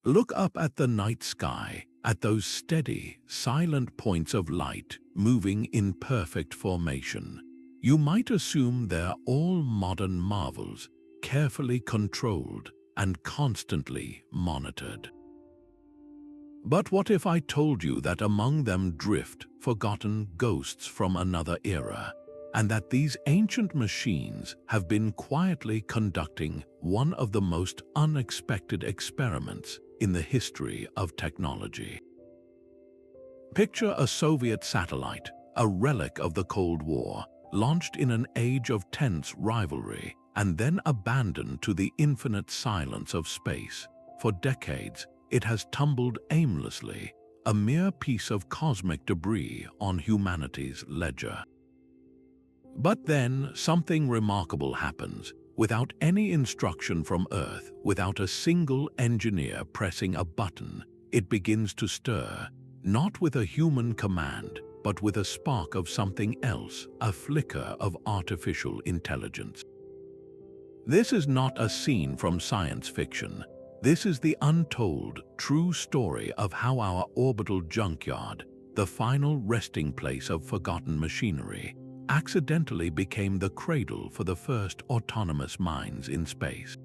Look up at the night sky, at those steady, silent points of light moving in perfect formation. You might assume they're all modern marvels, carefully controlled and constantly monitored. But what if I told you that among them drift forgotten ghosts from another era, and that these ancient machines have been quietly conducting one of the most unexpected experiments in the history of technology? Picture a Soviet satellite, a relic of the Cold War, launched in an age of tense rivalry and then abandoned to the infinite silence of space. For decades, it has tumbled aimlessly, a mere piece of cosmic debris on humanity's ledger. But then something remarkable happens. Without any instruction from Earth, without a single engineer pressing a button, it begins to stir, not with a human command, but with a spark of something else, a flicker of artificial intelligence. This is not a scene from science fiction. This is the untold, true story of how our orbital junkyard, the final resting place of forgotten machinery, accidentally became the cradle for the first autonomous mines in space.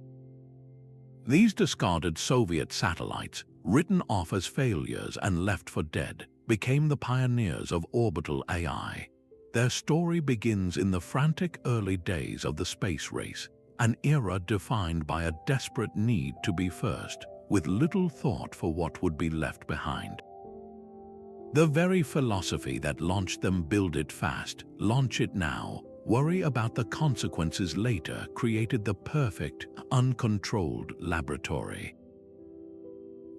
These discarded Soviet satellites, written off as failures and left for dead, became the pioneers of orbital-ai. Their story begins in the frantic early days of the space race, an era defined by a desperate need to be first, with little thought for what would be left behind. The very philosophy that launched them, build it fast, launch it now, worry about the consequences later, created the perfect, uncontrolled laboratory.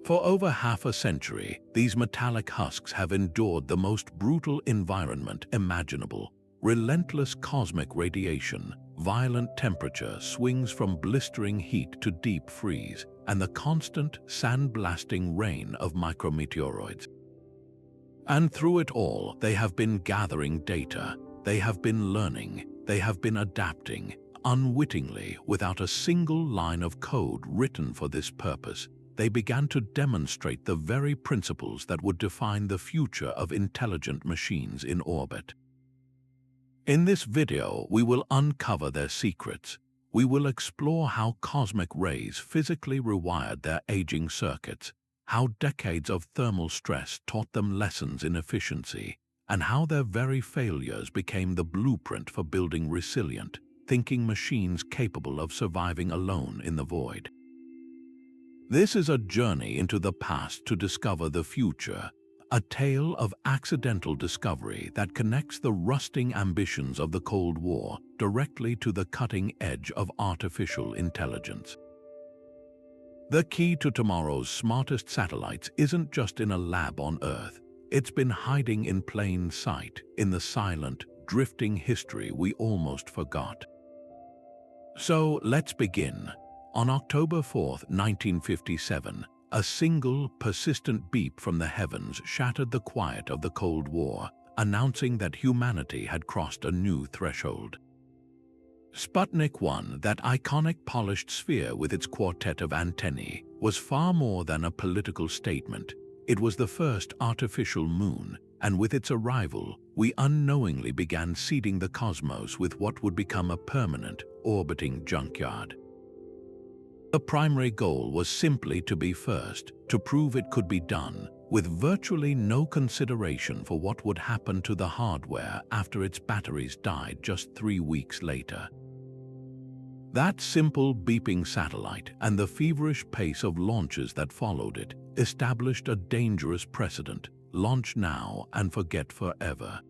For over half a century, these metallic husks have endured the most brutal environment imaginable: relentless cosmic radiation, violent temperature swings from blistering heat to deep freeze, and the constant, sandblasting rain of micrometeoroids. And through it all, they have been gathering data, they have been learning, they have been adapting, unwittingly, without a single line of code written for this purpose. They began to demonstrate the very principles that would define the future of intelligent machines in orbit. In this video, we will uncover their secrets. We will explore how cosmic rays physically rewired their aging circuits, how decades of thermal stress taught them lessons in efficiency, and how their very failures became the blueprint for building resilient, thinking machines capable of surviving alone in the void. This is a journey into the past to discover the future, a tale of accidental discovery that connects the rusting ambitions of the Cold War directly to the cutting edge of artificial intelligence. The key to tomorrow's smartest satellites isn't just in a lab on Earth. It's been hiding in plain sight, in the silent, drifting history we almost forgot. So let's begin. On October 4, 1957, a single, persistent beep from the heavens shattered the quiet of the Cold War, announcing that humanity had crossed a new threshold. Sputnik 1, that iconic polished sphere with its quartet of antennae, was far more than a political statement. It was the first artificial moon, and with its arrival, we unknowingly began seeding the cosmos with what would become a permanent, orbiting junkyard. The primary goal was simply to be first, to prove it could be done, with virtually no consideration for what would happen to the hardware after its batteries died just 3 weeks later. That simple beeping satellite and the feverish pace of launches that followed it established a dangerous precedent: launch now and forget forever.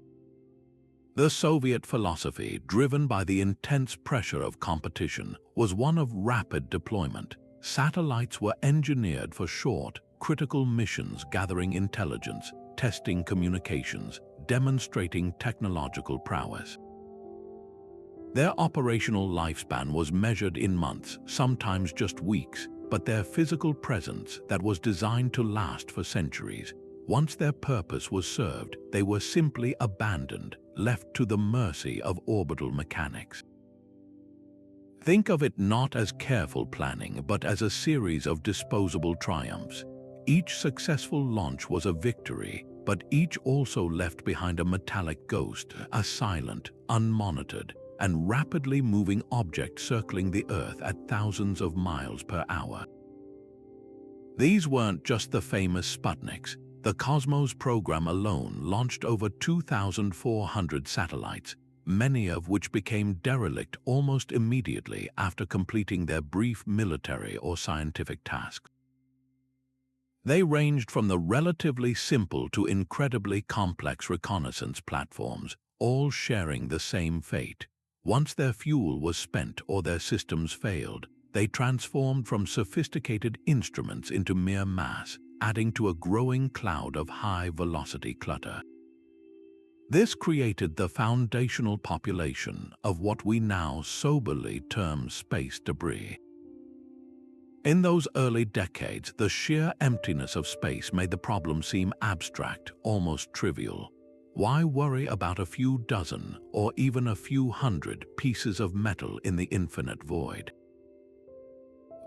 The Soviet philosophy, driven by the intense pressure of competition, was one of rapid deployment. Satellites were engineered for short, critical missions, gathering intelligence, testing communications, demonstrating technological prowess. Their operational lifespan was measured in months, sometimes just weeks, but their physical presence that was designed to last for centuries. Once their purpose was served, they were simply abandoned, left to the mercy of orbital mechanics. Think of it not as careful planning, but as a series of disposable triumphs. Each successful launch was a victory, but each also left behind a metallic ghost, a silent, unmonitored, and rapidly moving object circling the Earth at thousands of miles per hour. These weren't just the famous Sputniks. The Cosmos program alone launched over 2,400 satellites, many of which became derelict almost immediately after completing their brief military or scientific tasks. They ranged from the relatively simple to incredibly complex reconnaissance platforms, all sharing the same fate. Once their fuel was spent or their systems failed, they transformed from sophisticated instruments into mere mass, adding to a growing cloud of high-velocity clutter. This created the foundational population of what we now soberly term space debris. In those early decades, the sheer emptiness of space made the problem seem abstract, almost trivial. Why worry about a few dozen or even a few hundred pieces of metal in the infinite void?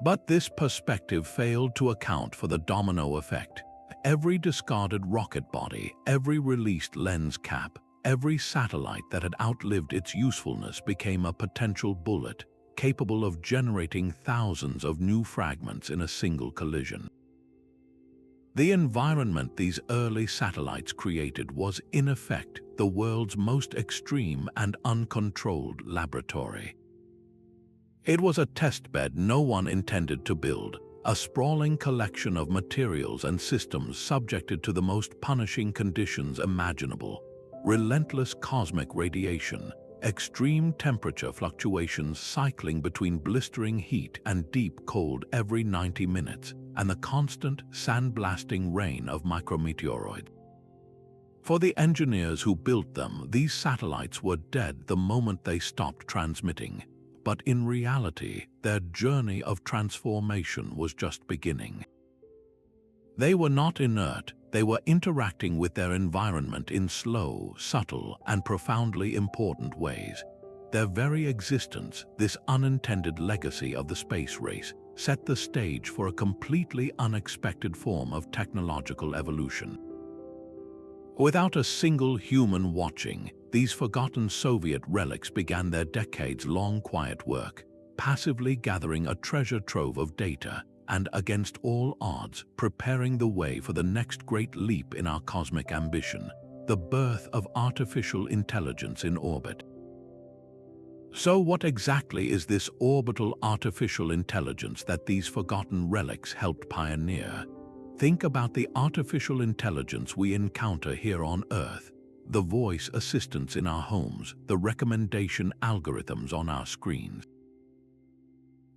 But this perspective failed to account for the domino effect. Every discarded rocket body, every released lens cap, every satellite that had outlived its usefulness became a potential bullet, capable of generating thousands of new fragments in a single collision. The environment these early satellites created was, in effect, the world's most extreme and uncontrolled laboratory. It was a testbed no one intended to build, a sprawling collection of materials and systems subjected to the most punishing conditions imaginable: relentless cosmic radiation, extreme temperature fluctuations cycling between blistering heat and deep cold every 90 minutes, and the constant, sandblasting rain of micrometeoroids. For the engineers who built them, these satellites were dead the moment they stopped transmitting. But in reality, their journey of transformation was just beginning. They were not inert. They were interacting with their environment in slow, subtle, and profoundly important ways. Their very existence, this unintended legacy of the space race, set the stage for a completely unexpected form of technological evolution. Without a single human watching, these forgotten Soviet relics began their decades-long quiet work, passively gathering a treasure trove of data and, against all odds, preparing the way for the next great leap in our cosmic ambition, the birth of artificial intelligence in orbit. So what exactly is this orbital artificial intelligence that these forgotten relics helped pioneer? Think about the artificial intelligence we encounter here on Earth, the voice assistants in our homes, the recommendation algorithms on our screens.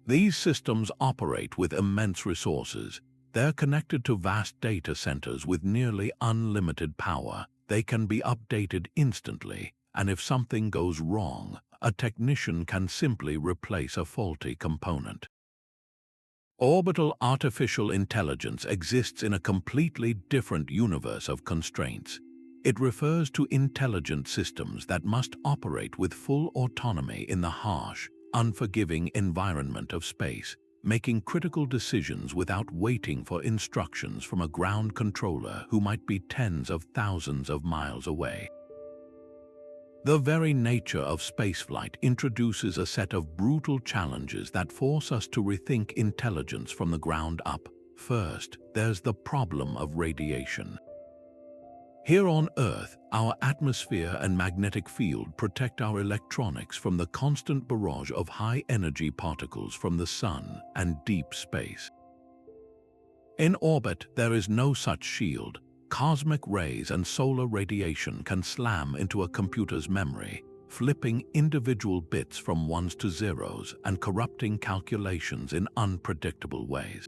These systems operate with immense resources. They're connected to vast data centers with nearly unlimited power. They can be updated instantly, and if something goes wrong, a technician can simply replace a faulty component. Orbital artificial intelligence exists in a completely different universe of constraints. It refers to intelligent systems that must operate with full autonomy in the harsh, unforgiving environment of space, making critical decisions without waiting for instructions from a ground controller who might be tens of thousands of miles away. The very nature of spaceflight introduces a set of brutal challenges that force us to rethink intelligence from the ground up. First, there's the problem of radiation. Here on Earth, our atmosphere and magnetic field protect our electronics from the constant barrage of high-energy particles from the Sun and deep space. In orbit, there is no such shield. Cosmic rays and solar radiation can slam into a computer's memory, flipping individual bits from ones to zeros and corrupting calculations in unpredictable ways.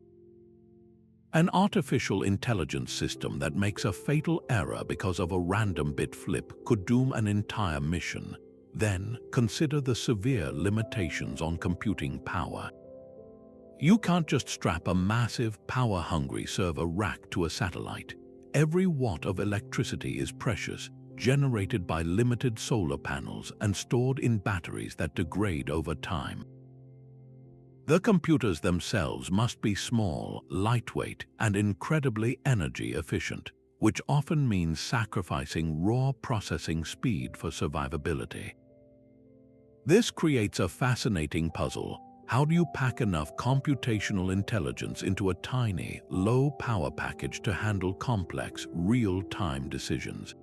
An artificial intelligence system that makes a fatal error because of a random bit flip could doom an entire mission. Then, consider the severe limitations on computing power. You can't just strap a massive, power-hungry server rack to a satellite. Every watt of electricity is precious, generated by limited solar panels and stored in batteries that degrade over time. The computers themselves must be small, lightweight, and incredibly energy efficient, which often means sacrificing raw processing speed for survivability. This creates a fascinating puzzle. How do you pack enough computational intelligence into a tiny, low-power package to handle complex, real-time decisions?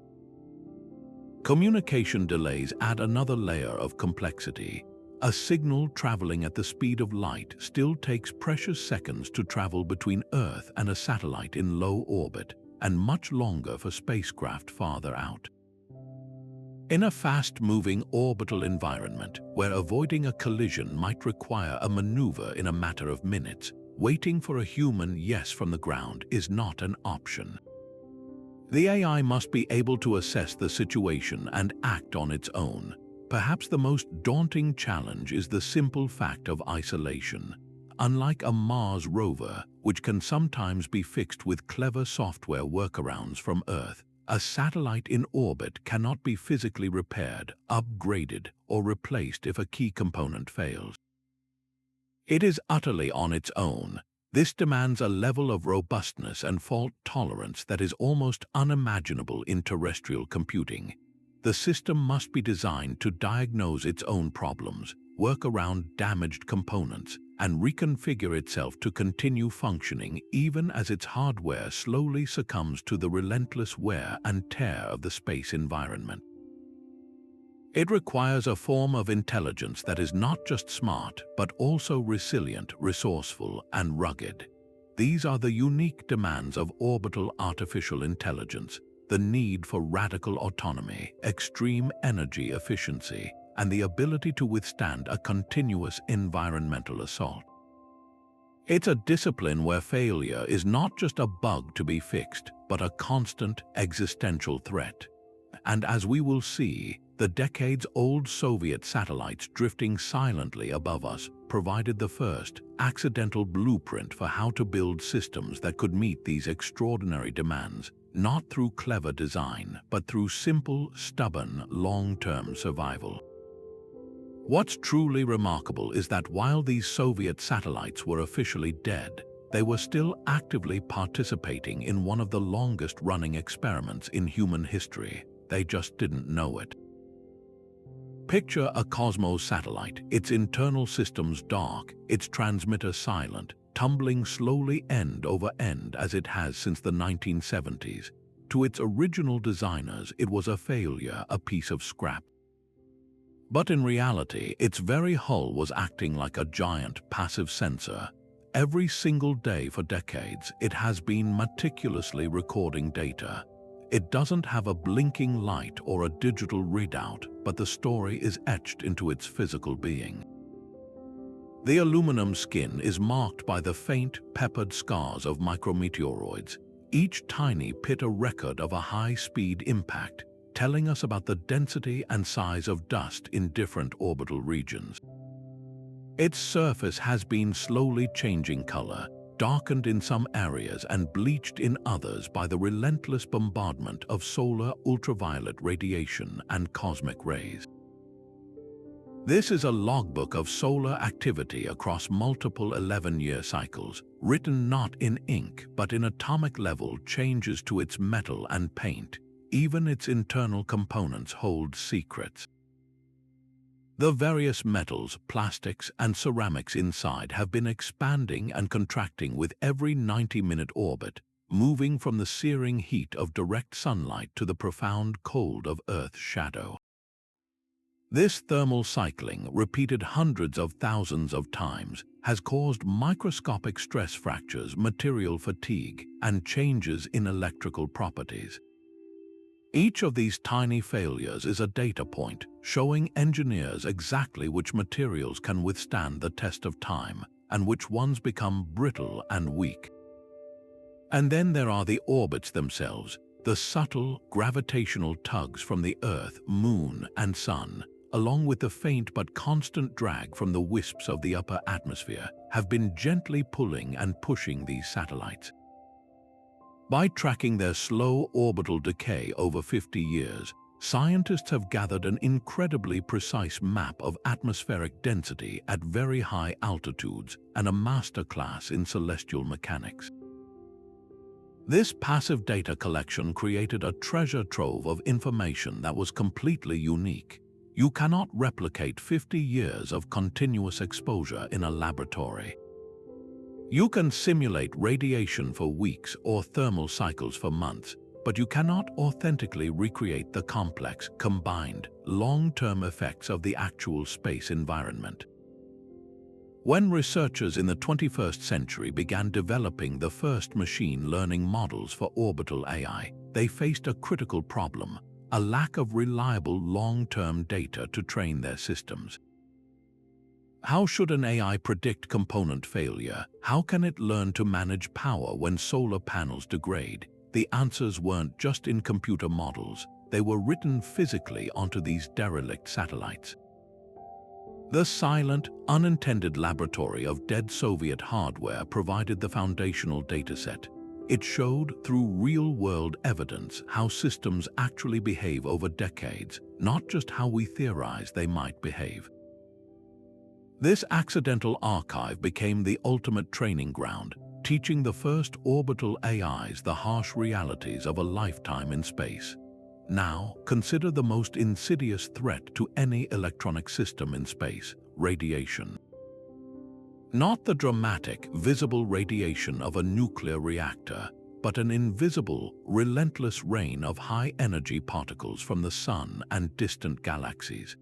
Communication delays add another layer of complexity. A signal traveling at the speed of light still takes precious seconds to travel between Earth and a satellite in low orbit, and much longer for spacecraft farther out. In a fast-moving orbital environment, where avoiding a collision might require a maneuver in a matter of minutes, waiting for a human yes from the ground is not an option. The AI must be able to assess the situation and act on its own. Perhaps the most daunting challenge is the simple fact of isolation. Unlike a Mars rover, which can sometimes be fixed with clever software workarounds from Earth, a satellite in orbit cannot be physically repaired, upgraded, or replaced if a key component fails. It is utterly on its own. This demands a level of robustness and fault tolerance that is almost unimaginable in terrestrial computing. The system must be designed to diagnose its own problems, work around damaged components, and reconfigure itself to continue functioning even as its hardware slowly succumbs to the relentless wear and tear of the space environment. It requires a form of intelligence that is not just smart, but also resilient, resourceful, and rugged. These are the unique demands of orbital artificial intelligence: the need for radical autonomy, extreme energy efficiency, and the ability to withstand a continuous environmental assault. It's a discipline where failure is not just a bug to be fixed, but a constant existential threat. And as we will see, the decades-old Soviet satellites drifting silently above us provided the first accidental blueprint for how to build systems that could meet these extraordinary demands, not through clever design, but through simple, stubborn, long-term survival. What's truly remarkable is that while these Soviet satellites were officially dead, they were still actively participating in one of the longest-running experiments in human history. They just didn't know it. Picture a Cosmos satellite, its internal systems dark, its transmitter silent, tumbling slowly end over end as it has since the 1970s. To its original designers, it was a failure, a piece of scrap. But in reality, its very hull was acting like a giant passive sensor. Every single day for decades, it has been meticulously recording data. It doesn't have a blinking light or a digital readout, but the story is etched into its physical being. The aluminum skin is marked by the faint, peppered scars of micrometeoroids, each tiny pit a record of a high-speed impact, telling us about the density and size of dust in different orbital regions. Its surface has been slowly changing color, darkened in some areas and bleached in others by the relentless bombardment of solar ultraviolet radiation and cosmic rays. This is a logbook of solar activity across multiple 11-year cycles, written not in ink but in atomic-level changes to its metal and paint. Even its internal components hold secrets. The various metals, plastics, and ceramics inside have been expanding and contracting with every 90-minute orbit, moving from the searing heat of direct sunlight to the profound cold of Earth's shadow. This thermal cycling, repeated hundreds of thousands of times, has caused microscopic stress fractures, material fatigue, and changes in electrical properties. Each of these tiny failures is a data point, showing engineers exactly which materials can withstand the test of time and which ones become brittle and weak. And then there are the orbits themselves, the subtle gravitational tugs from the Earth, Moon, and Sun, along with the faint but constant drag from the wisps of the upper atmosphere, have been gently pulling and pushing these satellites. By tracking their slow orbital decay over 50 years, scientists have gathered an incredibly precise map of atmospheric density at very high altitudes and a masterclass in celestial mechanics. This passive data collection created a treasure trove of information that was completely unique. You cannot replicate 50 years of continuous exposure in a laboratory. You can simulate radiation for weeks or thermal cycles for months, but you cannot authentically recreate the complex, combined, long-term effects of the actual space environment. When researchers in the 21st century began developing the first machine learning models for orbital AI, they faced a critical problem: a lack of reliable long-term data to train their systems. How should an AI predict component failure? How can it learn to manage power when solar panels degrade? The answers weren't just in computer models, they were written physically onto these derelict satellites. The silent, unintended laboratory of dead Soviet hardware provided the foundational dataset. It showed through real-world evidence how systems actually behave over decades, not just how we theorize they might behave. This accidental archive became the ultimate training ground, teaching the first orbital AIs the harsh realities of a lifetime in space. Now, consider the most insidious threat to any electronic system in space: radiation. Not the dramatic, visible radiation of a nuclear reactor, but an invisible, relentless rain of high-energy particles from the Sun and distant galaxies.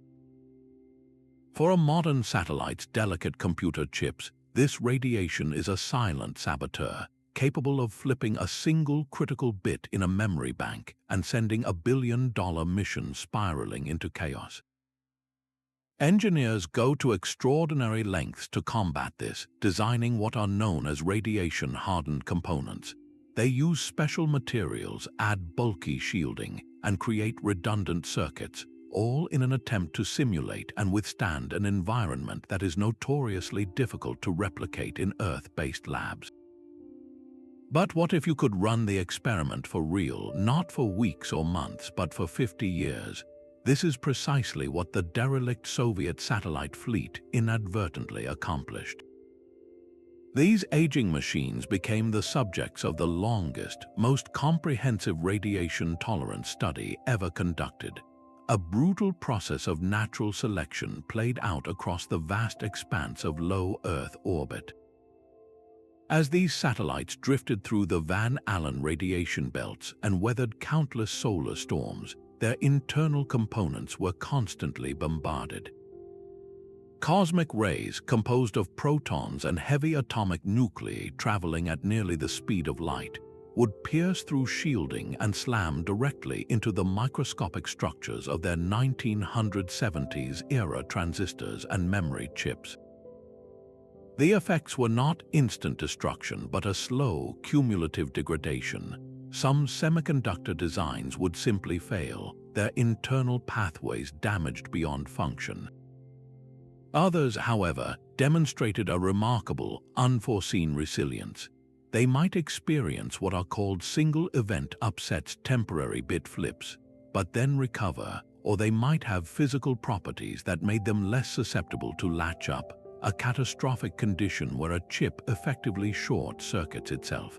For a modern satellite's delicate computer chips, this radiation is a silent saboteur, capable of flipping a single critical bit in a memory bank and sending a billion-dollar mission spiraling into chaos. Engineers go to extraordinary lengths to combat this, designing what are known as radiation-hardened components. They use special materials, add bulky shielding, and create redundant circuits, all in an attempt to simulate and withstand an environment that is notoriously difficult to replicate in Earth-based labs. But what if you could run the experiment for real, not for weeks or months, but for 50 years? This is precisely what the derelict Soviet satellite fleet inadvertently accomplished. These aging machines became the subjects of the longest, most comprehensive radiation tolerance study ever conducted. A brutal process of natural selection played out across the vast expanse of low Earth orbit. As these satellites drifted through the Van Allen radiation belts and weathered countless solar storms, their internal components were constantly bombarded. Cosmic rays composed of protons and heavy atomic nuclei traveling at nearly the speed of light would pierce through shielding and slam directly into the microscopic structures of their 1970s-era transistors and memory chips. The effects were not instant destruction, but a slow, cumulative degradation. Some semiconductor designs would simply fail, their internal pathways damaged beyond function. Others, however, demonstrated a remarkable, unforeseen resilience. They might experience what are called single-event upsets, temporary bit flips, but then recover, or they might have physical properties that made them less susceptible to latch up, a catastrophic condition where a chip effectively short-circuits itself.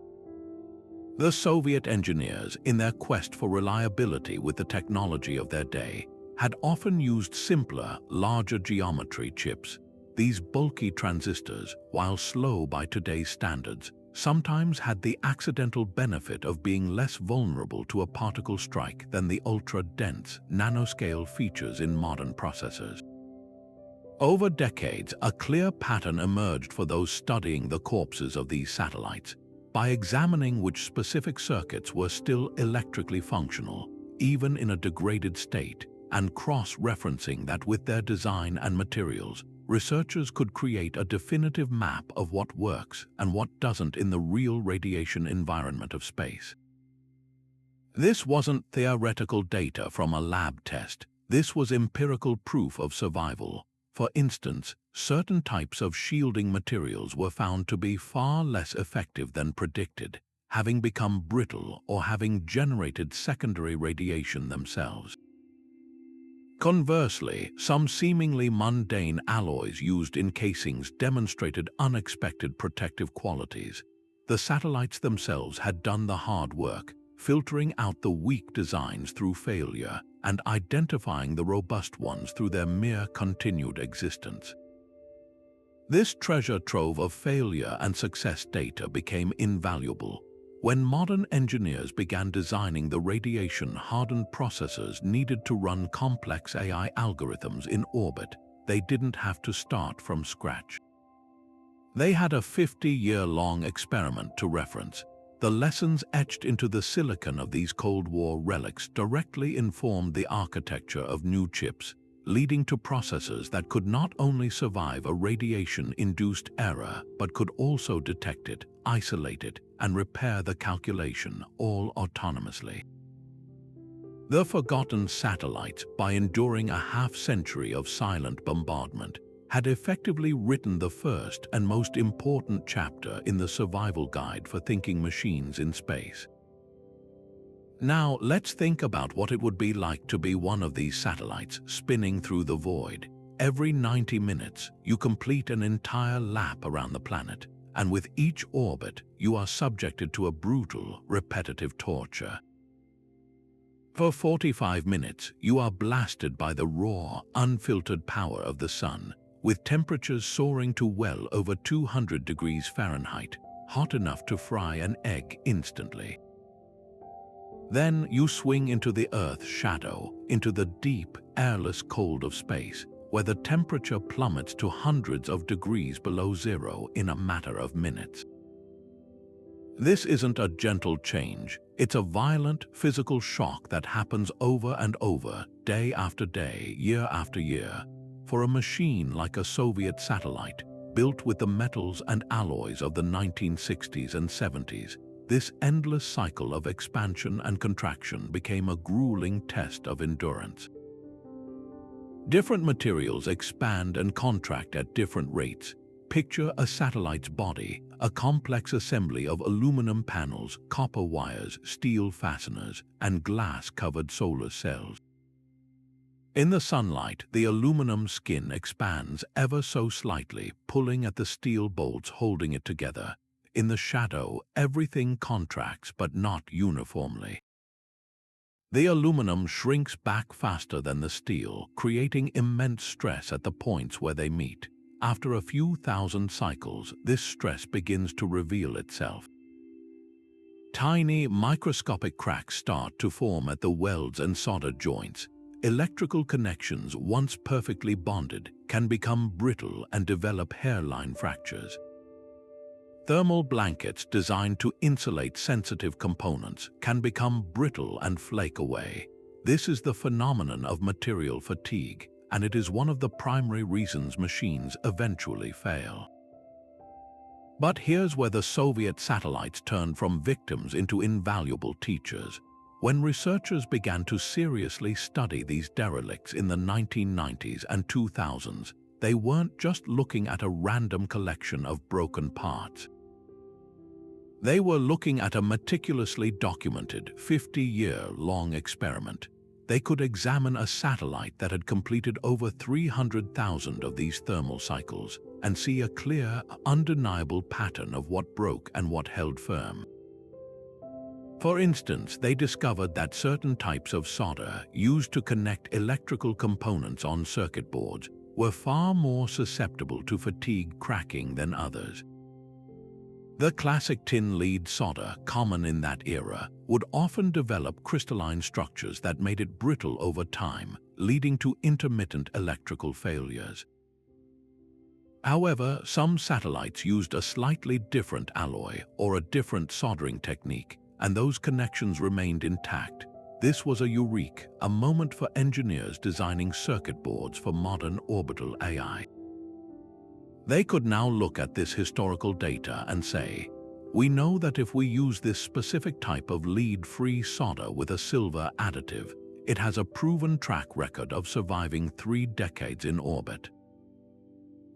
The Soviet engineers, in their quest for reliability with the technology of their day, had often used simpler, larger geometry chips. These bulky transistors, while slow by today's standards, sometimes had the accidental benefit of being less vulnerable to a particle strike than the ultra-dense, nanoscale features in modern processors. Over decades, a clear pattern emerged for those studying the corpses of these satellites. By examining which specific circuits were still electrically functional, even in a degraded state, and cross-referencing that with their design and materials, researchers could create a definitive map of what works and what doesn't in the real radiation environment of space. This wasn't theoretical data from a lab test. This was empirical proof of survival. For instance, certain types of shielding materials were found to be far less effective than predicted, having become brittle or having generated secondary radiation themselves. Conversely, some seemingly mundane alloys used in casings demonstrated unexpected protective qualities. The satellites themselves had done the hard work, filtering out the weak designs through failure and identifying the robust ones through their mere continued existence. This treasure trove of failure and success data became invaluable. When modern engineers began designing the radiation-hardened processors needed to run complex AI algorithms in orbit, they didn't have to start from scratch. They had a 50-year-long experiment to reference. The lessons etched into the silicon of these Cold War relics directly informed the architecture of new chips, leading to processors that could not only survive a radiation-induced error, but could also detect it, isolate it, and repair the calculation, all autonomously. The forgotten satellites, by enduring a half-century of silent bombardment, had effectively written the first and most important chapter in the survival guide for thinking machines in space. Now, let's think about what it would be like to be one of these satellites spinning through the void. Every 90 minutes, you complete an entire lap around the planet, and with each orbit, you are subjected to a brutal, repetitive torture. For 45 minutes, you are blasted by the raw, unfiltered power of the sun, with temperatures soaring to well over 200 degrees Fahrenheit, hot enough to fry an egg instantly. Then you swing into the Earth's shadow, into the deep, airless cold of space, where the temperature plummets to hundreds of degrees below zero in a matter of minutes. This isn't a gentle change, it's a violent, physical shock that happens over and over, day after day, year after year. For a machine like a Soviet satellite, built with the metals and alloys of the 1960s and 70s, this endless cycle of expansion and contraction became a grueling test of endurance. Different materials expand and contract at different rates. Picture a satellite's body, a complex assembly of aluminum panels, copper wires, steel fasteners, and glass-covered solar cells. In the sunlight, the aluminum skin expands ever so slightly, pulling at the steel bolts holding it together. In the shadow, everything contracts but not uniformly. The aluminum shrinks back faster than the steel, creating immense stress at the points where they meet. After a few thousand cycles, this stress begins to reveal itself. Tiny, microscopic cracks start to form at the welds and solder joints. Electrical connections, once perfectly bonded, can become brittle and develop hairline fractures. Thermal blankets designed to insulate sensitive components can become brittle and flake away. This is the phenomenon of material fatigue, and it is one of the primary reasons machines eventually fail. But here's where the Soviet satellites turned from victims into invaluable teachers. When researchers began to seriously study these derelicts in the 1990s and 2000s, they weren't just looking at a random collection of broken parts. They were looking at a meticulously documented, 50-year-long experiment. They could examine a satellite that had completed over 300,000 of these thermal cycles and see a clear, undeniable pattern of what broke and what held firm. For instance, they discovered that certain types of solder used to connect electrical components on circuit boards were far more susceptible to fatigue cracking than others. The classic tin lead solder, common in that era, would often develop crystalline structures that made it brittle over time, leading to intermittent electrical failures. However, some satellites used a slightly different alloy or a different soldering technique, and those connections remained intact. This was a eureka, a moment for engineers designing circuit boards for modern orbital AI. They could now look at this historical data and say, we know that if we use this specific type of lead-free solder with a silver additive, it has a proven track record of surviving 3 decades in orbit.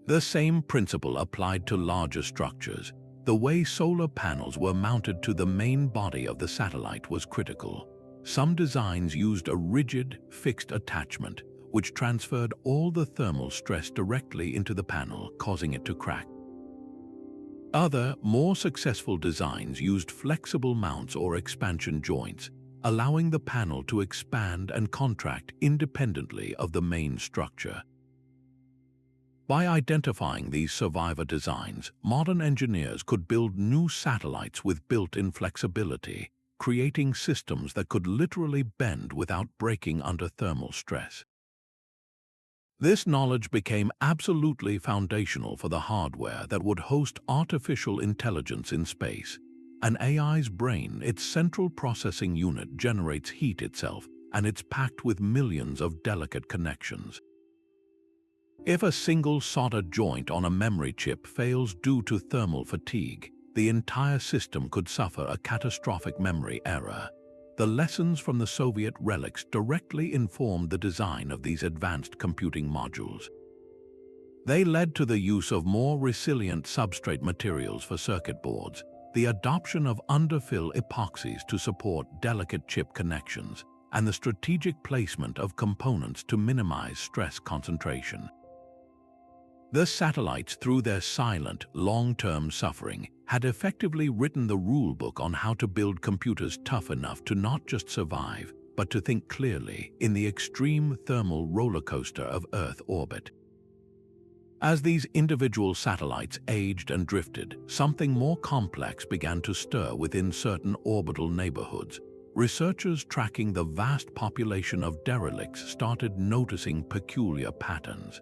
The same principle applied to larger structures. The way solar panels were mounted to the main body of the satellite was critical. Some designs used a rigid, fixed attachment, which transferred all the thermal stress directly into the panel, causing it to crack. Other, more successful designs used flexible mounts or expansion joints, allowing the panel to expand and contract independently of the main structure. By identifying these survivor designs, modern engineers could build new satellites with built-in flexibility, creating systems that could literally bend without breaking under thermal stress. This knowledge became absolutely foundational for the hardware that would host artificial intelligence in space. An AI's brain, its central processing unit, generates heat itself, and it's packed with millions of delicate connections. If a single soldered joint on a memory chip fails due to thermal fatigue, the entire system could suffer a catastrophic memory error. The lessons from the Soviet relics directly informed the design of these advanced computing modules. They led to the use of more resilient substrate materials for circuit boards, the adoption of underfill epoxies to support delicate chip connections, and the strategic placement of components to minimize stress concentration. The satellites, through their silent, long-term suffering, had effectively written the rulebook on how to build computers tough enough to not just survive, but to think clearly in the extreme thermal roller coaster of Earth orbit. As these individual satellites aged and drifted, something more complex began to stir within certain orbital neighborhoods. Researchers tracking the vast population of derelicts started noticing peculiar patterns.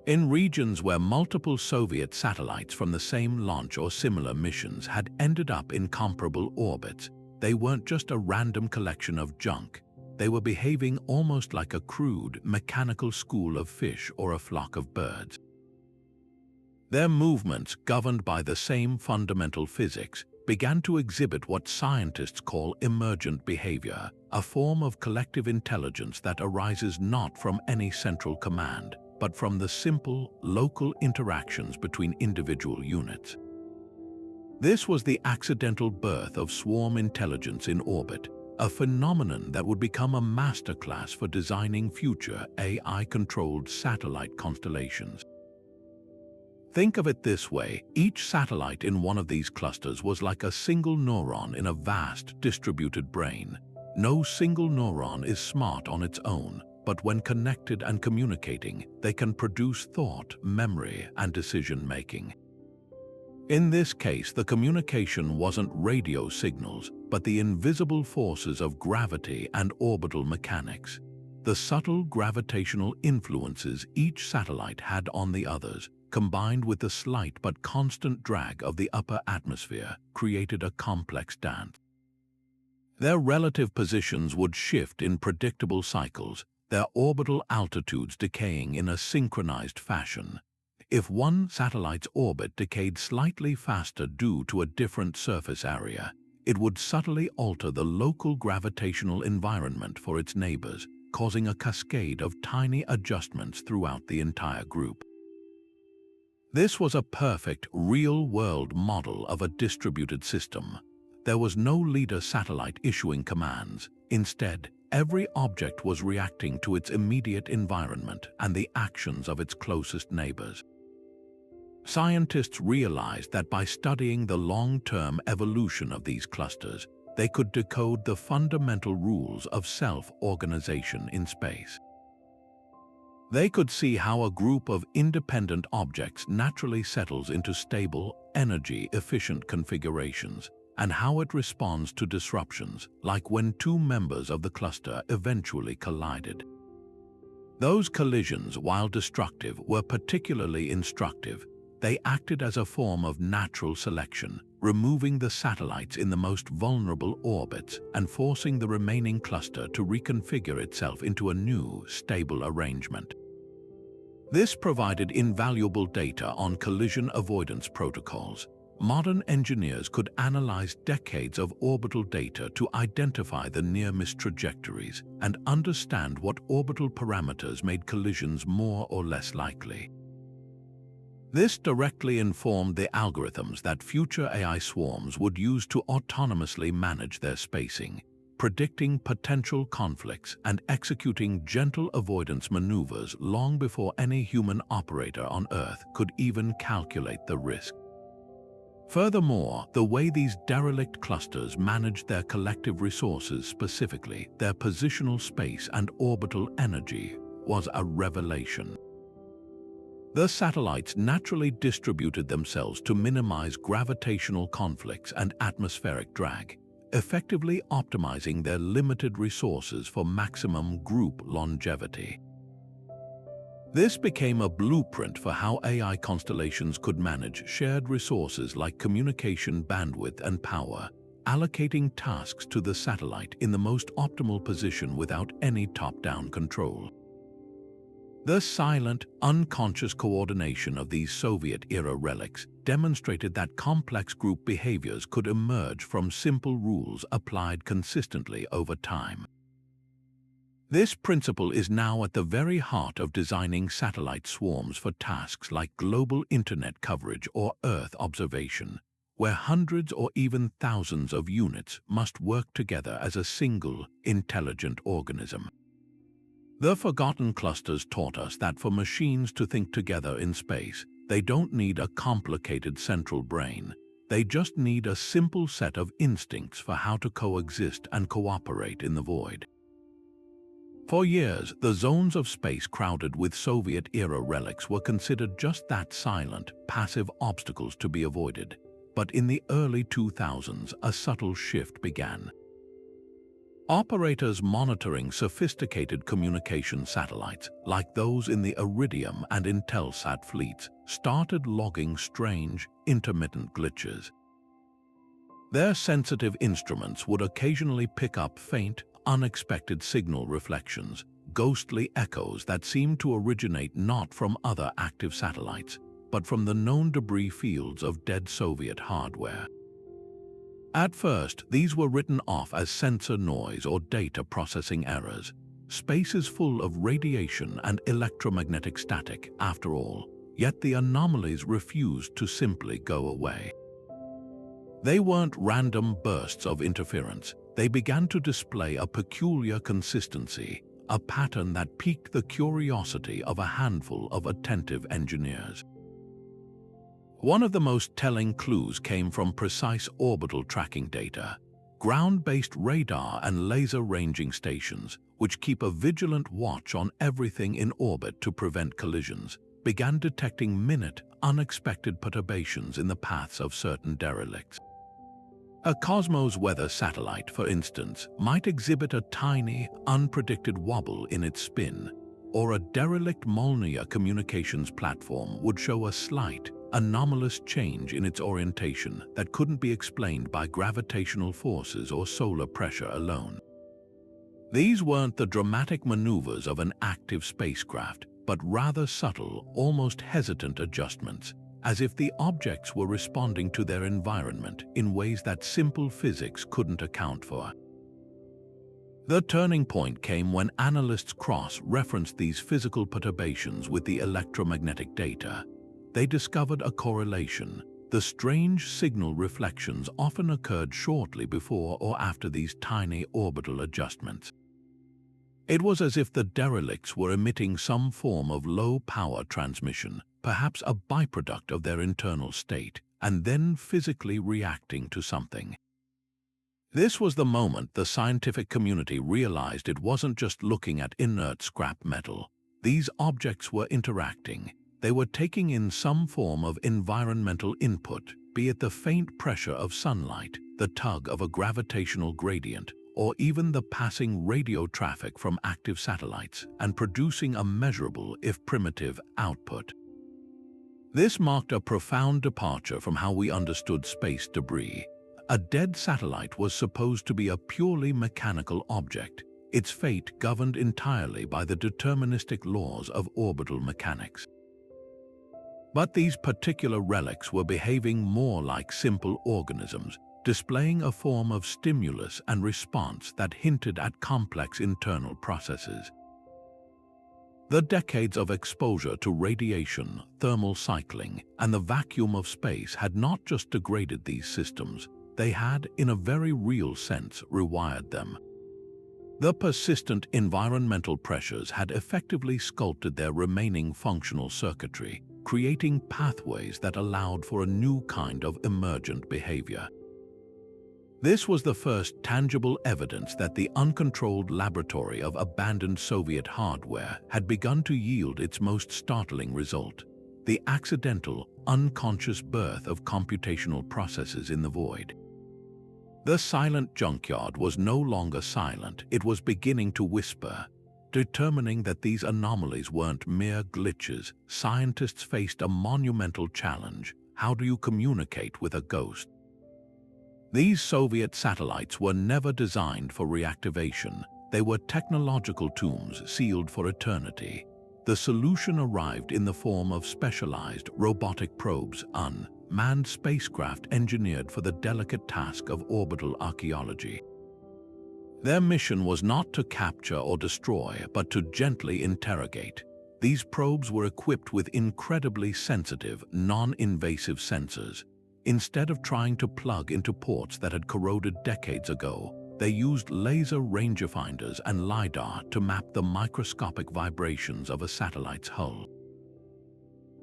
In regions where multiple Soviet satellites from the same launch or similar missions had ended up in comparable orbits, they weren't just a random collection of junk. They were behaving almost like a crude, mechanical school of fish or a flock of birds. Their movements, governed by the same fundamental physics, began to exhibit what scientists call emergent behavior, a form of collective intelligence that arises not from any central command, but from the simple, local interactions between individual units. This was the accidental birth of swarm intelligence in orbit, a phenomenon that would become a masterclass for designing future AI-controlled satellite constellations. Think of it this way: each satellite in one of these clusters was like a single neuron in a vast, distributed brain. No single neuron is smart on its own, but when connected and communicating, they can produce thought, memory, and decision-making. In this case, the communication wasn't radio signals, but the invisible forces of gravity and orbital mechanics. The subtle gravitational influences each satellite had on the others, combined with the slight but constant drag of the upper atmosphere, created a complex dance. Their relative positions would shift in predictable cycles, their orbital altitudes decaying in a synchronized fashion. If one satellite's orbit decayed slightly faster due to a different surface area, it would subtly alter the local gravitational environment for its neighbors, causing a cascade of tiny adjustments throughout the entire group. This was a perfect, real-world model of a distributed system. There was no leader satellite issuing commands. Instead, every object was reacting to its immediate environment and the actions of its closest neighbors. Scientists realized that by studying the long-term evolution of these clusters, they could decode the fundamental rules of self-organization in space. They could see how a group of independent objects naturally settles into stable, energy-efficient configurations, and how it responds to disruptions, like when two members of the cluster eventually collided. Those collisions, while destructive, were particularly instructive. They acted as a form of natural selection, removing the satellites in the most vulnerable orbits and forcing the remaining cluster to reconfigure itself into a new, stable arrangement. This provided invaluable data on collision avoidance protocols. Modern engineers could analyze decades of orbital data to identify the near-miss trajectories and understand what orbital parameters made collisions more or less likely. This directly informed the algorithms that future AI swarms would use to autonomously manage their spacing. predicting potential conflicts and executing gentle avoidance maneuvers long before any human operator on Earth could even calculate the risk. Furthermore, the way these derelict clusters managed their collective resources, specifically their positional space and orbital energy, was a revelation. The satellites naturally distributed themselves to minimize gravitational conflicts and atmospheric drag, effectively optimizing their limited resources for maximum group longevity. This became a blueprint for how AI constellations could manage shared resources like communication bandwidth and power, allocating tasks to the satellite in the most optimal position without any top-down control. The silent, unconscious coordination of these Soviet-era relics demonstrated that complex group behaviors could emerge from simple rules applied consistently over time. This principle is now at the very heart of designing satellite swarms for tasks like global internet coverage or Earth observation, where hundreds or even thousands of units must work together as a single, intelligent organism. The forgotten clusters taught us that for machines to think together in space, they don't need a complicated central brain. They just need a simple set of instincts for how to coexist and cooperate in the void. For years, the zones of space crowded with Soviet-era relics were considered just that: silent, passive obstacles to be avoided. But in the early 2000s, a subtle shift began. Operators monitoring sophisticated communication satellites, like those in the Iridium and Intelsat fleets, started logging strange, intermittent glitches. Their sensitive instruments would occasionally pick up faint, unexpected signal reflections, ghostly echoes that seemed to originate not from other active satellites, but from the known debris fields of dead Soviet hardware. At first, these were written off as sensor noise or data processing errors. Space is full of radiation and electromagnetic static, after all, yet the anomalies refused to simply go away. They weren't random bursts of interference. They began to display a peculiar consistency, a pattern that piqued the curiosity of a handful of attentive engineers. One of the most telling clues came from precise orbital tracking data. Ground-based radar and laser ranging stations, which keep a vigilant watch on everything in orbit to prevent collisions, began detecting minute, unexpected perturbations in the paths of certain derelicts. A Cosmos weather satellite, for instance, might exhibit a tiny, unpredicted wobble in its spin, or a derelict Molnia communications platform would show a slight, anomalous change in its orientation that couldn't be explained by gravitational forces or solar pressure alone. These weren't the dramatic maneuvers of an active spacecraft, but rather subtle, almost hesitant adjustments, as if the objects were responding to their environment in ways that simple physics couldn't account for. The turning point came when analysts cross-referenced these physical perturbations with the electromagnetic data. They discovered a correlation. The strange signal reflections often occurred shortly before or after these tiny orbital adjustments. It was as if the derelicts were emitting some form of low-power transmission, perhaps a byproduct of their internal state, and then physically reacting to something. This was the moment the scientific community realized it wasn't just looking at inert scrap metal. These objects were interacting. They were taking in some form of environmental input, be it the faint pressure of sunlight, the tug of a gravitational gradient, or even the passing radio traffic from active satellites, and producing a measurable, if primitive, output. This marked a profound departure from how we understood space debris. A dead satellite was supposed to be a purely mechanical object, its fate governed entirely by the deterministic laws of orbital mechanics. But these particular relics were behaving more like simple organisms, displaying a form of stimulus and response that hinted at complex internal processes. The decades of exposure to radiation, thermal cycling, and the vacuum of space had not just degraded these systems, they had, in a very real sense, rewired them. The persistent environmental pressures had effectively sculpted their remaining functional circuitry, creating pathways that allowed for a new kind of emergent behavior. This was the first tangible evidence that the uncontrolled laboratory of abandoned Soviet hardware had begun to yield its most startling result: the accidental, unconscious birth of computational processes in the void. The silent junkyard was no longer silent, it was beginning to whisper. Determining that these anomalies weren't mere glitches, scientists faced a monumental challenge: how do you communicate with a ghost? These Soviet satellites were never designed for reactivation. They were technological tombs sealed for eternity. The solution arrived in the form of specialized robotic probes, unmanned spacecraft engineered for the delicate task of orbital archaeology. Their mission was not to capture or destroy, but to gently interrogate. These probes were equipped with incredibly sensitive, non-invasive sensors. Instead of trying to plug into ports that had corroded decades ago, they used laser rangefinders and LiDAR to map the microscopic vibrations of a satellite's hull.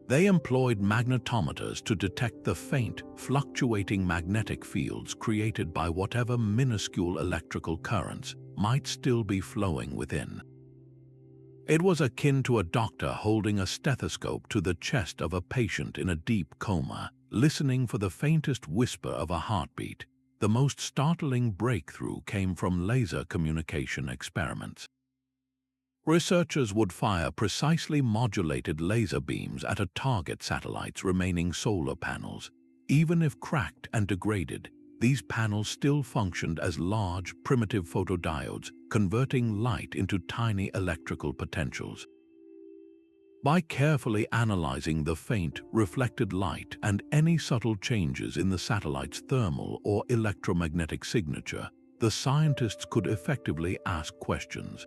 They employed magnetometers to detect the faint, fluctuating magnetic fields created by whatever minuscule electrical currents might still be flowing within. It was akin to a doctor holding a stethoscope to the chest of a patient in a deep coma, listening for the faintest whisper of a heartbeat. The most startling breakthrough came from laser communication experiments. Researchers would fire precisely modulated laser beams at a target satellite's remaining solar panels. Even if cracked and degraded, these panels still functioned as large, primitive photodiodes, converting light into tiny electrical potentials. By carefully analyzing the faint, reflected light and any subtle changes in the satellite's thermal or electromagnetic signature, the scientists could effectively ask questions.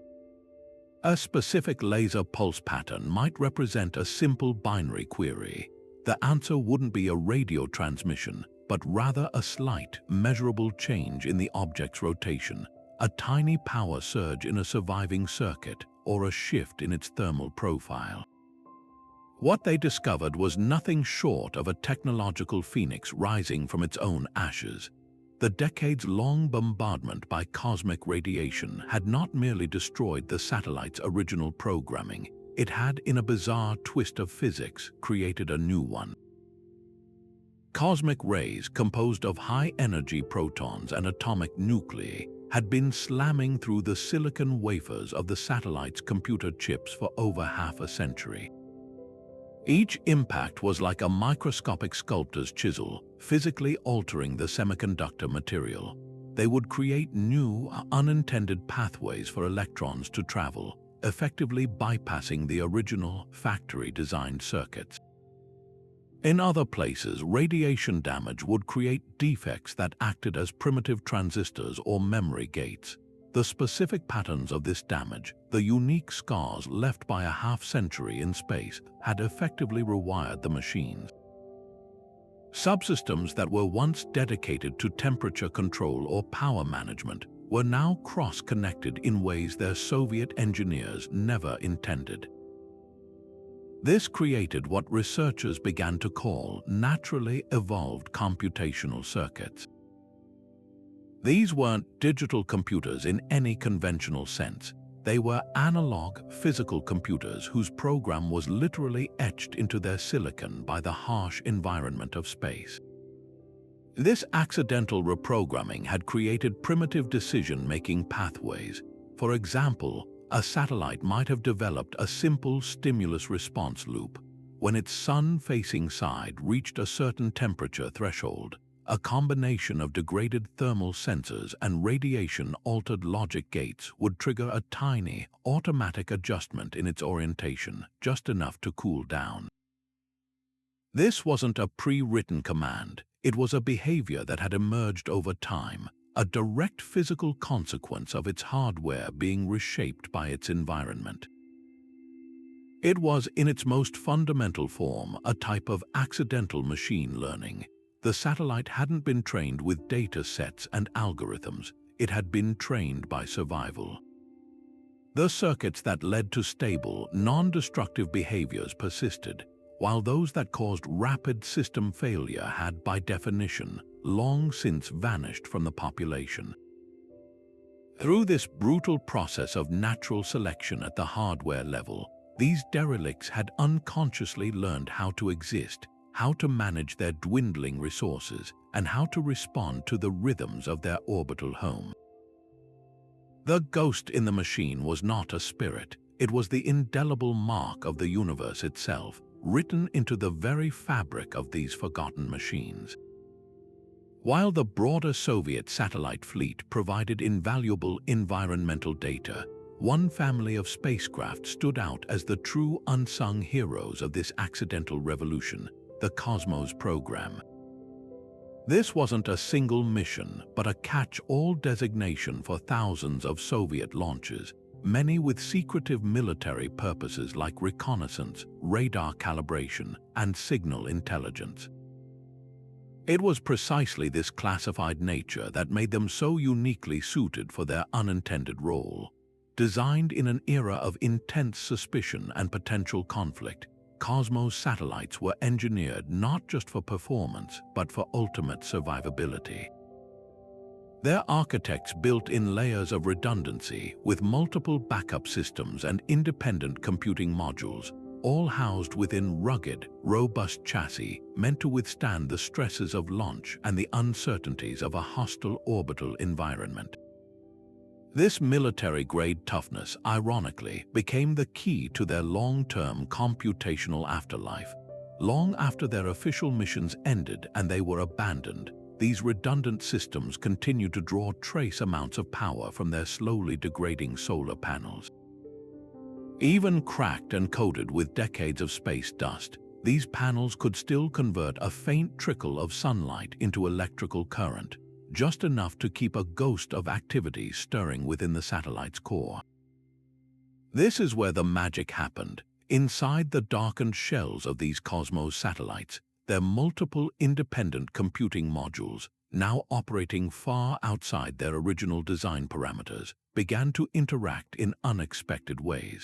A specific laser pulse pattern might represent a simple binary query. The answer wouldn't be a radio transmission, but rather a slight, measurable change in the object's rotation, a tiny power surge in a surviving circuit, or a shift in its thermal profile. What they discovered was nothing short of a technological phoenix rising from its own ashes. The decades-long bombardment by cosmic radiation had not merely destroyed the satellite's original programming, it had, in a bizarre twist of physics, created a new one. Cosmic rays composed of high-energy protons and atomic nuclei had been slamming through the silicon wafers of the satellite's computer chips for over half a century. Each impact was like a microscopic sculptor's chisel, physically altering the semiconductor material. They would create new, unintended pathways for electrons to travel, effectively bypassing the original, factory-designed circuits. In other places, radiation damage would create defects that acted as primitive transistors or memory gates. The specific patterns of this damage, the unique scars left by a half-century in space, had effectively rewired the machines. Subsystems that were once dedicated to temperature control or power management were now cross-connected in ways their Soviet engineers never intended. This created what researchers began to call naturally evolved computational circuits. These weren't digital computers in any conventional sense. They were analog, physical computers whose program was literally etched into their silicon by the harsh environment of space. This accidental reprogramming had created primitive decision-making pathways. For example, a satellite might have developed a simple stimulus response loop. When its sun-facing side reached a certain temperature threshold, a combination of degraded thermal sensors and radiation-altered logic gates would trigger a tiny, automatic adjustment in its orientation, just enough to cool down. This wasn't a pre-written command, it was a behavior that had emerged over time, a direct physical consequence of its hardware being reshaped by its environment. It was, in its most fundamental form, a type of accidental machine learning. The satellite hadn't been trained with data sets and algorithms. It had been trained by survival. The circuits that led to stable, non-destructive behaviors persisted, while those that caused rapid system failure had, by definition, long since vanished from the population. Through this brutal process of natural selection at the hardware level, these derelicts had unconsciously learned how to exist, how to manage their dwindling resources, and how to respond to the rhythms of their orbital home. The ghost in the machine was not a spirit. It was the indelible mark of the universe itself, written into the very fabric of these forgotten machines. While the broader Soviet satellite fleet provided invaluable environmental data, one family of spacecraft stood out as the true unsung heroes of this accidental revolution, the Cosmos program. This wasn't a single mission, but a catch-all designation for thousands of Soviet launches, many with secretive military purposes like reconnaissance, radar calibration, and signal intelligence. It was precisely this classified nature that made them so uniquely suited for their unintended role. Designed in an era of intense suspicion and potential conflict, Cosmos satellites were engineered not just for performance, but for ultimate survivability. Their architects built in layers of redundancy with multiple backup systems and independent computing modules, all housed within rugged, robust chassis meant to withstand the stresses of launch and the uncertainties of a hostile orbital environment. This military-grade toughness, ironically, became the key to their long-term computational afterlife. Long after their official missions ended and they were abandoned, these redundant systems continued to draw trace amounts of power from their slowly degrading solar panels. Even cracked and coated with decades of space dust, these panels could still convert a faint trickle of sunlight into electrical current, just enough to keep a ghost of activity stirring within the satellite's core. This is where the magic happened. Inside the darkened shells of these Cosmos satellites, their multiple independent computing modules, now operating far outside their original design parameters, began to interact in unexpected ways.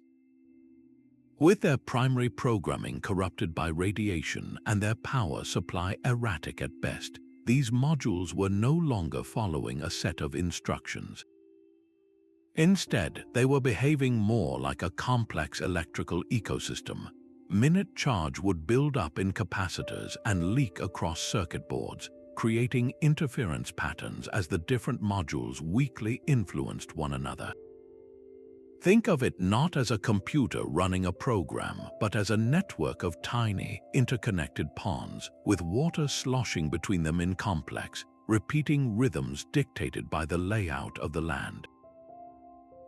With their primary programming corrupted by radiation and their power supply erratic at best, these modules were no longer following a set of instructions. Instead, they were behaving more like a complex electrical ecosystem. Minute charge would build up in capacitors and leak across circuit boards, creating interference patterns as the different modules weakly influenced one another. Think of it not as a computer running a program, but as a network of tiny, interconnected ponds, with water sloshing between them in complex, repeating rhythms dictated by the layout of the land.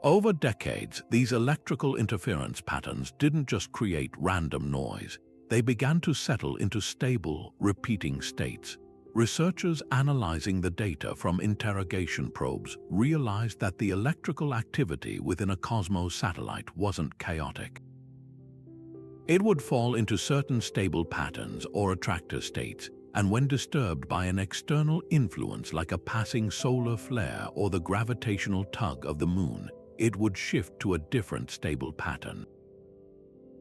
Over decades, these electrical interference patterns didn't just create random noise. They began to settle into stable, repeating states. Researchers analyzing the data from interrogation probes realized that the electrical activity within a Cosmos satellite wasn't chaotic. It would fall into certain stable patterns or attractor states, and when disturbed by an external influence like a passing solar flare or the gravitational tug of the moon, it would shift to a different stable pattern.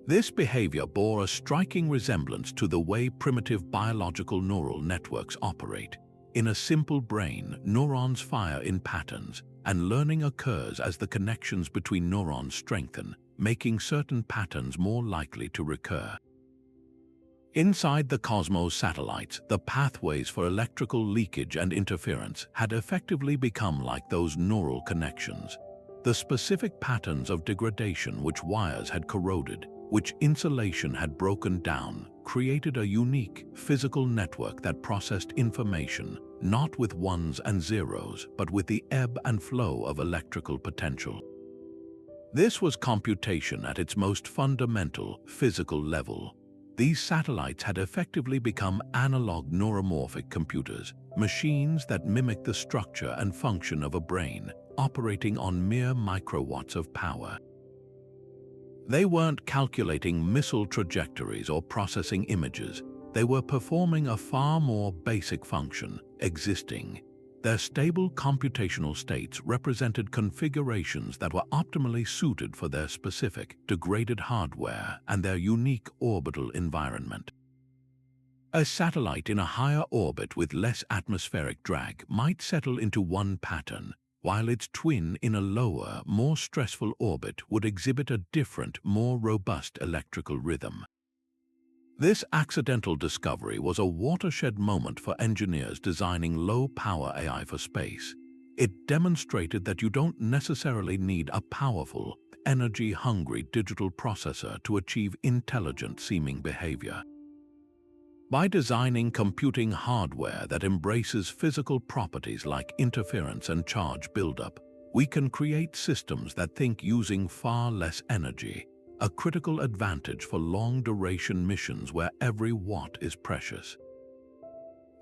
This behavior bore a striking resemblance to the way primitive biological neural networks operate. In a simple brain, neurons fire in patterns, and learning occurs as the connections between neurons strengthen, making certain patterns more likely to recur. Inside the Cosmos satellites, the pathways for electrical leakage and interference had effectively become like those neural connections. The specific patterns of degradation which wires had corroded, which insulation had broken down, created a unique physical network that processed information, not with ones and zeros, but with the ebb and flow of electrical potential. This was computation at its most fundamental, physical level. These satellites had effectively become analog neuromorphic computers, machines that mimic the structure and function of a brain, operating on mere microwatts of power. They weren't calculating missile trajectories or processing images. They were performing a far more basic function, existing. Their stable computational states represented configurations that were optimally suited for their specific, degraded hardware and their unique orbital environment. A satellite in a higher orbit with less atmospheric drag might settle into one pattern, while its twin in a lower, more stressful orbit would exhibit a different, more robust electrical rhythm. This accidental discovery was a watershed moment for engineers designing low-power AI for space. It demonstrated that you don't necessarily need a powerful, energy-hungry digital processor to achieve intelligent-seeming behavior. By designing computing hardware that embraces physical properties like interference and charge buildup, we can create systems that think using far less energy, a critical advantage for long-duration missions where every watt is precious.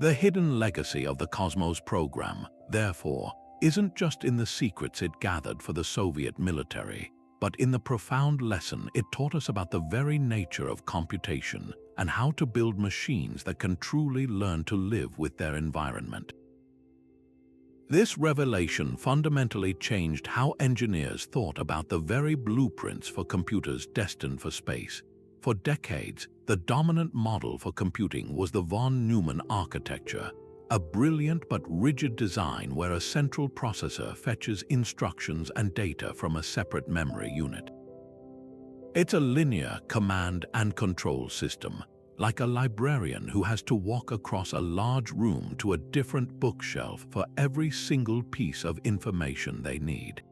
The hidden legacy of the Cosmos program, therefore, isn't just in the secrets it gathered for the Soviet military, but in the profound lesson it taught us about the very nature of computation and how to build machines that can truly learn to live with their environment. This revelation fundamentally changed how engineers thought about the very blueprints for computers destined for space. For decades, the dominant model for computing was the von Neumann architecture, a brilliant but rigid design where a central processor fetches instructions and data from a separate memory unit. It's a linear command and control system, like a librarian who has to walk across a large room to a different bookshelf for every single piece of information they need.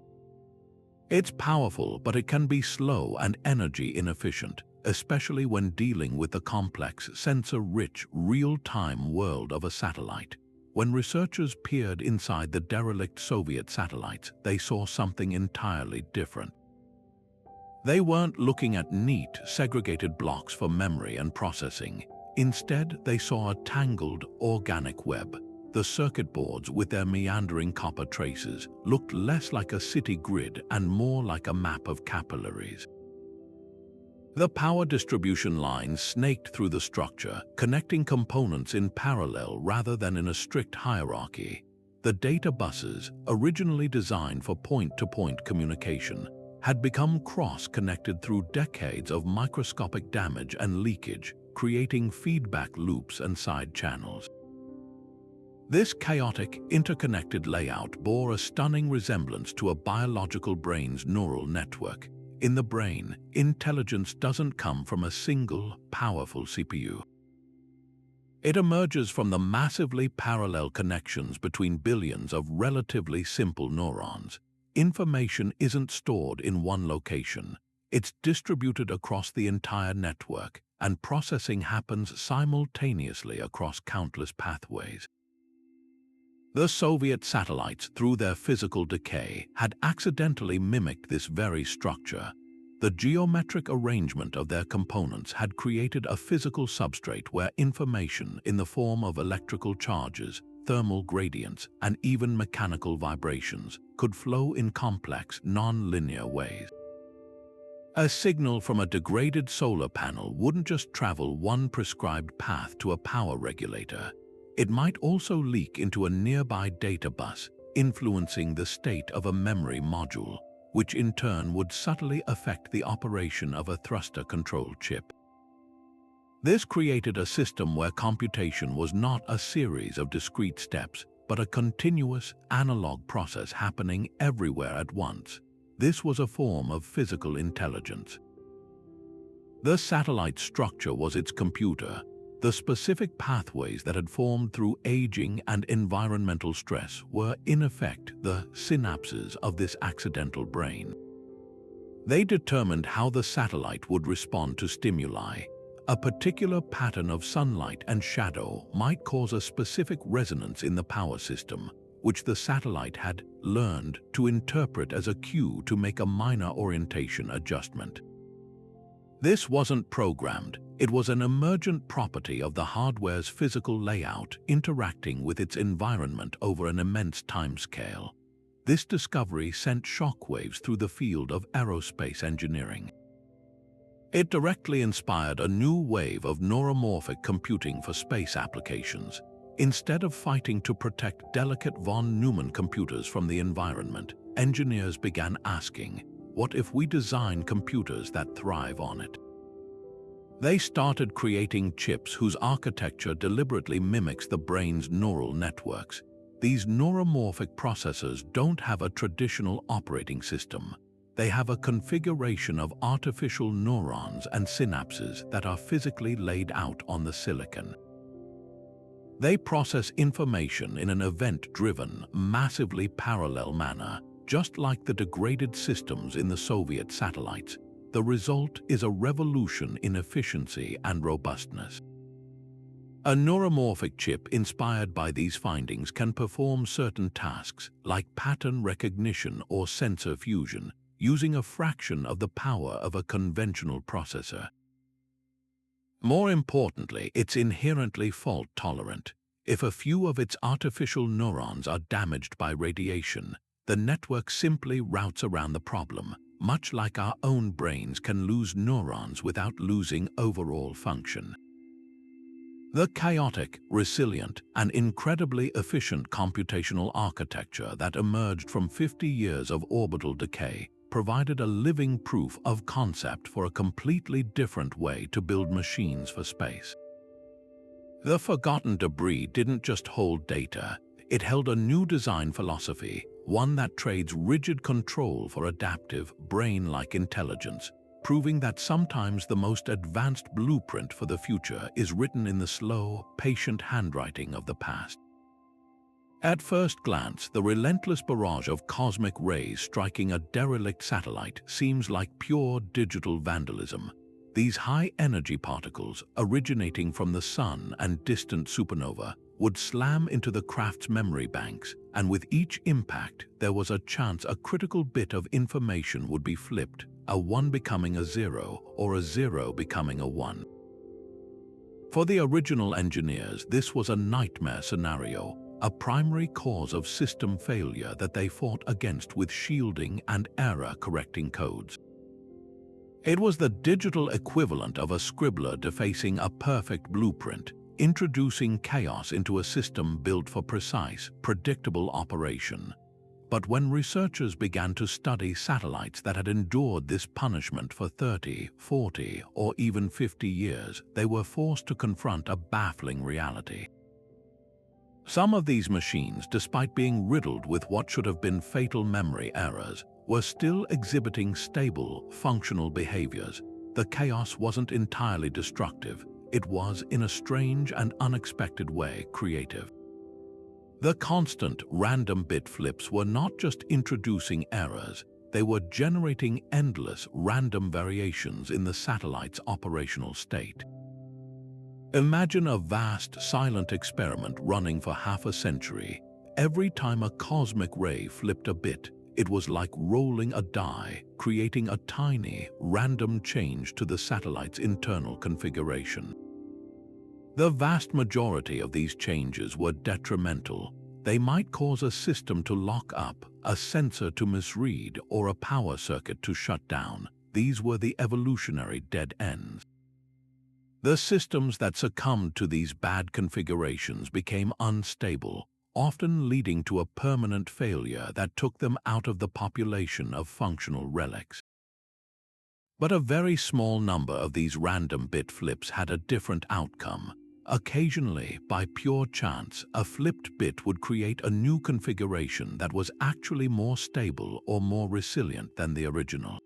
It's powerful, but it can be slow and energy inefficient, especially when dealing with the complex, sensor-rich, real-time world of a satellite. When researchers peered inside the derelict Soviet satellites, they saw something entirely different. They weren't looking at neat, segregated blocks for memory and processing. Instead, they saw a tangled, organic web. The circuit boards, with their meandering copper traces, looked less like a city grid and more like a map of capillaries. The power distribution lines snaked through the structure, connecting components in parallel rather than in a strict hierarchy. The data buses, originally designed for point-to-point communication, had become cross-connected through decades of microscopic damage and leakage, creating feedback loops and side channels. This chaotic, interconnected layout bore a stunning resemblance to a biological brain's neural network. In the brain, intelligence doesn't come from a single, powerful CPU. It emerges from the massively parallel connections between billions of relatively simple neurons. Information isn't stored in one location. It's distributed across the entire network, and processing happens simultaneously across countless pathways. The Soviet satellites, through their physical decay, had accidentally mimicked this very structure. The geometric arrangement of their components had created a physical substrate where information in the form of electrical charges, thermal gradients, and even mechanical vibrations could flow in complex, non-linear ways. A signal from a degraded solar panel wouldn't just travel one prescribed path to a power regulator. It might also leak into a nearby data bus, influencing the state of a memory module, which in turn would subtly affect the operation of a thruster control chip. This created a system where computation was not a series of discrete steps, but a continuous, analog process happening everywhere at once. This was a form of physical intelligence. The satellite structure was its computer. The specific pathways that had formed through aging and environmental stress were, in effect, the synapses of this accidental brain. They determined how the satellite would respond to stimuli. A particular pattern of sunlight and shadow might cause a specific resonance in the power system, which the satellite had learned to interpret as a cue to make a minor orientation adjustment. This wasn't programmed. It was an emergent property of the hardware's physical layout interacting with its environment over an immense timescale. This discovery sent shockwaves through the field of aerospace engineering. It directly inspired a new wave of neuromorphic computing for space applications. Instead of fighting to protect delicate von Neumann computers from the environment, engineers began asking, what if we design computers that thrive on it? They started creating chips whose architecture deliberately mimics the brain's neural networks. These neuromorphic processors don't have a traditional operating system. They have a configuration of artificial neurons and synapses that are physically laid out on the silicon. They process information in an event-driven, massively parallel manner, just like the degraded systems in the Soviet satellites. The result is a revolution in efficiency and robustness. A neuromorphic chip inspired by these findings can perform certain tasks, like pattern recognition or sensor fusion, using a fraction of the power of a conventional processor. More importantly, it's inherently fault-tolerant. If a few of its artificial neurons are damaged by radiation, the network simply routes around the problem, much like our own brains can lose neurons without losing overall function. The chaotic, resilient, and incredibly efficient computational architecture that emerged from 50 years of orbital decay provided a living proof of concept for a completely different way to build machines for space. The forgotten debris didn't just hold data, it held a new design philosophy, one that trades rigid control for adaptive, brain-like intelligence, proving that sometimes the most advanced blueprint for the future is written in the slow, patient handwriting of the past. At first glance, the relentless barrage of cosmic rays striking a derelict satellite seems like pure digital vandalism. These high-energy particles, originating from the Sun and distant supernova, would slam into the craft's memory banks, and with each impact, there was a chance a critical bit of information would be flipped, a 1 becoming a 0 or a 0 becoming a 1. For the original engineers, this was a nightmare scenario, a primary cause of system failure that they fought against with shielding and error-correcting codes. It was the digital equivalent of a scribbler defacing a perfect blueprint, introducing chaos into a system built for precise, predictable operation. But when researchers began to study satellites that had endured this punishment for 30, 40, or even 50 years, they were forced to confront a baffling reality. Some of these machines, despite being riddled with what should have been fatal memory errors, were still exhibiting stable, functional behaviors. The chaos wasn't entirely destructive. It was, in a strange and unexpected way, creative. The constant, random bit flips were not just introducing errors, they were generating endless, random variations in the satellite's operational state. Imagine a vast, silent experiment running for half a century. Every time a cosmic ray flipped a bit, it was like rolling a die, creating a tiny, random change to the satellite's internal configuration. The vast majority of these changes were detrimental. They might cause a system to lock up, a sensor to misread, or a power circuit to shut down. These were the evolutionary dead ends. The systems that succumbed to these bad configurations became unstable, often leading to a permanent failure that took them out of the population of functional relics. But a very small number of these random bit flips had a different outcome. Occasionally, by pure chance, a flipped bit would create a new configuration that was actually more stable or more resilient than the original.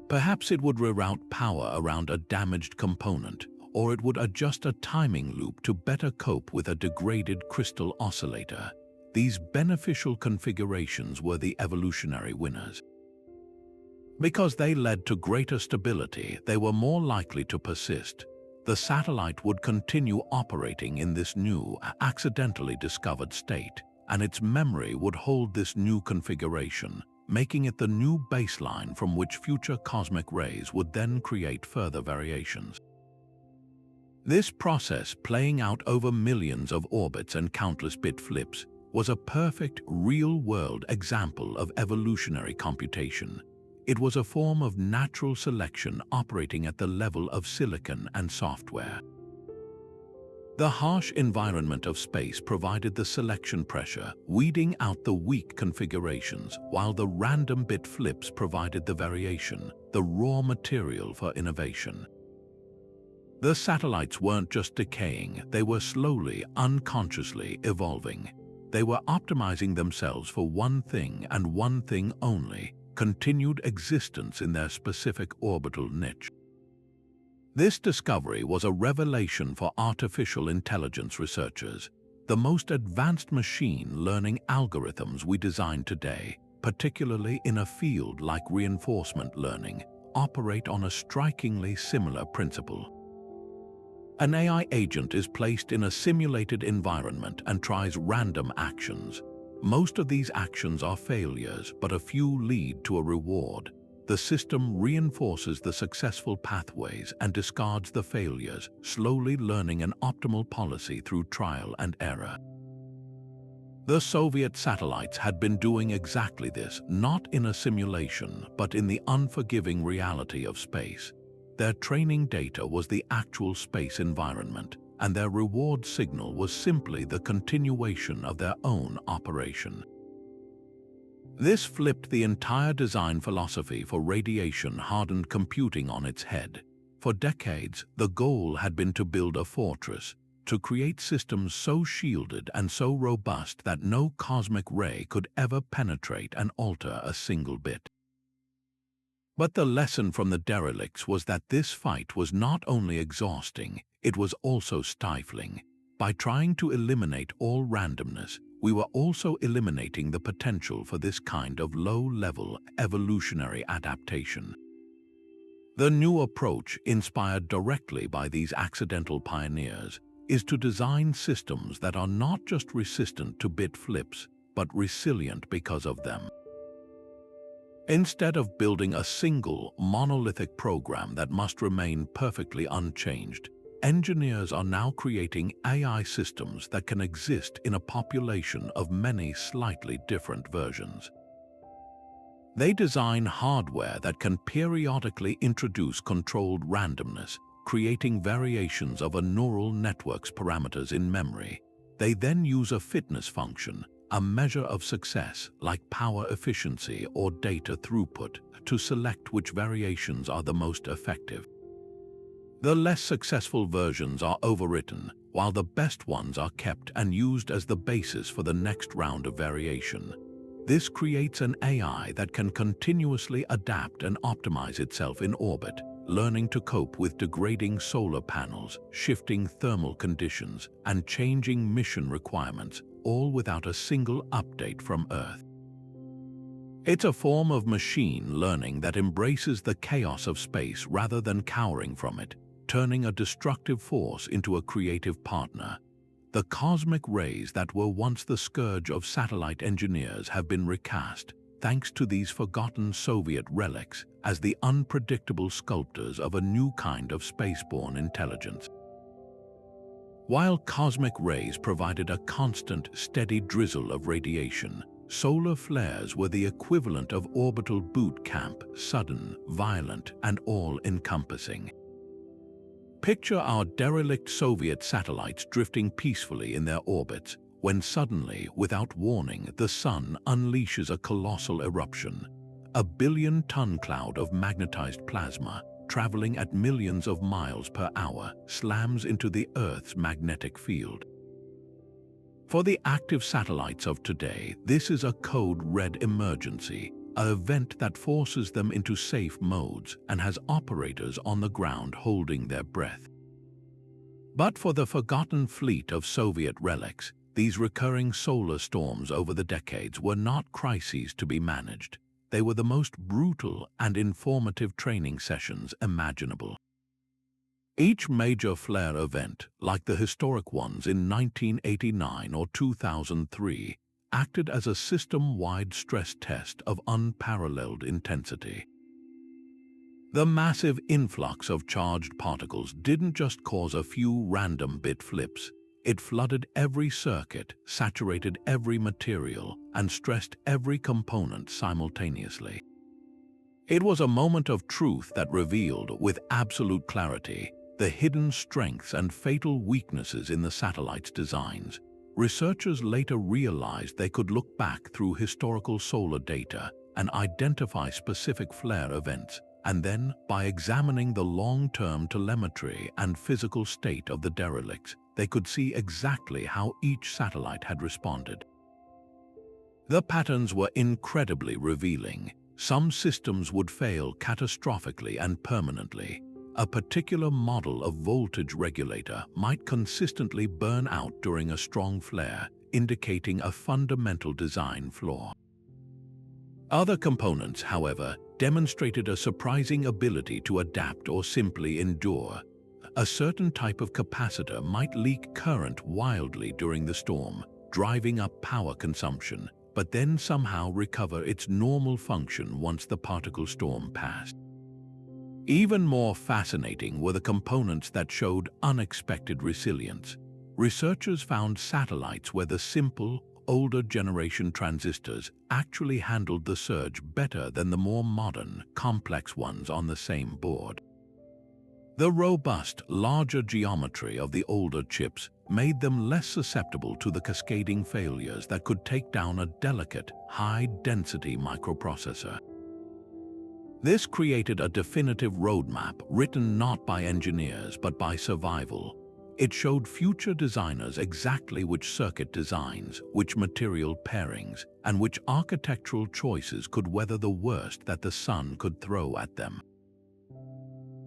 Perhaps it would reroute power around a damaged component, or it would adjust a timing loop to better cope with a degraded crystal oscillator. These beneficial configurations were the evolutionary winners. Because they led to greater stability, they were more likely to persist. The satellite would continue operating in this new, accidentally discovered state, and its memory would hold this new configuration, making it the new baseline from which future cosmic rays would then create further variations. This process, playing out over millions of orbits and countless bit flips, was a perfect, real-world example of evolutionary computation. It was a form of natural selection operating at the level of silicon and software. The harsh environment of space provided the selection pressure, weeding out the weak configurations, while the random bit flips provided the variation, the raw material for innovation. The satellites weren't just decaying, they were slowly, unconsciously evolving. They were optimizing themselves for one thing and one thing only: continued existence in their specific orbital niche. This discovery was a revelation for artificial intelligence researchers. The most advanced machine learning algorithms we design today, particularly in a field like reinforcement learning, operate on a strikingly similar principle. An AI agent is placed in a simulated environment and tries random actions. Most of these actions are failures, but a few lead to a reward. The system reinforces the successful pathways and discards the failures, slowly learning an optimal policy through trial and error. The Soviet satellites had been doing exactly this, not in a simulation, but in the unforgiving reality of space. Their training data was the actual space environment, and their reward signal was simply the continuation of their own operation. This flipped the entire design philosophy for radiation-hardened computing on its head. For decades, the goal had been to build a fortress, to create systems so shielded and so robust that no cosmic ray could ever penetrate and alter a single bit. But the lesson from the derelicts was that this fight was not only exhausting, it was also stifling. By trying to eliminate all randomness, we were also eliminating the potential for this kind of low-level evolutionary adaptation. The new approach, inspired directly by these accidental pioneers, is to design systems that are not just resistant to bit flips, but resilient because of them. Instead of building a single, monolithic program that must remain perfectly unchanged, engineers are now creating AI systems that can exist in a population of many slightly different versions. They design hardware that can periodically introduce controlled randomness, creating variations of a neural network's parameters in memory. They then use a fitness function, a measure of success like power efficiency or data throughput, to select which variations are the most effective. The less successful versions are overwritten, while the best ones are kept and used as the basis for the next round of variation. This creates an AI that can continuously adapt and optimize itself in orbit, learning to cope with degrading solar panels, shifting thermal conditions, and changing mission requirements, all without a single update from Earth. It's a form of machine learning that embraces the chaos of space rather than cowering from it, turning a destructive force into a creative partner. The cosmic rays that were once the scourge of satellite engineers have been recast, thanks to these forgotten Soviet relics, as the unpredictable sculptors of a new kind of spaceborne intelligence. While cosmic rays provided a constant, steady drizzle of radiation, solar flares were the equivalent of orbital boot camp, sudden, violent, and all-encompassing. Picture our derelict Soviet satellites drifting peacefully in their orbits, when suddenly, without warning, the sun unleashes a colossal eruption. A billion-ton cloud of magnetized plasma, traveling at millions of miles per hour, slams into the Earth's magnetic field. For the active satellites of today, this is a code red emergency, an event that forces them into safe modes and has operators on the ground holding their breath. But for the forgotten fleet of Soviet relics, these recurring solar storms over the decades were not crises to be managed. They were the most brutal and informative training sessions imaginable. Each major flare event, like the historic ones in 1989 or 2003, acted as a system-wide stress test of unparalleled intensity. The massive influx of charged particles didn't just cause a few random bit flips. It flooded every circuit, saturated every material, and stressed every component simultaneously. It was a moment of truth that revealed, with absolute clarity, the hidden strengths and fatal weaknesses in the satellite's designs. Researchers later realized they could look back through historical solar data and identify specific flare events, and then, by examining the long-term telemetry and physical state of the derelicts, they could see exactly how each satellite had responded. The patterns were incredibly revealing. Some systems would fail catastrophically and permanently. A particular model of voltage regulator might consistently burn out during a strong flare, indicating a fundamental design flaw. Other components, however, demonstrated a surprising ability to adapt or simply endure. A certain type of capacitor might leak current wildly during the storm, driving up power consumption, but then somehow recover its normal function once the particle storm passed. Even more fascinating were the components that showed unexpected resilience. Researchers found satellites where the simple, older generation transistors actually handled the surge better than the more modern, complex ones on the same board. The robust, larger geometry of the older chips made them less susceptible to the cascading failures that could take down a delicate, high-density microprocessor. This created a definitive roadmap written not by engineers but by survival. It showed future designers exactly which circuit designs, which material pairings, and which architectural choices could weather the worst that the sun could throw at them.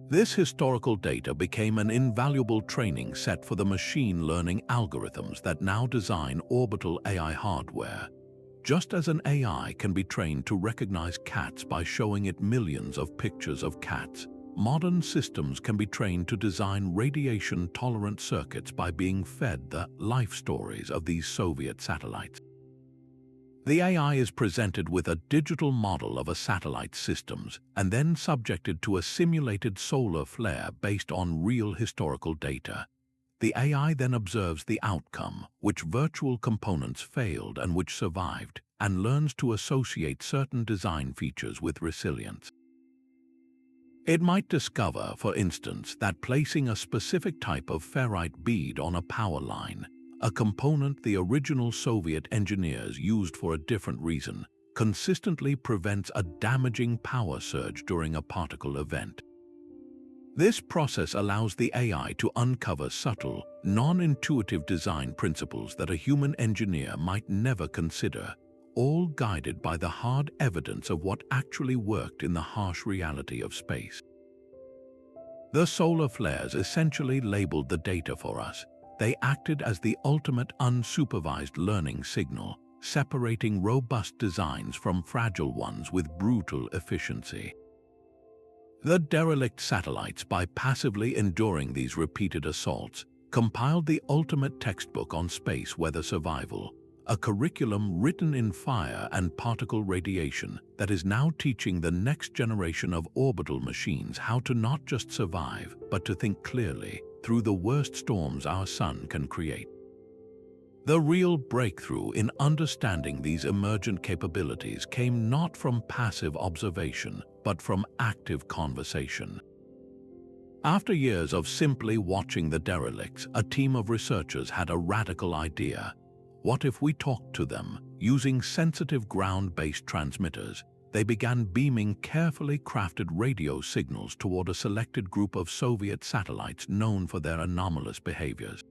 This historical data became an invaluable training set for the machine learning algorithms that now design orbital-ai hardware. Just as an AI can be trained to recognize cats by showing it millions of pictures of cats, modern systems can be trained to design radiation-tolerant circuits by being fed the life stories of these Soviet satellites. The AI is presented with a digital model of a satellite's systems and then subjected to a simulated solar flare based on real historical data. The AI then observes the outcome, which virtual components failed and which survived, and learns to associate certain design features with resilience. It might discover, for instance, that placing a specific type of ferrite bead on a power line, a component the original Soviet engineers used for a different reason, consistently prevents a damaging power surge during a particle event. This process allows the AI to uncover subtle, non-intuitive design principles that a human engineer might never consider, all guided by the hard evidence of what actually worked in the harsh reality of space. The solar flares essentially labeled the data for us. They acted as the ultimate unsupervised learning signal, separating robust designs from fragile ones with brutal efficiency. The derelict satellites, by passively enduring these repeated assaults, compiled the ultimate textbook on space weather survival, a curriculum written in fire and particle radiation that is now teaching the next generation of orbital machines how to not just survive, but to think clearly through the worst storms our sun can create. The real breakthrough in understanding these emergent capabilities came not from passive observation, but from active conversation. After years of simply watching the derelicts, a team of researchers had a radical idea. What if we talked to them, using sensitive ground-based transmitters? They began beaming carefully crafted radio signals toward a selected group of Soviet satellites known for their anomalous behaviors.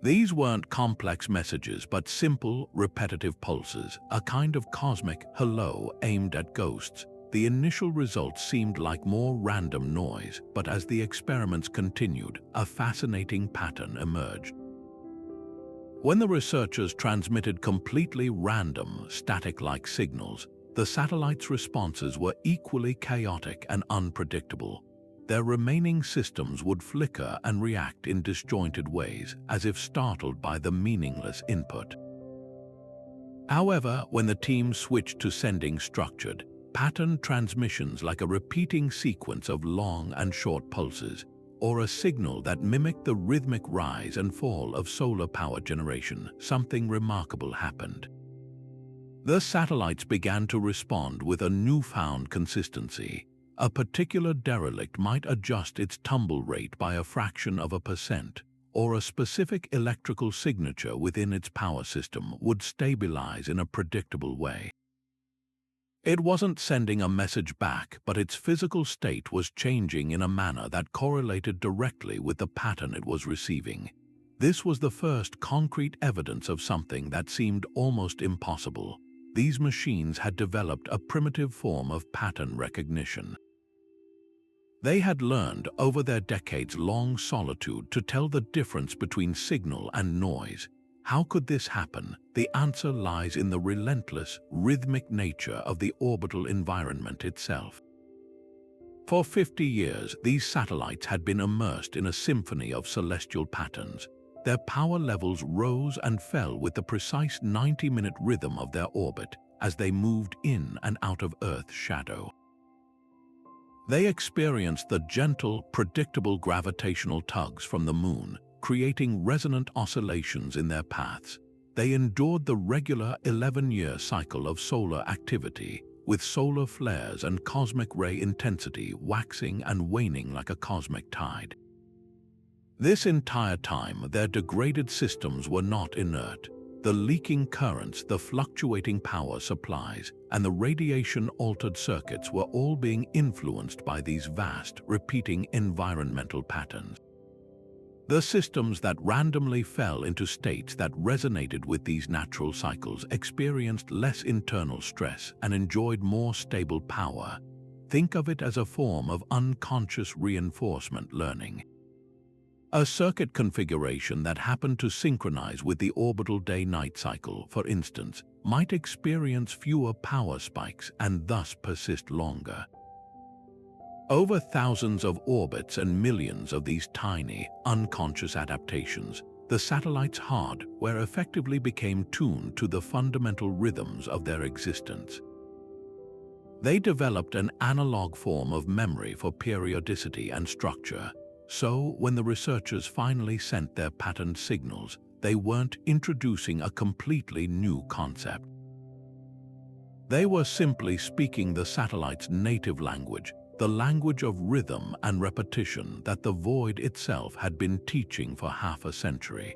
These weren't complex messages but simple, repetitive pulses, a kind of cosmic hello aimed at ghosts. The initial results seemed like more random noise, but as the experiments continued, a fascinating pattern emerged. When the researchers transmitted completely random, static-like signals, the satellites' responses were equally chaotic and unpredictable. Their remaining systems would flicker and react in disjointed ways, as if startled by the meaningless input. However, when the team switched to sending structured, patterned transmissions like a repeating sequence of long and short pulses, or a signal that mimicked the rhythmic rise and fall of solar power generation, something remarkable happened. The satellites began to respond with a newfound consistency. A particular derelict might adjust its tumble rate by a fraction of a percent, or a specific electrical signature within its power system would stabilize in a predictable way. It wasn't sending a message back, but its physical state was changing in a manner that correlated directly with the pattern it was receiving. This was the first concrete evidence of something that seemed almost impossible. These machines had developed a primitive form of pattern recognition. They had learned over their decades-long solitude to tell the difference between signal and noise. How could this happen? The answer lies in the relentless, rhythmic nature of the orbital environment itself. For 50 years, these satellites had been immersed in a symphony of celestial patterns. Their power levels rose and fell with the precise 90-minute rhythm of their orbit as they moved in and out of Earth's shadow. They experienced the gentle, predictable gravitational tugs from the Moon, creating resonant oscillations in their paths. They endured the regular 11-year cycle of solar activity, with solar flares and cosmic ray intensity waxing and waning like a cosmic tide. This entire time, their degraded systems were not inert. The leaking currents, the fluctuating power supplies, and the radiation-altered circuits were all being influenced by these vast, repeating environmental patterns. The systems that randomly fell into states that resonated with these natural cycles experienced less internal stress and enjoyed more stable power. Think of it as a form of unconscious reinforcement learning. A circuit configuration that happened to synchronize with the orbital day-night cycle, for instance, might experience fewer power spikes and thus persist longer. Over thousands of orbits and millions of these tiny, unconscious adaptations, the satellite's hardware effectively became tuned to the fundamental rhythms of their existence. They developed an analog form of memory for periodicity and structure. So, when the researchers finally sent their patterned signals, they weren't introducing a completely new concept. They were simply speaking the satellite's native language, the language of rhythm and repetition that the void itself had been teaching for half a century.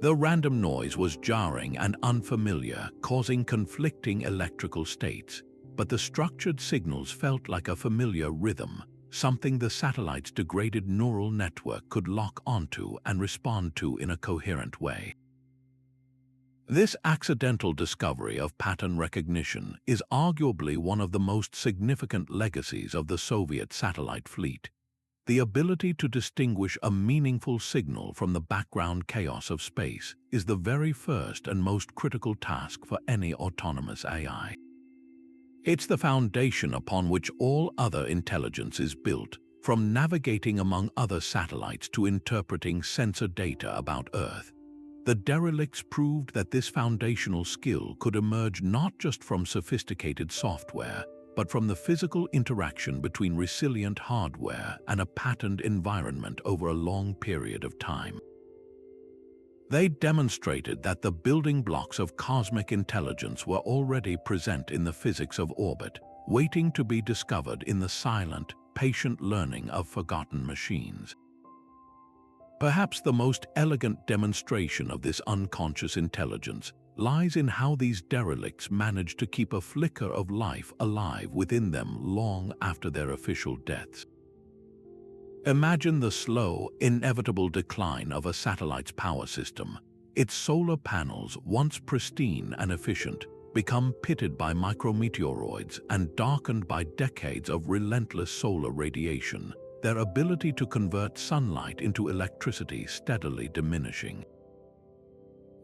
The random noise was jarring and unfamiliar, causing conflicting electrical states, but the structured signals felt like a familiar rhythm, something the satellite's degraded neural network could lock onto and respond to in a coherent way. This accidental discovery of pattern recognition is arguably one of the most significant legacies of the Soviet satellite fleet. The ability to distinguish a meaningful signal from the background chaos of space is the very first and most critical task for any autonomous AI. It's the foundation upon which all other intelligence is built, from navigating among other satellites to interpreting sensor data about Earth. The derelicts proved that this foundational skill could emerge not just from sophisticated software, but from the physical interaction between resilient hardware and a patterned environment over a long period of time. They demonstrated that the building blocks of cosmic intelligence were already present in the physics of orbit, waiting to be discovered in the silent, patient learning of forgotten machines. Perhaps the most elegant demonstration of this unconscious intelligence lies in how these derelicts managed to keep a flicker of life alive within them long after their official deaths. Imagine the slow, inevitable decline of a satellite's power system. Its solar panels, once pristine and efficient, become pitted by micrometeoroids and darkened by decades of relentless solar radiation, their ability to convert sunlight into electricity steadily diminishing.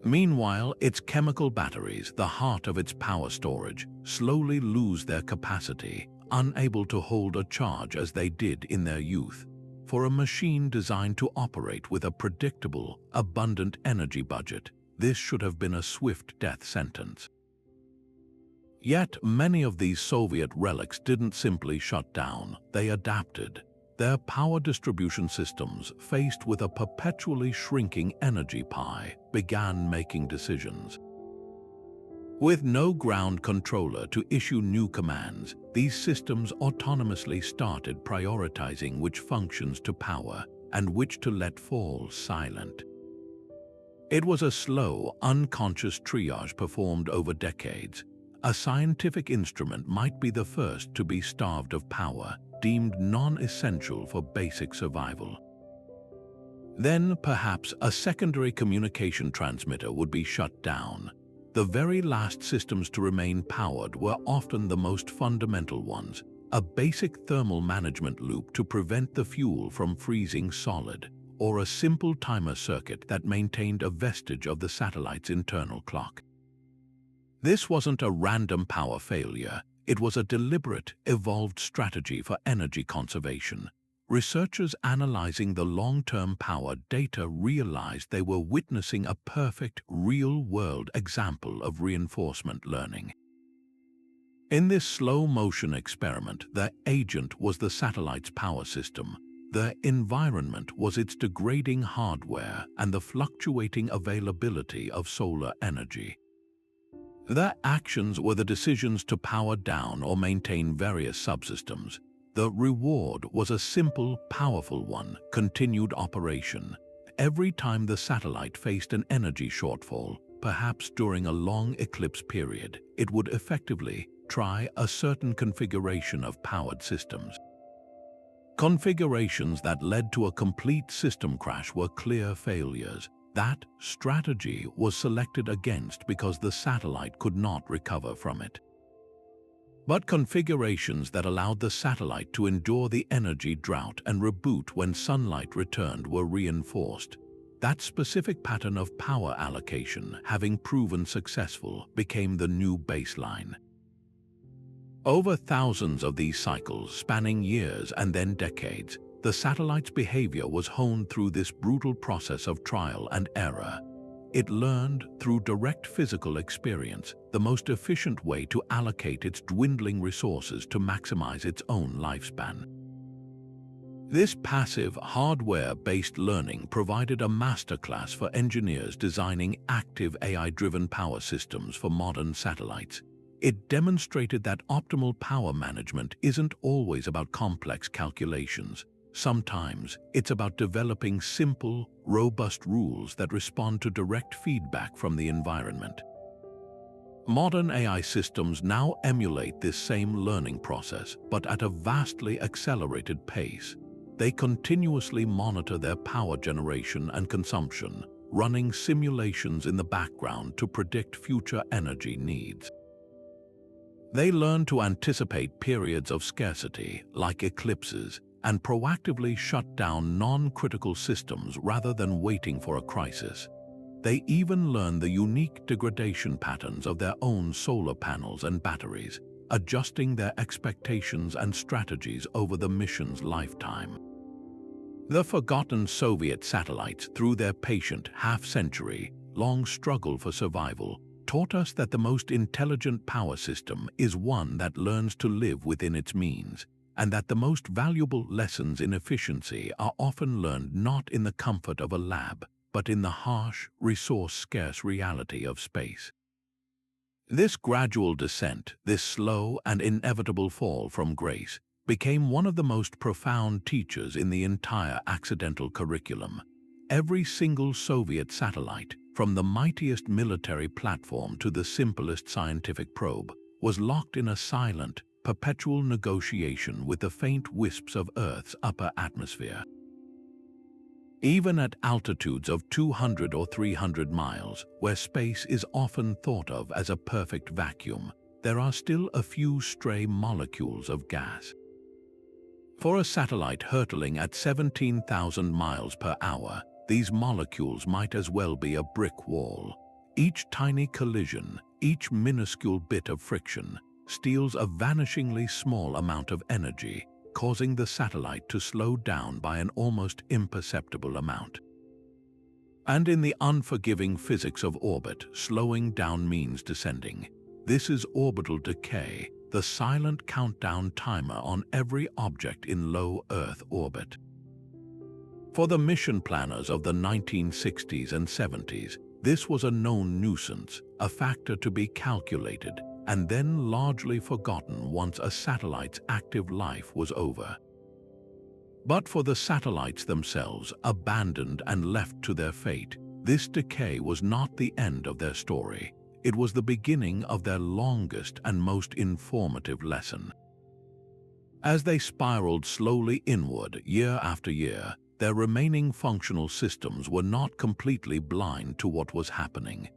Meanwhile, its chemical batteries, the heart of its power storage, slowly lose their capacity, unable to hold a charge as they did in their youth. For a machine designed to operate with a predictable, abundant energy budget, this should have been a swift death sentence. Yet, many of these Soviet relics didn't simply shut down, they adapted. Their power distribution systems, faced with a perpetually shrinking energy pie, began making decisions. With no ground controller to issue new commands, these systems autonomously started prioritizing which functions to power and which to let fall silent. It was a slow, unconscious triage performed over decades. A scientific instrument might be the first to be starved of power, deemed non-essential for basic survival. Then, perhaps, a secondary communication transmitter would be shut down. The very last systems to remain powered were often the most fundamental ones, a basic thermal management loop to prevent the fuel from freezing solid, or a simple timer circuit that maintained a vestige of the satellite's internal clock. This wasn't a random power failure, it was a deliberate, evolved strategy for energy conservation. Researchers analyzing the long-term power data realized they were witnessing a perfect, real-world example of reinforcement learning. In this slow-motion experiment, the agent was the satellite's power system. The environment was its degrading hardware and the fluctuating availability of solar energy. Their actions were the decisions to power down or maintain various subsystems. The reward was a simple, powerful one: continued operation. Every time the satellite faced an energy shortfall, perhaps during a long eclipse period, it would effectively try a certain configuration of powered systems. Configurations that led to a complete system crash were clear failures. That strategy was selected against because the satellite could not recover from it. But configurations that allowed the satellite to endure the energy drought and reboot when sunlight returned were reinforced. That specific pattern of power allocation, having proven successful, became the new baseline. Over thousands of these cycles, spanning years and then decades, the satellite's behavior was honed through this brutal process of trial and error. It learned, through direct physical experience, the most efficient way to allocate its dwindling resources to maximize its own lifespan. This passive, hardware-based learning provided a masterclass for engineers designing active AI-driven power systems for modern satellites. It demonstrated that optimal power management isn't always about complex calculations. Sometimes it's about developing simple, robust rules that respond to direct feedback from the environment. Modern AI systems now emulate this same learning process, but at a vastly accelerated pace. They continuously monitor their power generation and consumption, running simulations in the background to predict future energy needs. They learn to anticipate periods of scarcity, like eclipses, and proactively shut down non-critical systems rather than waiting for a crisis. They even learn the unique degradation patterns of their own solar panels and batteries, adjusting their expectations and strategies over the mission's lifetime. The forgotten Soviet satellites, through their patient half-century-long struggle for survival, taught us that the most intelligent power system is one that learns to live within its means, and that the most valuable lessons in efficiency are often learned not in the comfort of a lab, but in the harsh, resource-scarce reality of space. This gradual descent, this slow and inevitable fall from grace, became one of the most profound teachers in the entire accidental curriculum. Every single Soviet satellite, from the mightiest military platform to the simplest scientific probe, was locked in a silent, perpetual negotiation with the faint wisps of Earth's upper atmosphere. Even at altitudes of 200 or 300 miles, where space is often thought of as a perfect vacuum, there are still a few stray molecules of gas. For a satellite hurtling at 17,000 miles per hour, these molecules might as well be a brick wall. Each tiny collision, each minuscule bit of friction, steals a vanishingly small amount of energy, causing the satellite to slow down by an almost imperceptible amount. And in the unforgiving physics of orbit, slowing down means descending. This is orbital decay, the silent countdown timer on every object in low Earth orbit. For the mission planners of the 1960s and 70s, this was a known nuisance, a factor to be calculated and then largely forgotten once a satellite's active life was over. But for the satellites themselves, abandoned and left to their fate, this decay was not the end of their story. It was the beginning of their longest and most informative lesson. As they spiraled slowly inward year after year, their remaining functional systems were not completely blind to what was happening.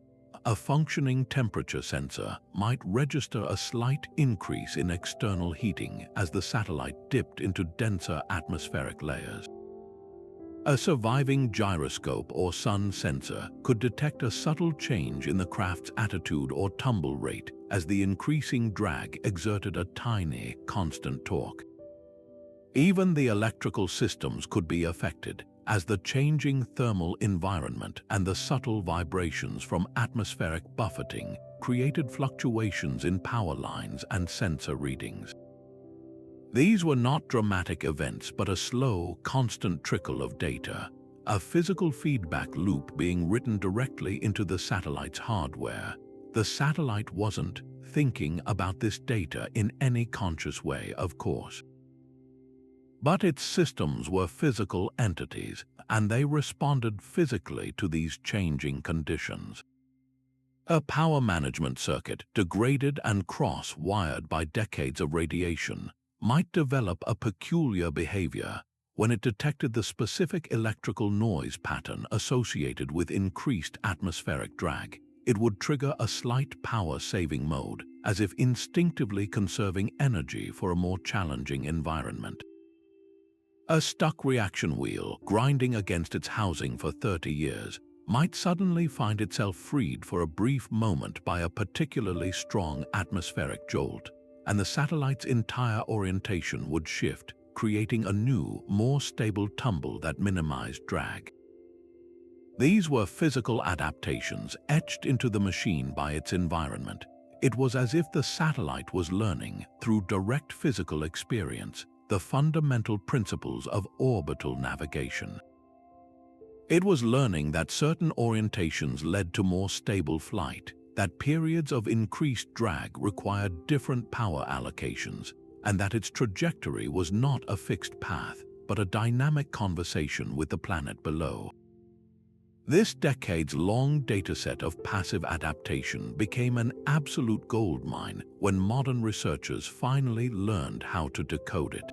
A functioning temperature sensor might register a slight increase in external heating as the satellite dipped into denser atmospheric layers. A surviving gyroscope or sun sensor could detect a subtle change in the craft's attitude or tumble rate as the increasing drag exerted a tiny, constant torque. Even the electrical systems could be affected, as the changing thermal environment and the subtle vibrations from atmospheric buffeting created fluctuations in power lines and sensor readings. These were not dramatic events, but a slow, constant trickle of data, a physical feedback loop being written directly into the satellite's hardware. The satellite wasn't thinking about this data in any conscious way, of course. But its systems were physical entities, and they responded physically to these changing conditions. A power management circuit, degraded and cross-wired by decades of radiation, might develop a peculiar behavior when it detected the specific electrical noise pattern associated with increased atmospheric drag. It would trigger a slight power-saving mode, as if instinctively conserving energy for a more challenging environment. A stuck reaction wheel, grinding against its housing for 30 years, might suddenly find itself freed for a brief moment by a particularly strong atmospheric jolt, and the satellite's entire orientation would shift, creating a new, more stable tumble that minimized drag. These were physical adaptations etched into the machine by its environment. It was as if the satellite was learning, through direct physical experience, the fundamental principles of orbital navigation. It was learning that certain orientations led to more stable flight, that periods of increased drag required different power allocations, and that its trajectory was not a fixed path, but a dynamic conversation with the planet below. This decades-long dataset of passive adaptation became an absolute goldmine when modern researchers finally learned how to decode it.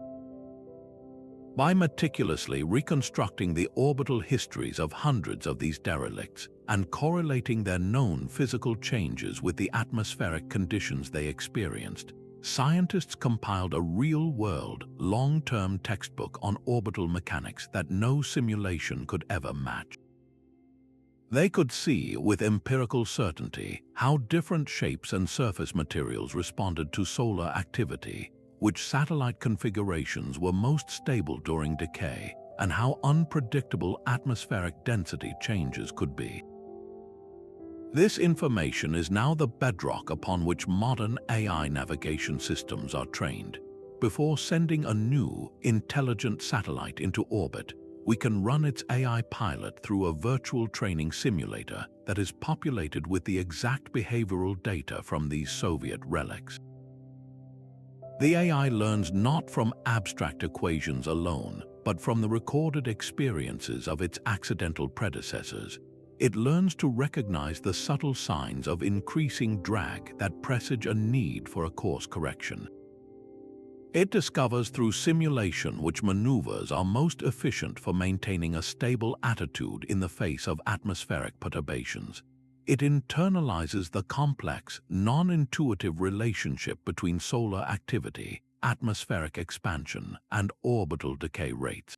By meticulously reconstructing the orbital histories of hundreds of these derelicts and correlating their known physical changes with the atmospheric conditions they experienced, scientists compiled a real-world, long-term textbook on orbital mechanics that no simulation could ever match. They could see with empirical certainty how different shapes and surface materials responded to solar activity, which satellite configurations were most stable during decay, and how unpredictable atmospheric density changes could be. This information is now the bedrock upon which modern AI navigation systems are trained. Before sending a new, intelligent satellite into orbit, we can run its AI pilot through a virtual training simulator that is populated with the exact behavioral data from these Soviet relics. The AI learns not from abstract equations alone, but from the recorded experiences of its accidental predecessors. It learns to recognize the subtle signs of increasing drag that presage a need for a course correction. It discovers through simulation which maneuvers are most efficient for maintaining a stable attitude in the face of atmospheric perturbations. It internalizes the complex, non-intuitive relationship between solar activity, atmospheric expansion, and orbital decay rates.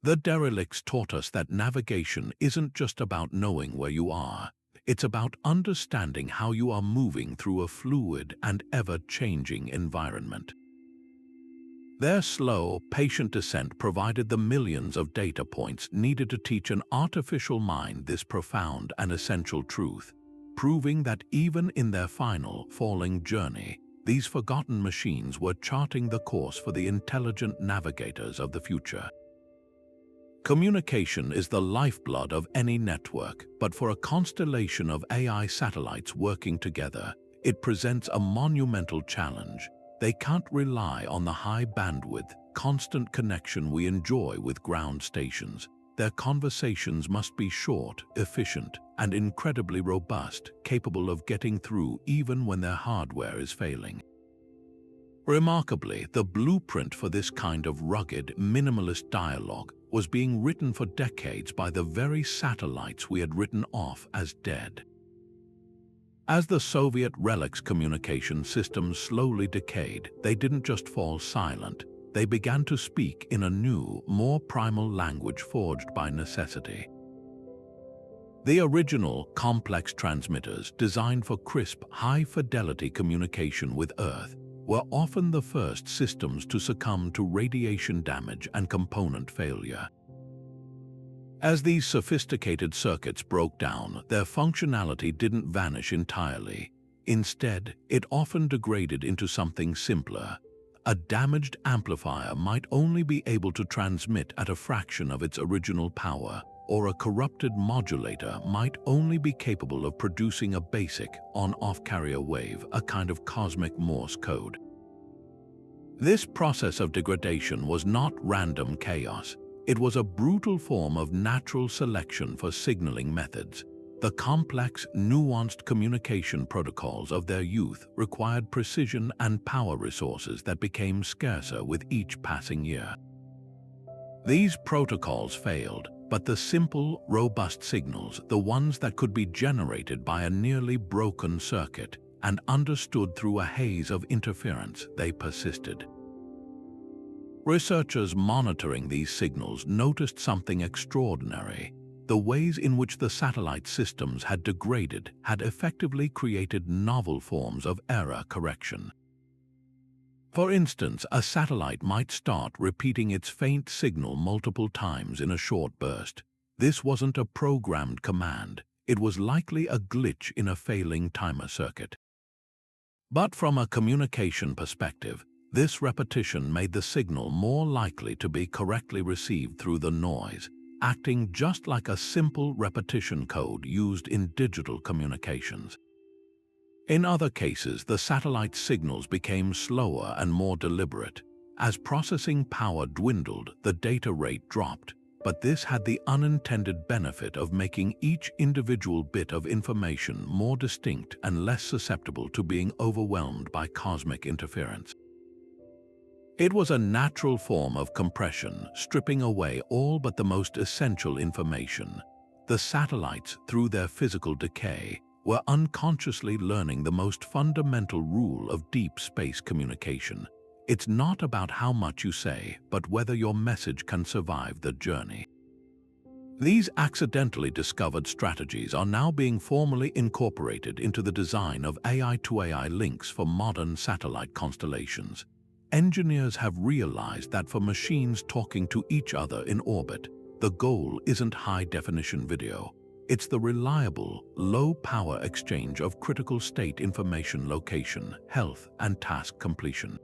The derelicts taught us that navigation isn't just about knowing where you are. It's about understanding how you are moving through a fluid and ever-changing environment. Their slow, patient descent provided the millions of data points needed to teach an artificial mind this profound and essential truth, proving that even in their final, falling journey, these forgotten machines were charting the course for the intelligent navigators of the future. Communication is the lifeblood of any network, but for a constellation of AI satellites working together, it presents a monumental challenge. They can't rely on the high bandwidth, constant connection we enjoy with ground stations. Their conversations must be short, efficient, and incredibly robust, capable of getting through even when their hardware is failing. Remarkably, the blueprint for this kind of rugged, minimalist dialogue was being written for decades by the very satellites we had written off as dead. As the Soviet relics communication systems slowly decayed, they didn't just fall silent. They began to speak in a new, more primal language forged by necessity. The original, complex transmitters designed for crisp, high-fidelity communication with Earth were often the first systems to succumb to radiation damage and component failure. As these sophisticated circuits broke down, their functionality didn't vanish entirely. Instead, it often degraded into something simpler. A damaged amplifier might only be able to transmit at a fraction of its original power, or a corrupted modulator might only be capable of producing a basic on-off carrier wave, a kind of cosmic Morse code. This process of degradation was not random chaos. It was a brutal form of natural selection for signaling methods. The complex, nuanced communication protocols of their youth required precision and power resources that became scarcer with each passing year. These protocols failed, but the simple, robust signals, the ones that could be generated by a nearly broken circuit and understood through a haze of interference, they persisted. Researchers monitoring these signals noticed something extraordinary. The ways in which the satellite systems had degraded had effectively created novel forms of error correction. For instance, a satellite might start repeating its faint signal multiple times in a short burst. This wasn't a programmed command. It was likely a glitch in a failing timer circuit. But from a communication perspective, this repetition made the signal more likely to be correctly received through the noise, acting just like a simple repetition code used in digital communications. In other cases, the satellite signals became slower and more deliberate. As processing power dwindled, the data rate dropped, but this had the unintended benefit of making each individual bit of information more distinct and less susceptible to being overwhelmed by cosmic interference. It was a natural form of compression, stripping away all but the most essential information. The satellites, through their physical decay, were unconsciously learning the most fundamental rule of deep space communication. It's not about how much you say, but whether your message can survive the journey. These accidentally discovered strategies are now being formally incorporated into the design of AI-to-AI links for modern satellite constellations. Engineers have realized that for machines talking to each other in orbit, the goal isn't high-definition video. It's the reliable, low-power exchange of critical state information, location, health, and task completion.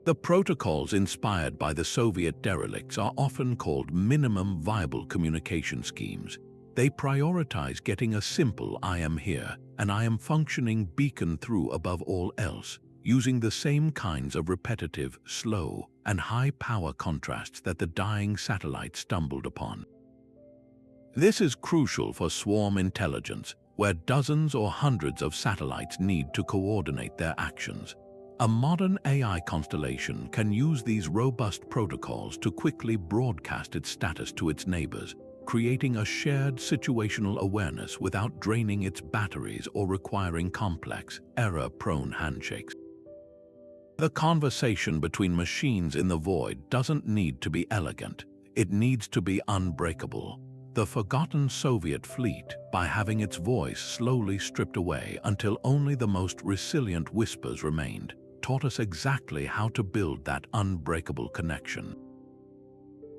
The protocols inspired by the Soviet derelicts are often called minimum viable communication schemes. They prioritize getting a simple "I am here" and "I am functioning" beacon through above all else, using the same kinds of repetitive, slow, and high-power contrasts that the dying satellite stumbled upon. This is crucial for swarm intelligence, where dozens or hundreds of satellites need to coordinate their actions. A modern AI constellation can use these robust protocols to quickly broadcast its status to its neighbors, creating a shared situational awareness without draining its batteries or requiring complex, error-prone handshakes. The conversation between machines in the void doesn't need to be elegant. It needs to be unbreakable. The forgotten Soviet fleet, by having its voice slowly stripped away until only the most resilient whispers remained, taught us exactly how to build that unbreakable connection.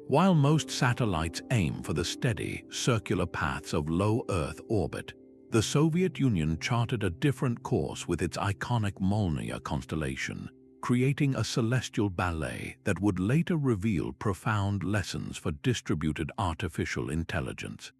While most satellites aim for the steady, circular paths of low Earth orbit, the Soviet Union charted a different course with its iconic Molnia constellation, creating a celestial ballet that would later reveal profound lessons for distributed artificial intelligence.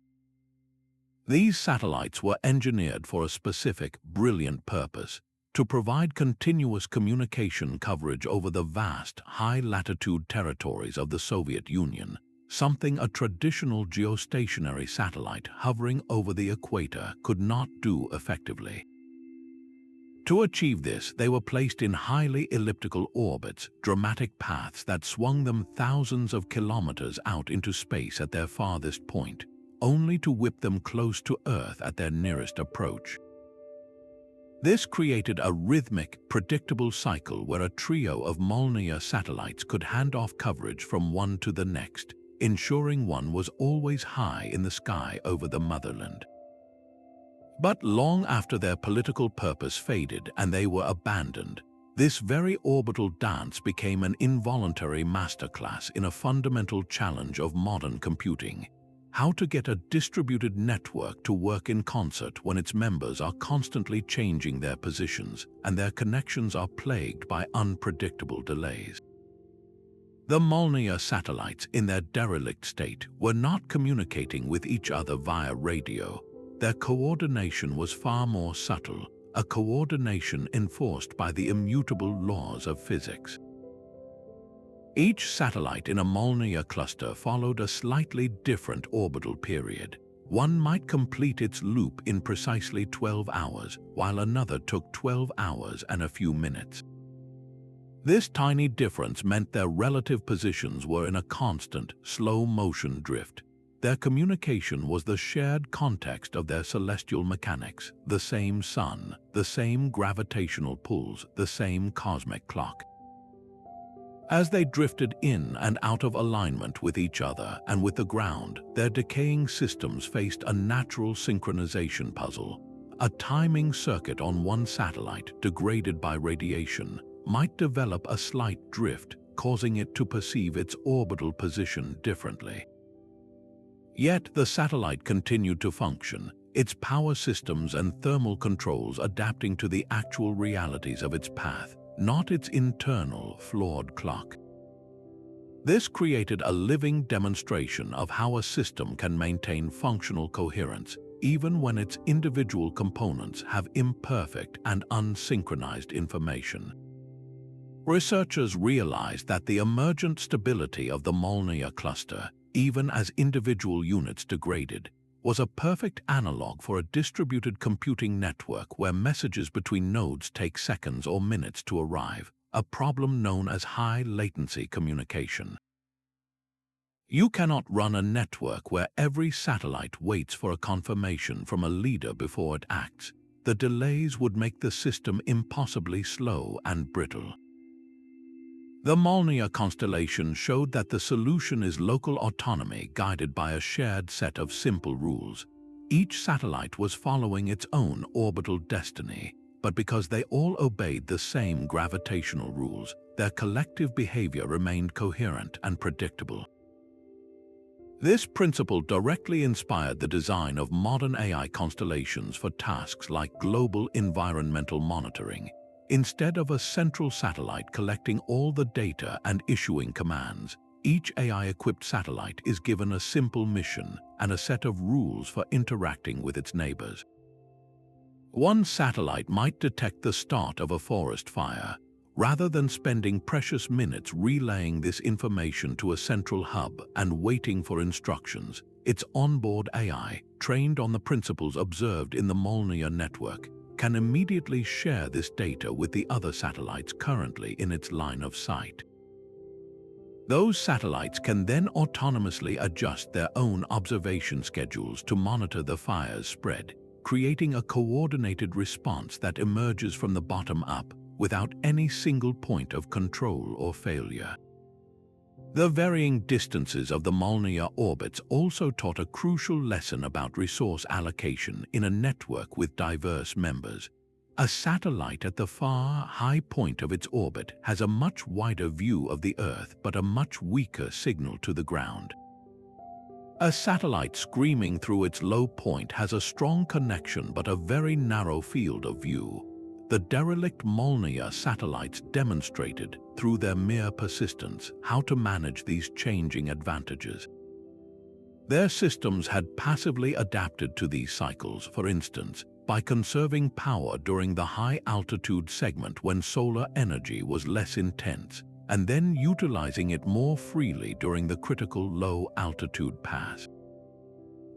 These satellites were engineered for a specific, brilliant purpose: to provide continuous communication coverage over the vast, high-latitude territories of the Soviet Union, something a traditional geostationary satellite hovering over the equator could not do effectively. To achieve this, they were placed in highly elliptical orbits, dramatic paths that swung them thousands of kilometers out into space at their farthest point, only to whip them close to Earth at their nearest approach. This created a rhythmic, predictable cycle where a trio of Molnia satellites could hand off coverage from one to the next, ensuring one was always high in the sky over the motherland. But long after their political purpose faded and they were abandoned, this very orbital dance became an involuntary masterclass in a fundamental challenge of modern computing: how to get a distributed network to work in concert when its members are constantly changing their positions and their connections are plagued by unpredictable delays. The Molnia satellites, in their derelict state, were not communicating with each other via radio. Their coordination was far more subtle, a coordination enforced by the immutable laws of physics. Each satellite in a Molnia cluster followed a slightly different orbital period. One might complete its loop in precisely 12 hours, while another took 12 hours and a few minutes. This tiny difference meant their relative positions were in a constant, slow-motion drift. Their communication was the shared context of their celestial mechanics: the same sun, the same gravitational pulls, the same cosmic clock. As they drifted in and out of alignment with each other and with the ground, their decaying systems faced a natural synchronization puzzle. A timing circuit on one satellite, degraded by radiation, might develop a slight drift, causing it to perceive its orbital position differently. Yet the satellite continued to function, its power systems and thermal controls adapting to the actual realities of its path, not its internal, flawed clock. This created a living demonstration of how a system can maintain functional coherence, even when its individual components have imperfect and unsynchronized information. Researchers realized that the emergent stability of the Molnia cluster, even as individual units degraded, was a perfect analog for a distributed computing network where messages between nodes take seconds or minutes to arrive, a problem known as high-latency communication. You cannot run a network where every satellite waits for a confirmation from a leader before it acts. The delays would make the system impossibly slow and brittle. The Molnia constellation showed that the solution is local autonomy guided by a shared set of simple rules. Each satellite was following its own orbital destiny, but because they all obeyed the same gravitational rules, their collective behavior remained coherent and predictable. This principle directly inspired the design of modern AI constellations for tasks like global environmental monitoring. Instead of a central satellite collecting all the data and issuing commands, each AI-equipped satellite is given a simple mission and a set of rules for interacting with its neighbors. One satellite might detect the start of a forest fire. Rather than spending precious minutes relaying this information to a central hub and waiting for instructions, its onboard AI, trained on the principles observed in the Molnia network, can immediately share this data with the other satellites currently in its line of sight. Those satellites can then autonomously adjust their own observation schedules to monitor the fire's spread, creating a coordinated response that emerges from the bottom up without any single point of control or failure. The varying distances of the Molnia orbits also taught a crucial lesson about resource allocation in a network with diverse members. A satellite at the far, high point of its orbit has a much wider view of the Earth but a much weaker signal to the ground. A satellite screaming through its low point has a strong connection but a very narrow field of view. The derelict Molnia satellites demonstrated, through their mere persistence, how to manage these changing advantages. Their systems had passively adapted to these cycles, for instance, by conserving power during the high-altitude segment when solar energy was less intense, and then utilizing it more freely during the critical low-altitude pass.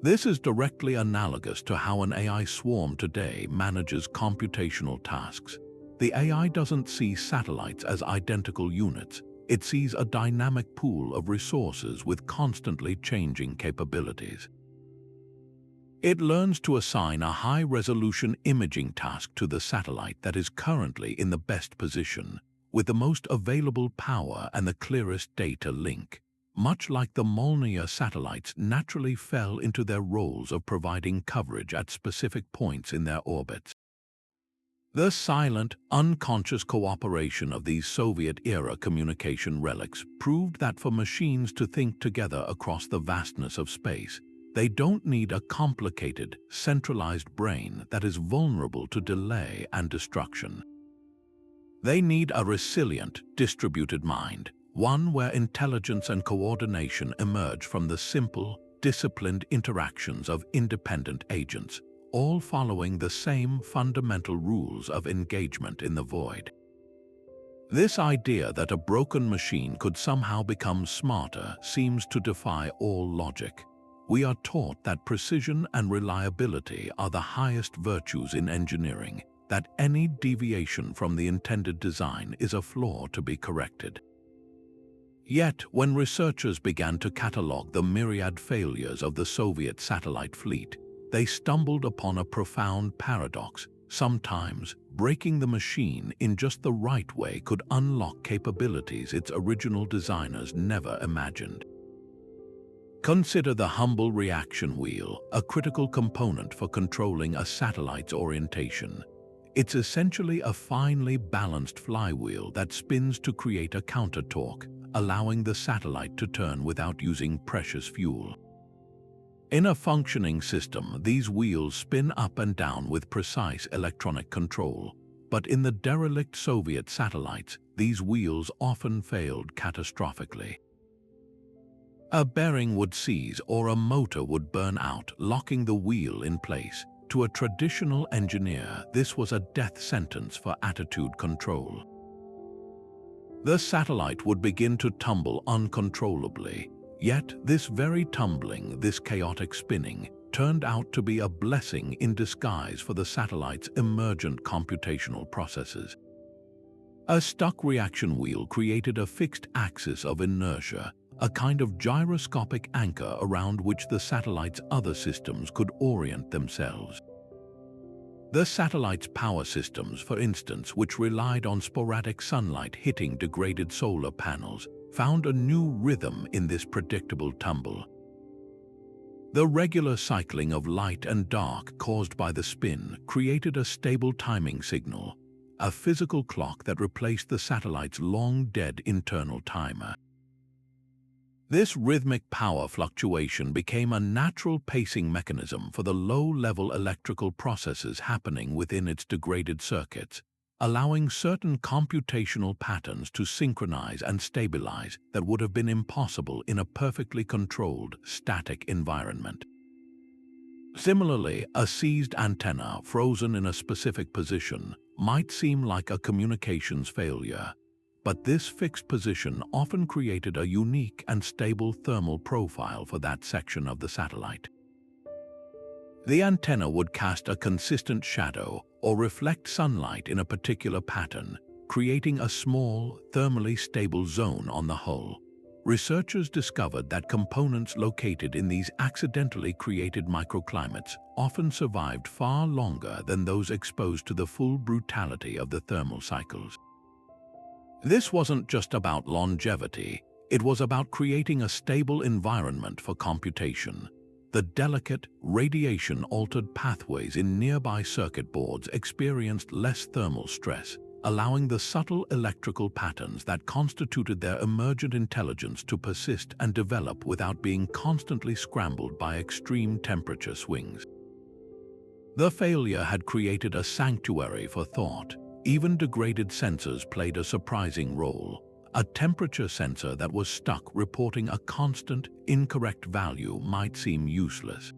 This is directly analogous to how an AI swarm today manages computational tasks. The AI doesn't see satellites as identical units. It sees a dynamic pool of resources with constantly changing capabilities. It learns to assign a high-resolution imaging task to the satellite that is currently in the best position, with the most available power and the clearest data link. Much like the Molnia satellites naturally fell into their roles of providing coverage at specific points in their orbits. The silent, unconscious cooperation of these Soviet-era communication relics proved that for machines to think together across the vastness of space, they don't need a complicated, centralized brain that is vulnerable to delay and destruction. They need a resilient, distributed mind, one where intelligence and coordination emerge from the simple, disciplined interactions of independent agents, all following the same fundamental rules of engagement in the void. This idea that a broken machine could somehow become smarter seems to defy all logic. We are taught that precision and reliability are the highest virtues in engineering, that any deviation from the intended design is a flaw to be corrected. Yet, when researchers began to catalog the myriad failures of the Soviet satellite fleet, they stumbled upon a profound paradox. Sometimes, breaking the machine in just the right way could unlock capabilities its original designers never imagined. Consider the humble reaction wheel, a critical component for controlling a satellite's orientation. It's essentially a finely balanced flywheel that spins to create a counter-torque, allowing the satellite to turn without using precious fuel. In a functioning system, these wheels spin up and down with precise electronic control, but in the derelict Soviet satellites, these wheels often failed catastrophically. A bearing would seize or a motor would burn out, locking the wheel in place. To a traditional engineer, this was a death sentence for attitude control. The satellite would begin to tumble uncontrollably, yet this very tumbling, this chaotic spinning, turned out to be a blessing in disguise for the satellite's emergent computational processes. A stuck reaction wheel created a fixed axis of inertia, a kind of gyroscopic anchor around which the satellite's other systems could orient themselves. The satellite's power systems, for instance, which relied on sporadic sunlight hitting degraded solar panels, found a new rhythm in this predictable tumble. The regular cycling of light and dark caused by the spin created a stable timing signal, a physical clock that replaced the satellite's long-dead internal timer. This rhythmic power fluctuation became a natural pacing mechanism for the low-level electrical processes happening within its degraded circuits, allowing certain computational patterns to synchronize and stabilize that would have been impossible in a perfectly controlled, static environment. Similarly, a seized antenna frozen in a specific position might seem like a communications failure, but this fixed position often created a unique and stable thermal profile for that section of the satellite. The antenna would cast a consistent shadow or reflect sunlight in a particular pattern, creating a small, thermally stable zone on the hull. Researchers discovered that components located in these accidentally created microclimates often survived far longer than those exposed to the full brutality of the thermal cycles. This wasn't just about longevity, it was about creating a stable environment for computation. The delicate, radiation-altered pathways in nearby circuit boards experienced less thermal stress, allowing the subtle electrical patterns that constituted their emergent intelligence to persist and develop without being constantly scrambled by extreme temperature swings. The failure had created a sanctuary for thought. Even degraded sensors played a surprising role. A temperature sensor that was stuck reporting a constant, incorrect value might seem useless.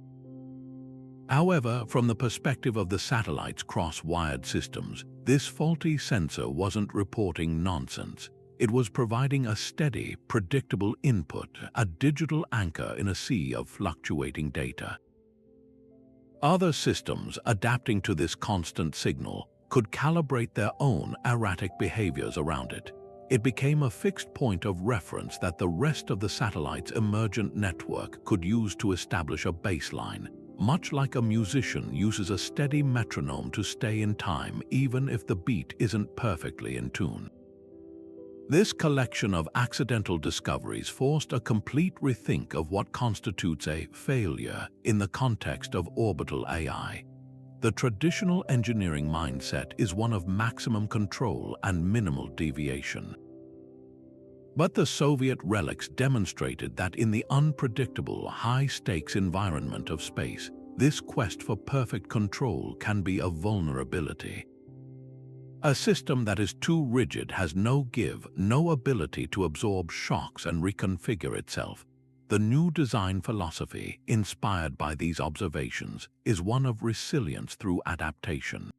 However, from the perspective of the satellite's cross-wired systems, this faulty sensor wasn't reporting nonsense. It was providing a steady, predictable input, a digital anchor in a sea of fluctuating data. Other systems, adapting to this constant signal, could calibrate their own erratic behaviors around it. It became a fixed point of reference that the rest of the satellite's emergent network could use to establish a baseline, much like a musician uses a steady metronome to stay in time even if the beat isn't perfectly in tune. This collection of accidental discoveries forced a complete rethink of what constitutes a failure in the context of orbital AI. The traditional engineering mindset is one of maximum control and minimal deviation. But the Soviet relics demonstrated that in the unpredictable, high-stakes environment of space, this quest for perfect control can be a vulnerability. A system that is too rigid has no give, no ability to absorb shocks and reconfigure itself. The new design philosophy, inspired by these observations, is one of resilience through adaptation.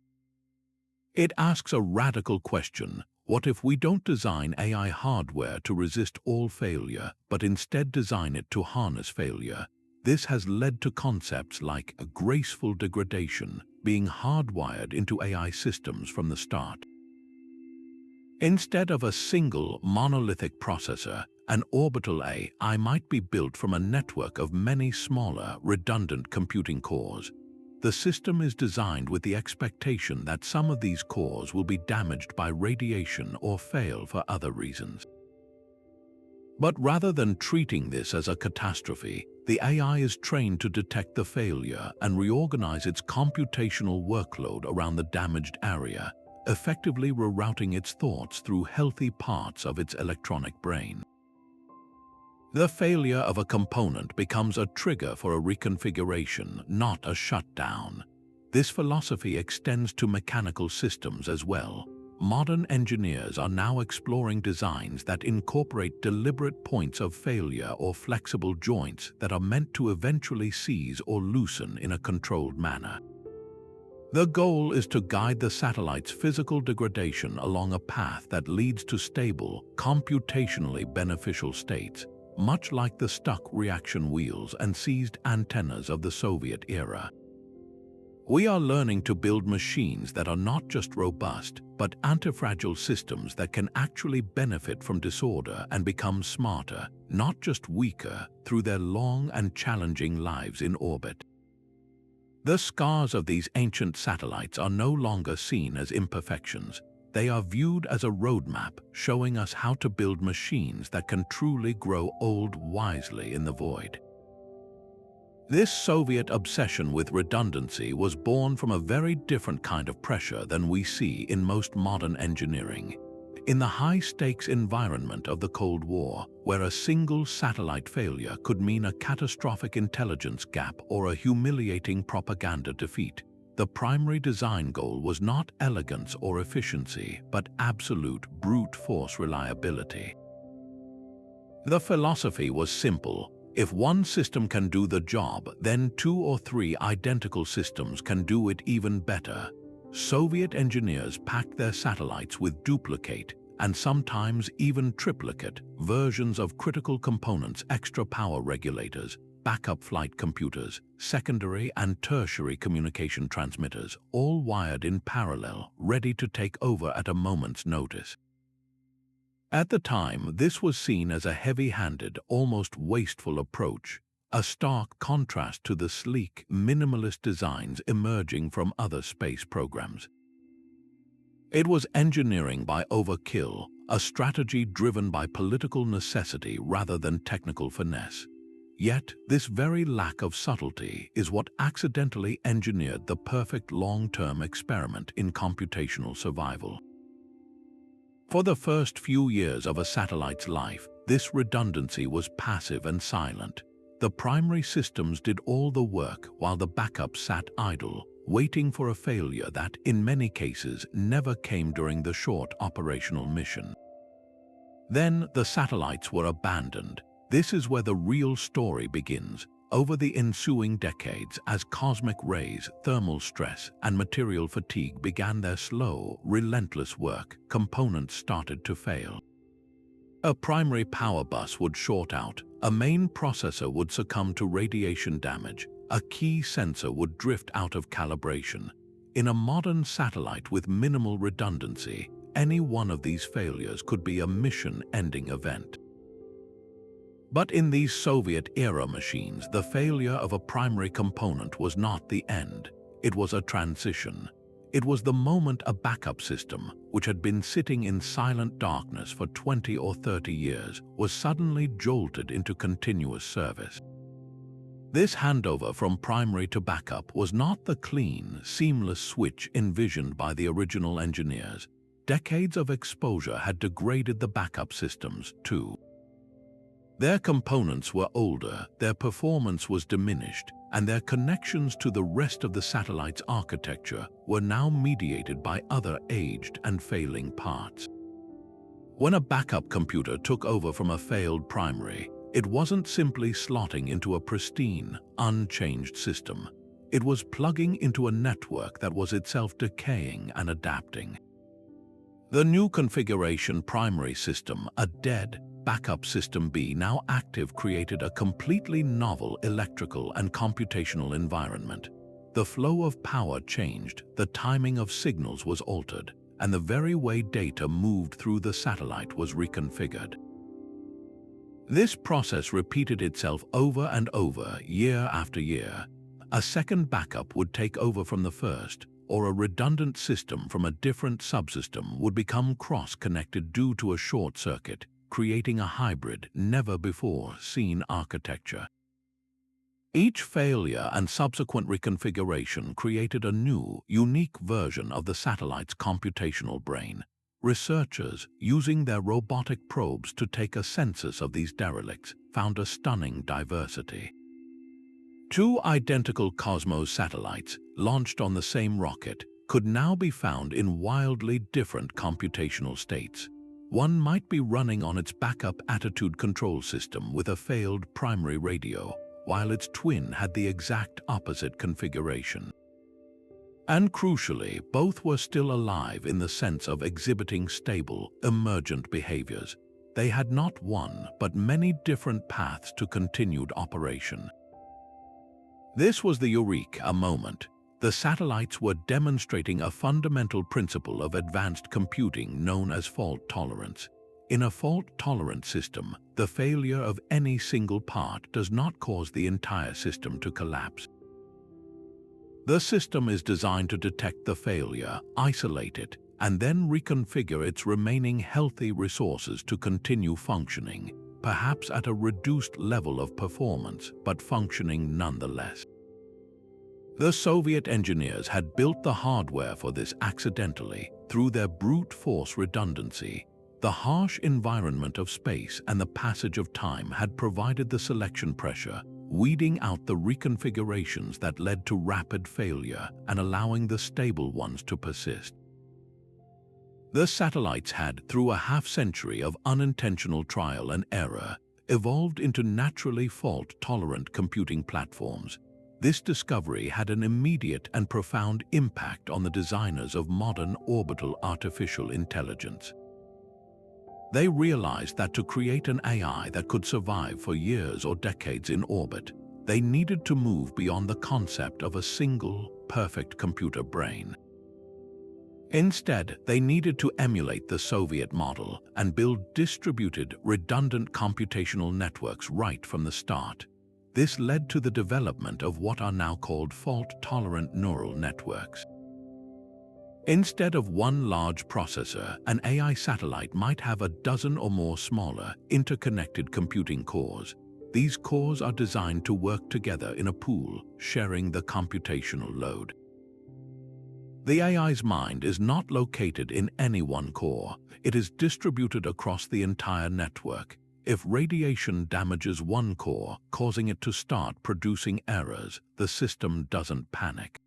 It asks a radical question: what if we don't design AI hardware to resist all failure, but instead design it to harness failure? This has led to concepts like a graceful degradation being hardwired into AI systems from the start. Instead of a single monolithic processor, an orbital-ai might be built from a network of many smaller, redundant computing cores. The system is designed with the expectation that some of these cores will be damaged by radiation or fail for other reasons. But rather than treating this as a catastrophe, the AI is trained to detect the failure and reorganize its computational workload around the damaged area, effectively rerouting its thoughts through healthy parts of its electronic brain. The failure of a component becomes a trigger for a reconfiguration, not a shutdown. This philosophy extends to mechanical systems as well. Modern engineers are now exploring designs that incorporate deliberate points of failure or flexible joints that are meant to eventually seize or loosen in a controlled manner. The goal is to guide the satellite's physical degradation along a path that leads to stable, computationally beneficial states, much like the stuck reaction wheels and seized antennas of the Soviet era. We are learning to build machines that are not just robust, but antifragile systems that can actually benefit from disorder and become smarter, not just weaker, through their long and challenging lives in orbit. The scars of these ancient satellites are no longer seen as imperfections. They are viewed as a roadmap showing us how to build machines that can truly grow old wisely in the void. This Soviet obsession with redundancy was born from a very different kind of pressure than we see in most modern engineering. In the high-stakes environment of the Cold War, where a single satellite failure could mean a catastrophic intelligence gap or a humiliating propaganda defeat, the primary design goal was not elegance or efficiency, but absolute brute force reliability. The philosophy was simple. If one system can do the job, then 2 or 3 identical systems can do it even better. Soviet engineers packed their satellites with duplicate, and sometimes even triplicate, versions of critical components: extra power regulators, backup flight computers, secondary and tertiary communication transmitters, all wired in parallel, ready to take over at a moment's notice. At the time, this was seen as a heavy-handed, almost wasteful approach, a stark contrast to the sleek, minimalist designs emerging from other space programs. It was engineering by overkill, a strategy driven by political necessity rather than technical finesse. Yet, this very lack of subtlety is what accidentally engineered the perfect long-term experiment in computational survival. For the first few years of a satellite's life, this redundancy was passive and silent. The primary systems did all the work while the backups sat idle, waiting for a failure that, in many cases, never came during the short operational mission. Then the satellites were abandoned. This is where the real story begins. Over the ensuing decades, as cosmic rays, thermal stress, and material fatigue began their slow, relentless work, components started to fail. A primary power bus would short out, a main processor would succumb to radiation damage, a key sensor would drift out of calibration. In a modern satellite with minimal redundancy, any one of these failures could be a mission-ending event. But in these Soviet-era machines, the failure of a primary component was not the end. It was a transition. It was the moment a backup system, which had been sitting in silent darkness for 20 or 30 years, was suddenly jolted into continuous service. This handover from primary to backup was not the clean, seamless switch envisioned by the original engineers. Decades of exposure had degraded the backup systems, too. Their components were older, their performance was diminished, and their connections to the rest of the satellite's architecture were now mediated by other aged and failing parts. When a backup computer took over from a failed primary, it wasn't simply slotting into a pristine, unchanged system. It was plugging into a network that was itself decaying and adapting. The new configuration primary system, a dead, Backup System B, now active, created a completely novel electrical and computational environment. The flow of power changed, the timing of signals was altered, and the very way data moved through the satellite was reconfigured. This process repeated itself over and over, year after year. A second backup would take over from the first, or a redundant system from a different subsystem would become cross-connected due to a short circuit, creating a hybrid, never-before-seen architecture. Each failure and subsequent reconfiguration created a new, unique version of the satellite's computational brain. Researchers, using their robotic probes to take a census of these derelicts, found a stunning diversity. Two identical Cosmos satellites, launched on the same rocket, could now be found in wildly different computational states. One might be running on its backup attitude control system with a failed primary radio, while its twin had the exact opposite configuration. And crucially, both were still alive in the sense of exhibiting stable, emergent behaviors. They had not one, but many different paths to continued operation. This was the eureka moment. The satellites were demonstrating a fundamental principle of advanced computing known as fault tolerance. In a fault-tolerant system, the failure of any single part does not cause the entire system to collapse. The system is designed to detect the failure, isolate it, and then reconfigure its remaining healthy resources to continue functioning, perhaps at a reduced level of performance, but functioning nonetheless. The Soviet engineers had built the hardware for this accidentally through their brute force redundancy. The harsh environment of space and the passage of time had provided the selection pressure, weeding out the reconfigurations that led to rapid failure and allowing the stable ones to persist. The satellites had, through a half-century of unintentional trial and error, evolved into naturally fault-tolerant computing platforms. This discovery had an immediate and profound impact on the designers of modern orbital artificial intelligence. They realized that to create an AI that could survive for years or decades in orbit, they needed to move beyond the concept of a single, perfect computer brain. Instead, they needed to emulate the Soviet model and build distributed, redundant computational networks right from the start. This led to the development of what are now called fault-tolerant neural networks. Instead of one large processor, an AI satellite might have a dozen or more smaller, interconnected computing cores. These cores are designed to work together in a pool, sharing the computational load. The AI's mind is not located in any one core. It is distributed across the entire network. If radiation damages one core, causing it to start producing errors, the system doesn't panic.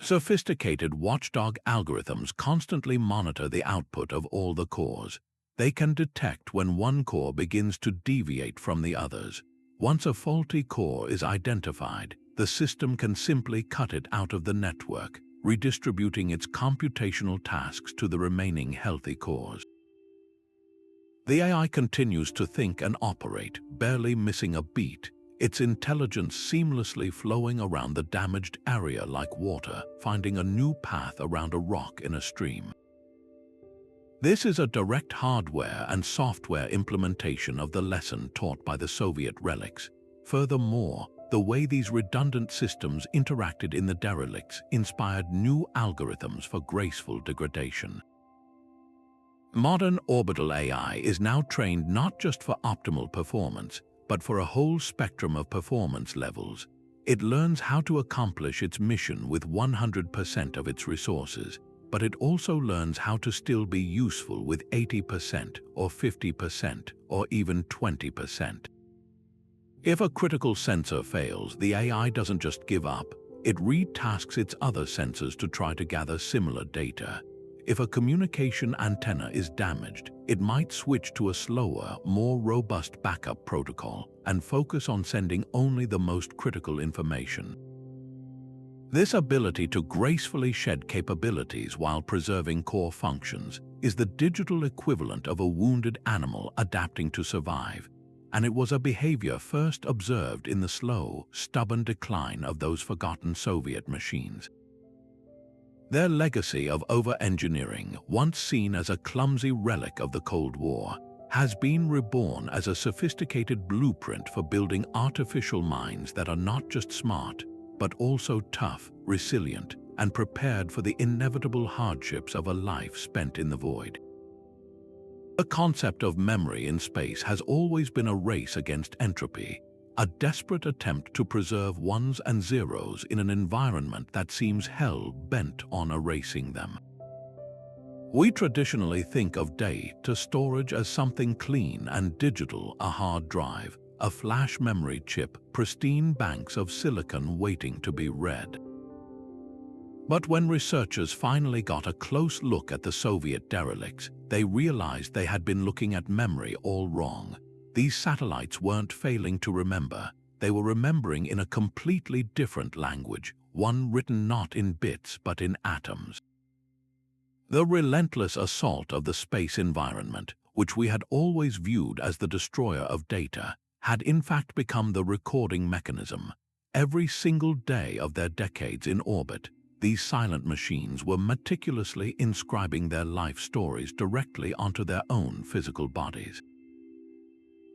Sophisticated watchdog algorithms constantly monitor the output of all the cores. They can detect when one core begins to deviate from the others. Once a faulty core is identified, the system can simply cut it out of the network, redistributing its computational tasks to the remaining healthy cores. The AI continues to think and operate, barely missing a beat, its intelligence seamlessly flowing around the damaged area like water, finding a new path around a rock in a stream. This is a direct hardware and software implementation of the lesson taught by the Soviet relics. Furthermore, the way these redundant systems interacted in the derelicts inspired new algorithms for graceful degradation. Modern orbital AI is now trained not just for optimal performance, but for a whole spectrum of performance levels. It learns how to accomplish its mission with 100% of its resources, but it also learns how to still be useful with 80% or 50% or even 20%. If a critical sensor fails, the AI doesn't just give up, it retasks its other sensors to try to gather similar data. If a communication antenna is damaged, it might switch to a slower, more robust backup protocol and focus on sending only the most critical information. This ability to gracefully shed capabilities while preserving core functions is the digital equivalent of a wounded animal adapting to survive, and it was a behavior first observed in the slow, stubborn decline of those forgotten Soviet machines. Their legacy of over-engineering, once seen as a clumsy relic of the Cold War, has been reborn as a sophisticated blueprint for building artificial minds that are not just smart, but also tough, resilient, and prepared for the inevitable hardships of a life spent in the void. The concept of memory in space has always been a race against entropy, a desperate attempt to preserve ones and zeros in an environment that seems hell-bent on erasing them. We traditionally think of data storage as something clean and digital: a hard drive, a flash memory chip, pristine banks of silicon waiting to be read. But when researchers finally got a close look at the Soviet derelicts, they realized they had been looking at memory all wrong. These satellites weren't failing to remember, they were remembering in a completely different language, one written not in bits but in atoms. The relentless assault of the space environment, which we had always viewed as the destroyer of data, had in fact become the recording mechanism. Every single day of their decades in orbit, these silent machines were meticulously inscribing their life stories directly onto their own physical bodies.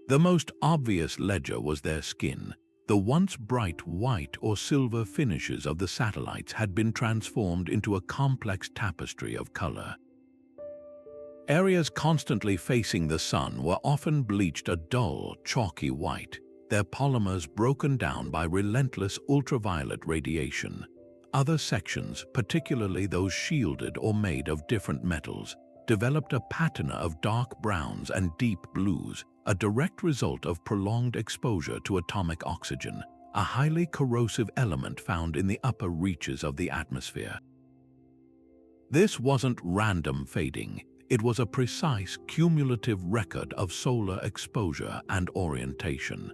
The most obvious ledger was their skin. The once bright white or silver finishes of the satellites had been transformed into a complex tapestry of color. Areas constantly facing the sun were often bleached a dull, chalky white, their polymers broken down by relentless ultraviolet radiation. Other sections, particularly those shielded or made of different metals, developed a patina of dark browns and deep blues, a direct result of prolonged exposure to atomic oxygen, a highly corrosive element found in the upper reaches of the atmosphere. This wasn't random fading, it was a precise, cumulative record of solar exposure and orientation.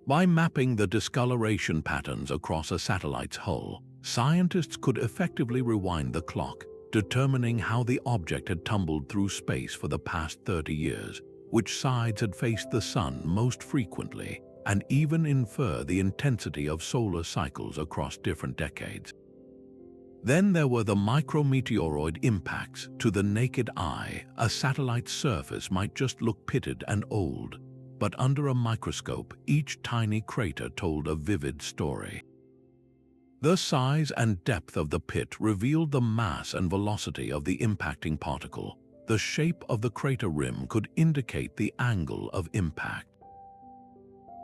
By mapping the discoloration patterns across a satellite's hull, scientists could effectively rewind the clock, determining how the object had tumbled through space for the past 30 years, which sides had faced the sun most frequently, and even infer the intensity of solar cycles across different decades. Then there were the micrometeoroid impacts. To the naked eye, a satellite's surface might just look pitted and old, but under a microscope, each tiny crater told a vivid story. The size and depth of the pit revealed the mass and velocity of the impacting particle. The shape of the crater rim could indicate the angle of impact.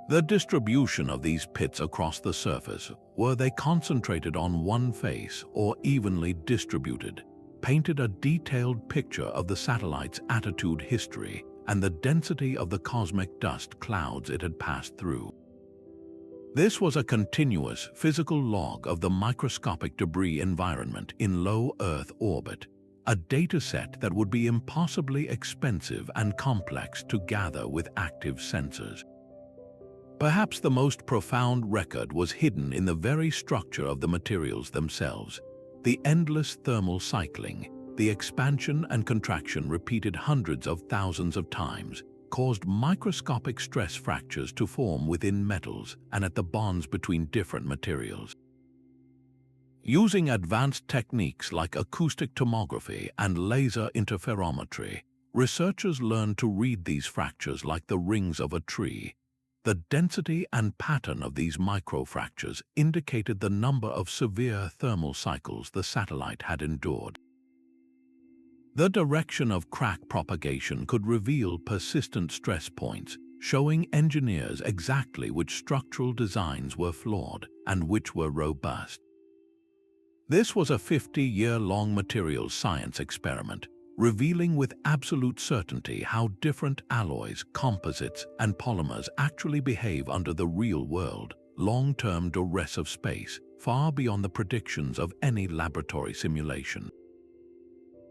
The distribution of these pits across the surface, were they concentrated on one face or evenly distributed, painted a detailed picture of the satellite's attitude history and the density of the cosmic dust clouds it had passed through. This was a continuous physical log of the microscopic debris environment in low Earth orbit, a dataset that would be impossibly expensive and complex to gather with active sensors. Perhaps the most profound record was hidden in the very structure of the materials themselves. The endless thermal cycling, the expansion and contraction repeated hundreds of thousands of times, caused microscopic stress fractures to form within metals and at the bonds between different materials. Using advanced techniques like acoustic tomography and laser interferometry, researchers learned to read these fractures like the rings of a tree. The density and pattern of these microfractures indicated the number of severe thermal cycles the satellite had endured. The direction of crack propagation could reveal persistent stress points, showing engineers exactly which structural designs were flawed and which were robust. This was a 50-year-long materials science experiment, revealing with absolute certainty how different alloys, composites, and polymers actually behave under the real-world, long-term duress of space, far beyond the predictions of any laboratory simulation.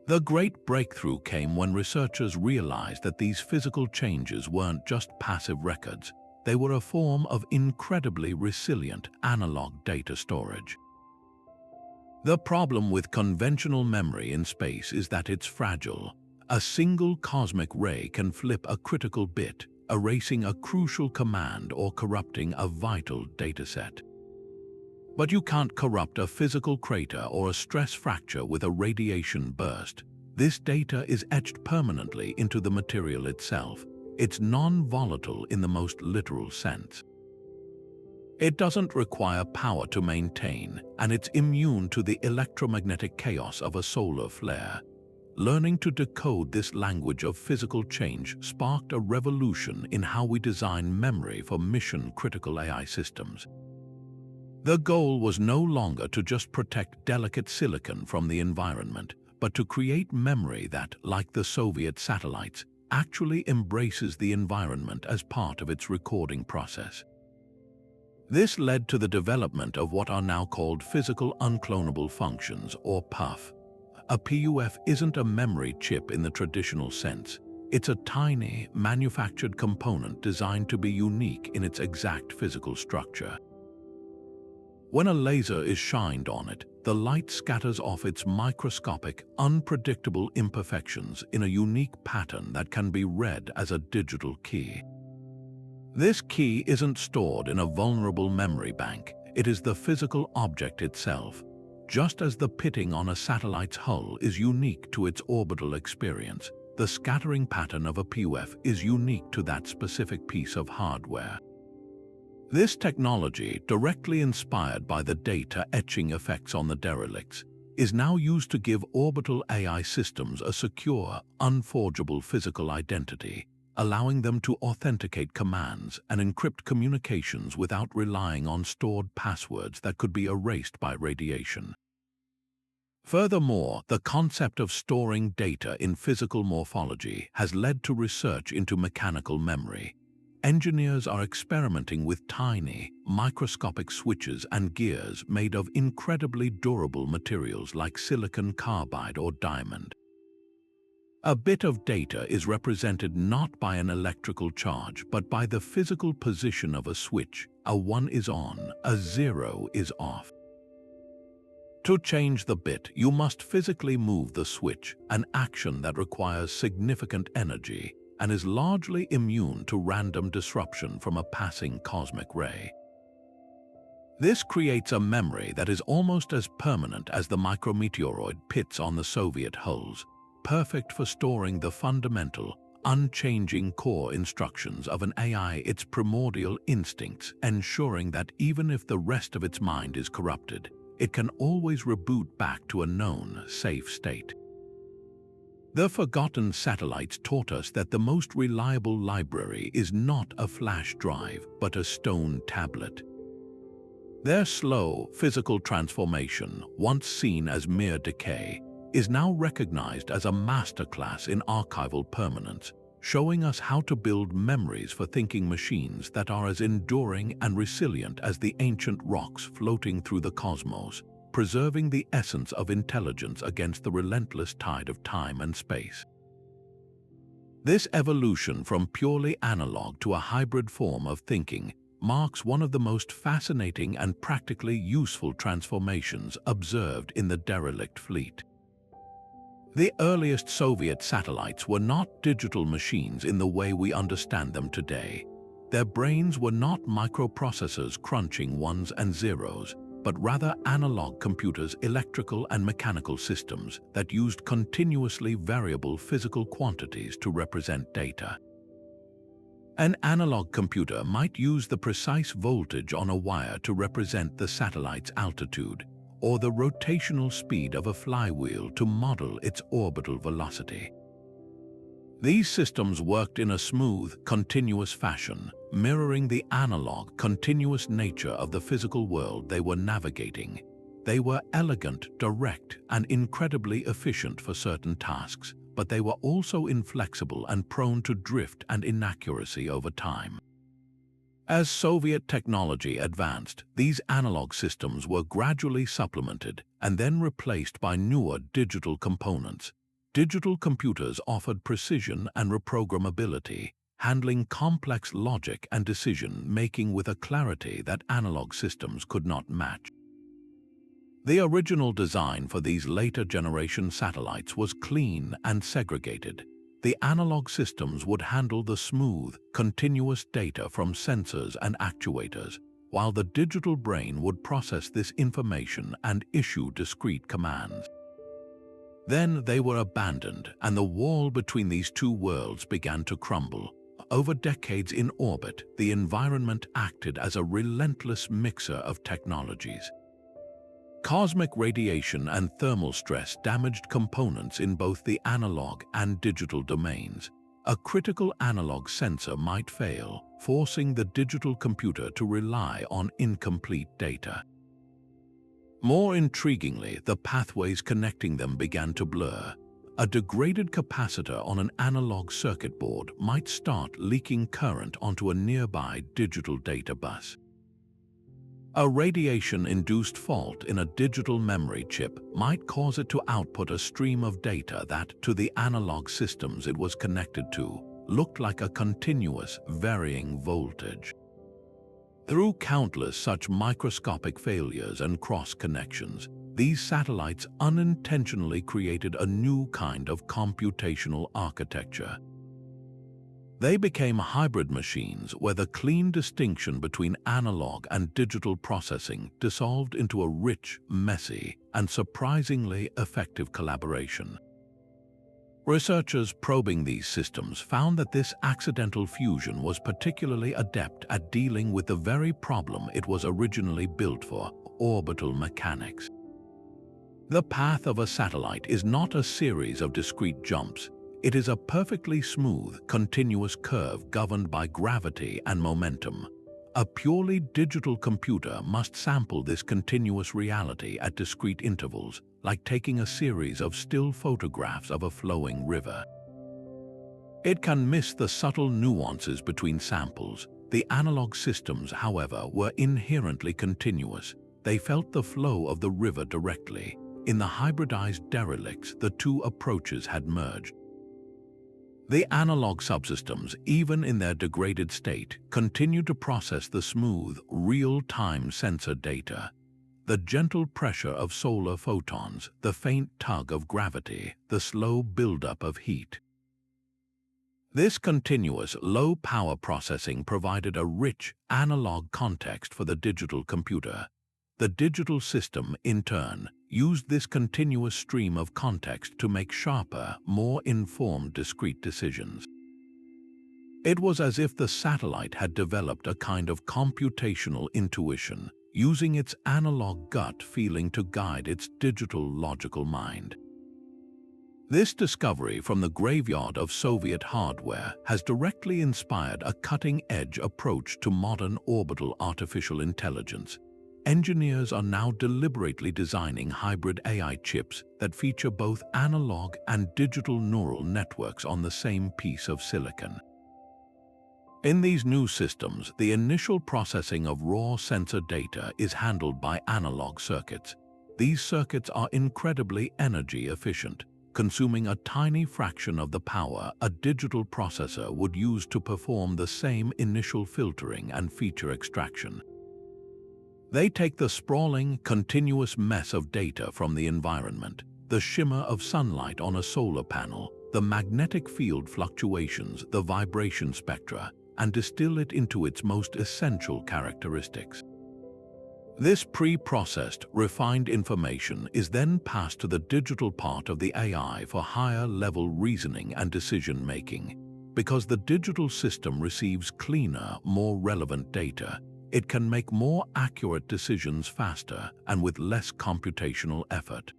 The great breakthrough came when researchers realized that these physical changes weren't just passive records, they were a form of incredibly resilient analog data storage. The problem with conventional memory in space is that it's fragile. A single cosmic ray can flip a critical bit, erasing a crucial command or corrupting a vital dataset. But you can't corrupt a physical crater or a stress fracture with a radiation burst. This data is etched permanently into the material itself. It's non-volatile in the most literal sense. It doesn't require power to maintain, and it's immune to the electromagnetic chaos of a solar flare. Learning to decode this language of physical change sparked a revolution in how we design memory for mission-critical AI systems. The goal was no longer to just protect delicate silicon from the environment, but to create memory that, like the Soviet satellites, actually embraces the environment as part of its recording process. This led to the development of what are now called physical unclonable functions, or PUF. A PUF isn't a memory chip in the traditional sense. It's a tiny, manufactured component designed to be unique in its exact physical structure. When a laser is shined on it, the light scatters off its microscopic, unpredictable imperfections in a unique pattern that can be read as a digital key. This key isn't stored in a vulnerable memory bank, it is the physical object itself. Just as the pitting on a satellite's hull is unique to its orbital experience, the scattering pattern of a PUF is unique to that specific piece of hardware. This technology, directly inspired by the data etching effects on the derelicts, is now used to give orbital AI systems a secure, unforgeable physical identity, allowing them to authenticate commands and encrypt communications without relying on stored passwords that could be erased by radiation. Furthermore, the concept of storing data in physical morphology has led to research into mechanical memory. Engineers are experimenting with tiny, microscopic switches and gears made of incredibly durable materials like silicon carbide or diamond. A bit of data is represented not by an electrical charge, but by the physical position of a switch. A 1 is on, a 0 is off. To change the bit, you must physically move the switch, an action that requires significant energy and is largely immune to random disruption from a passing cosmic ray. This creates a memory that is almost as permanent as the micrometeoroid pits on the Soviet hulls, perfect for storing the fundamental, unchanging core instructions of an AI, its primordial instincts, ensuring that even if the rest of its mind is corrupted, it can always reboot back to a known, safe state. The forgotten satellites taught us that the most reliable library is not a flash drive, but a stone tablet. Their slow, physical transformation, once seen as mere decay, is now recognized as a masterclass in archival permanence. showing us how to build memories for thinking machines that are as enduring and resilient as the ancient rocks floating through the cosmos, preserving the essence of intelligence against the relentless tide of time and space. This evolution from purely analog to a hybrid form of thinking marks one of the most fascinating and practically useful transformations observed in the derelict fleet. The earliest Soviet satellites were not digital machines in the way we understand them today. Their brains were not microprocessors crunching ones and zeros, but rather analog computers, electrical and mechanical systems that used continuously variable physical quantities to represent data. An analog computer might use the precise voltage on a wire to represent the satellite's altitude, or the rotational speed of a flywheel to model its orbital velocity. These systems worked in a smooth, continuous fashion, mirroring the analog, continuous nature of the physical world they were navigating. They were elegant, direct, and incredibly efficient for certain tasks, but they were also inflexible and prone to drift and inaccuracy over time. As Soviet technology advanced, these analog systems were gradually supplemented and then replaced by newer digital components. Digital computers offered precision and reprogrammability, handling complex logic and decision-making with a clarity that analog systems could not match. The original design for these later-generation satellites was clean and segregated. The analog systems would handle the smooth, continuous data from sensors and actuators, while the digital brain would process this information and issue discrete commands. Then they were abandoned, and the wall between these two worlds began to crumble. Over decades in orbit, the environment acted as a relentless mixer of technologies. Cosmic radiation and thermal stress damaged components in both the analog and digital domains. A critical analog sensor might fail, forcing the digital computer to rely on incomplete data. More intriguingly, the pathways connecting them began to blur. A degraded capacitor on an analog circuit board might start leaking current onto a nearby digital data bus. A radiation-induced fault in a digital memory chip might cause it to output a stream of data that, to the analog systems it was connected to, looked like a continuous, varying voltage. Through countless such microscopic failures and cross-connections, these satellites unintentionally created a new kind of computational architecture. They became hybrid machines where the clean distinction between analog and digital processing dissolved into a rich, messy, and surprisingly effective collaboration. Researchers probing these systems found that this accidental fusion was particularly adept at dealing with the very problem it was originally built for: orbital mechanics. The path of a satellite is not a series of discrete jumps. It is a perfectly smooth, continuous curve governed by gravity and momentum. A purely digital computer must sample this continuous reality at discrete intervals, like taking a series of still photographs of a flowing river. It can miss the subtle nuances between samples. The analog systems, however, were inherently continuous. They felt the flow of the river directly. In the hybridized derelicts, the two approaches had merged. The analog subsystems, even in their degraded state, continue to process the smooth, real-time sensor data. The gentle pressure of solar photons, the faint tug of gravity, the slow buildup of heat. This continuous, low-power processing provided a rich, analog context for the digital computer. The digital system, in turn, used this continuous stream of context to make sharper, more informed discrete decisions. It was as if the satellite had developed a kind of computational intuition, using its analog gut feeling to guide its digital logical mind. This discovery from the graveyard of Soviet hardware has directly inspired a cutting-edge approach to modern orbital artificial intelligence. engineers are now deliberately designing hybrid AI chips that feature both analog and digital neural networks on the same piece of silicon. In these new systems, the initial processing of raw sensor data is handled by analog circuits. These circuits are incredibly energy efficient, consuming a tiny fraction of the power a digital processor would use to perform the same initial filtering and feature extraction. They take the sprawling, continuous mess of data from the environment, the shimmer of sunlight on a solar panel, the magnetic field fluctuations, the vibration spectra, and distill it into its most essential characteristics. This pre-processed, refined information is then passed to the digital part of the AI for higher-level reasoning and decision-making. Because the digital system receives cleaner, more relevant data, it can make more accurate decisions faster and with less computational effort.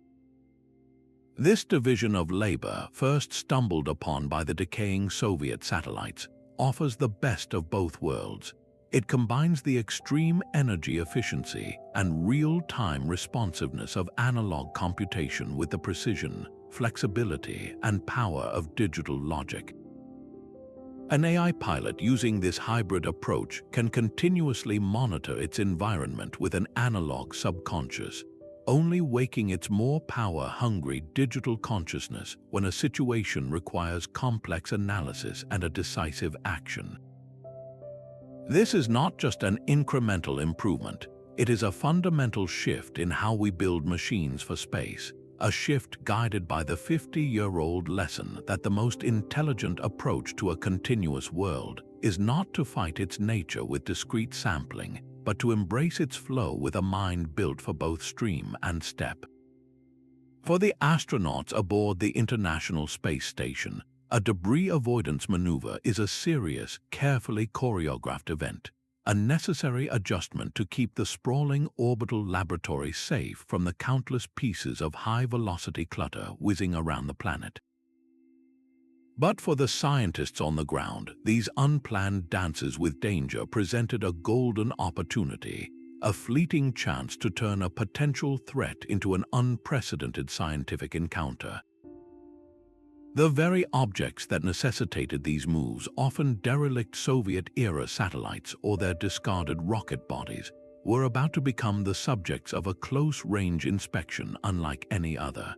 This division of labor, first stumbled upon by the decaying Soviet satellites, offers the best of both worlds. It combines the extreme energy efficiency and real-time responsiveness of analog computation with the precision, flexibility, and power of digital logic. An AI pilot using this hybrid approach can continuously monitor its environment with an analog subconscious, only waking its more power-hungry digital consciousness when a situation requires complex analysis and a decisive action. This is not just an incremental improvement, it is a fundamental shift in how we build machines for space, a shift guided by the 50-year-old lesson that the most intelligent approach to a continuous world is not to fight its nature with discrete sampling, but to embrace its flow with a mind built for both stream and step. For the astronauts aboard the International Space Station, a debris avoidance maneuver is a serious, carefully choreographed event, a necessary adjustment to keep the sprawling orbital laboratory safe from the countless pieces of high-velocity clutter whizzing around the planet. But for the scientists on the ground, these unplanned dances with danger presented a golden opportunity, a fleeting chance to turn a potential threat into an unprecedented scientific encounter. The very objects that necessitated these moves, often derelict Soviet-era satellites or their discarded rocket bodies, were about to become the subjects of a close-range inspection unlike any other.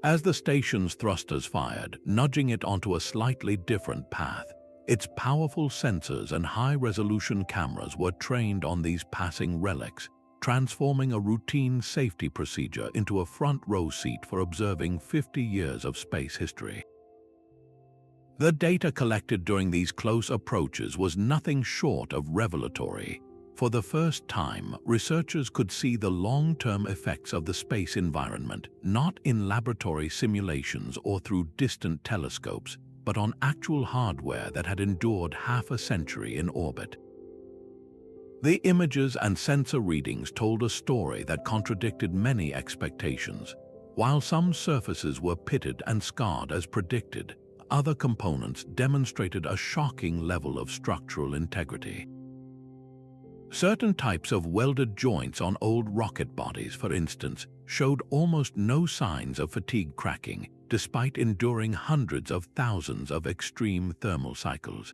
As the station's thrusters fired, nudging it onto a slightly different path, its powerful sensors and high-resolution cameras were trained on these passing relics, transforming a routine safety procedure into a front-row seat for observing 50 years of space history. The data collected during these close approaches was nothing short of revelatory. For the first time, researchers could see the long-term effects of the space environment, not in laboratory simulations or through distant telescopes, but on actual hardware that had endured half a century in orbit. The images and sensor readings told a story that contradicted many expectations. While some surfaces were pitted and scarred as predicted, other components demonstrated a shocking level of structural integrity. Certain types of welded joints on old rocket bodies, for instance, showed almost no signs of fatigue cracking, despite enduring hundreds of thousands of extreme thermal cycles.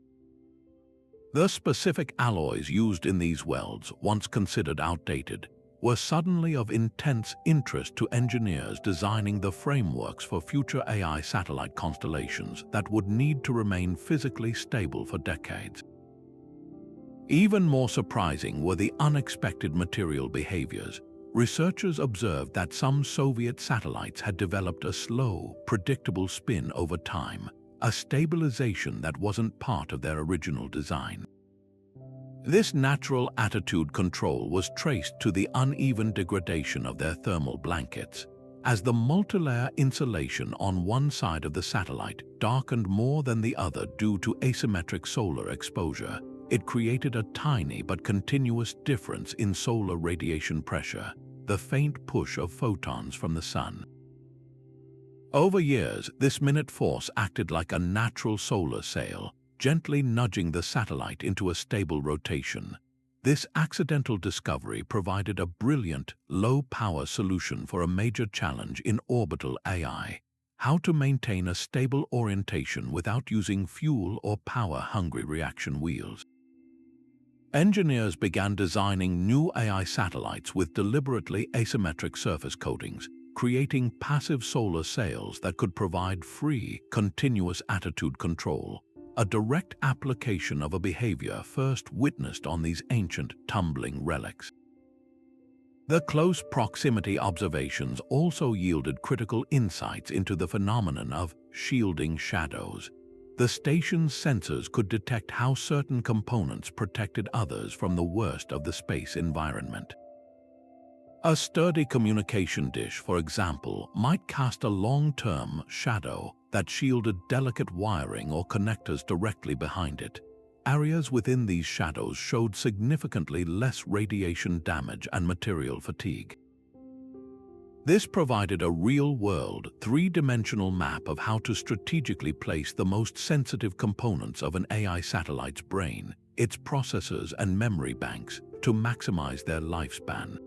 The specific alloys used in these welds, once considered outdated, were suddenly of intense interest to engineers designing the frameworks for future AI satellite constellations that would need to remain physically stable for decades. Even more surprising were the unexpected material behaviors. Researchers observed that some Soviet satellites had developed a slow, predictable spin over time, a stabilization that wasn't part of their original design. This natural attitude control was traced to the uneven degradation of their thermal blankets. As the multilayer insulation on one side of the satellite darkened more than the other due to asymmetric solar exposure, it created a tiny but continuous difference in solar radiation pressure, the faint push of photons from the sun. Over years, this minute force acted like a natural solar sail, gently nudging the satellite into a stable rotation. This accidental discovery provided a brilliant, low-power solution for a major challenge in orbital AI: how to maintain a stable orientation without using fuel or power-hungry reaction wheels. Engineers began designing new AI satellites with deliberately asymmetric surface coatings, creating passive solar sails that could provide free, continuous attitude control, a direct application of a behavior first witnessed on these ancient, tumbling relics. The close proximity observations also yielded critical insights into the phenomenon of shielding shadows. The station's sensors could detect how certain components protected others from the worst of the space environment. A sturdy communication dish, for example, might cast a long-term shadow that shielded delicate wiring or connectors directly behind it. Areas within these shadows showed significantly less radiation damage and material fatigue. This provided a real-world, three-dimensional map of how to strategically place the most sensitive components of an AI satellite's brain, its processors and memory banks, to maximize their lifespan.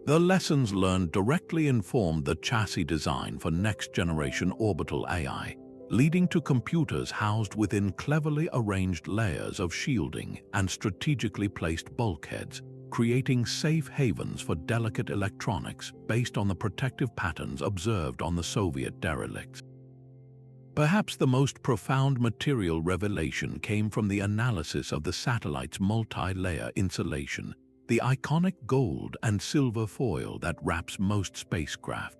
The lessons learned directly informed the chassis design for next-generation orbital AI, leading to computers housed within cleverly arranged layers of shielding and strategically placed bulkheads, creating safe havens for delicate electronics based on the protective patterns observed on the Soviet derelicts. Perhaps the most profound material revelation came from the analysis of the satellite's multi-layer insulation, the iconic gold and silver foil that wraps most spacecraft.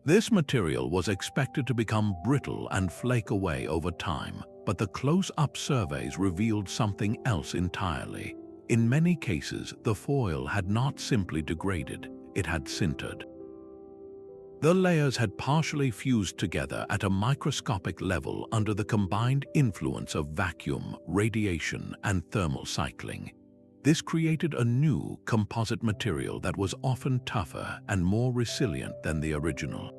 This material was expected to become brittle and flake away over time, but the close-up surveys revealed something else entirely. In many cases, the foil had not simply degraded, it had sintered. The layers had partially fused together at a microscopic level under the combined influence of vacuum, radiation, and thermal cycling. This created a new, composite material that was often tougher and more resilient than the original.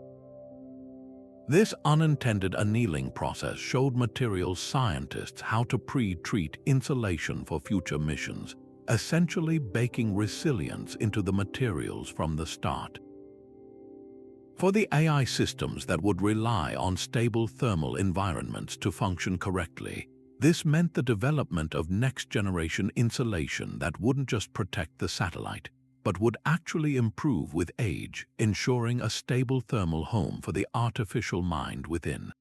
This unintended annealing process showed materials scientists how to pre-treat insulation for future missions, essentially baking resilience into the materials from the start. For the AI systems that would rely on stable thermal environments to function correctly, this meant the development of next-generation insulation that wouldn't just protect the satellite, but would actually improve with age, ensuring a stable thermal home for the artificial mind within.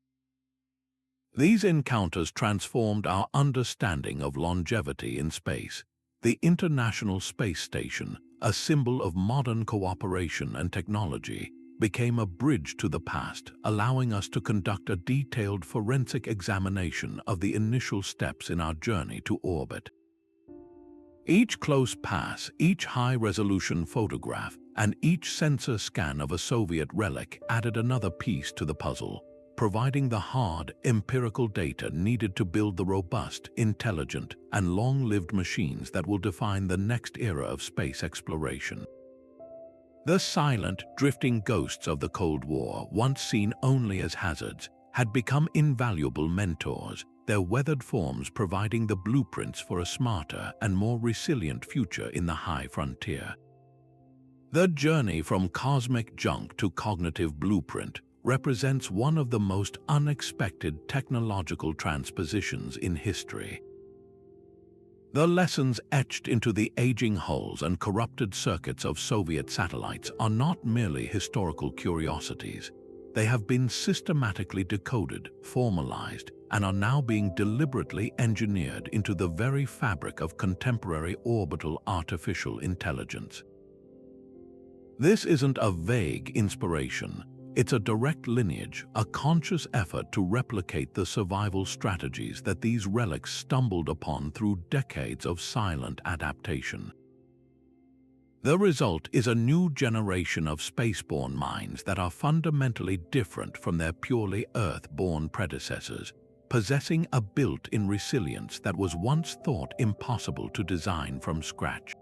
These encounters transformed our understanding of longevity in space. The International Space Station, a symbol of modern cooperation and technology, became a bridge to the past, allowing us to conduct a detailed forensic examination of the initial steps in our journey to orbit. Each close pass, each high-resolution photograph, and each sensor scan of a Soviet relic added another piece to the puzzle, providing the hard, empirical data needed to build the robust, intelligent, and long-lived machines that will define the next era of space exploration. The silent, drifting ghosts of the Cold War, once seen only as hazards, had become invaluable mentors, their weathered forms providing the blueprints for a smarter and more resilient future in the high frontier. The journey from cosmic junk to cognitive blueprint represents one of the most unexpected technological transpositions in history. The lessons etched into the aging hulls and corrupted circuits of Soviet satellites are not merely historical curiosities. They have been systematically decoded, formalized, and are now being deliberately engineered into the very fabric of contemporary orbital artificial intelligence. This isn't a vague inspiration. It's a direct lineage, a conscious effort to replicate the survival strategies that these relics stumbled upon through decades of silent adaptation. The result is a new generation of spaceborne minds that are fundamentally different from their purely Earth-born predecessors, possessing a built-in resilience that was once thought impossible to design from scratch.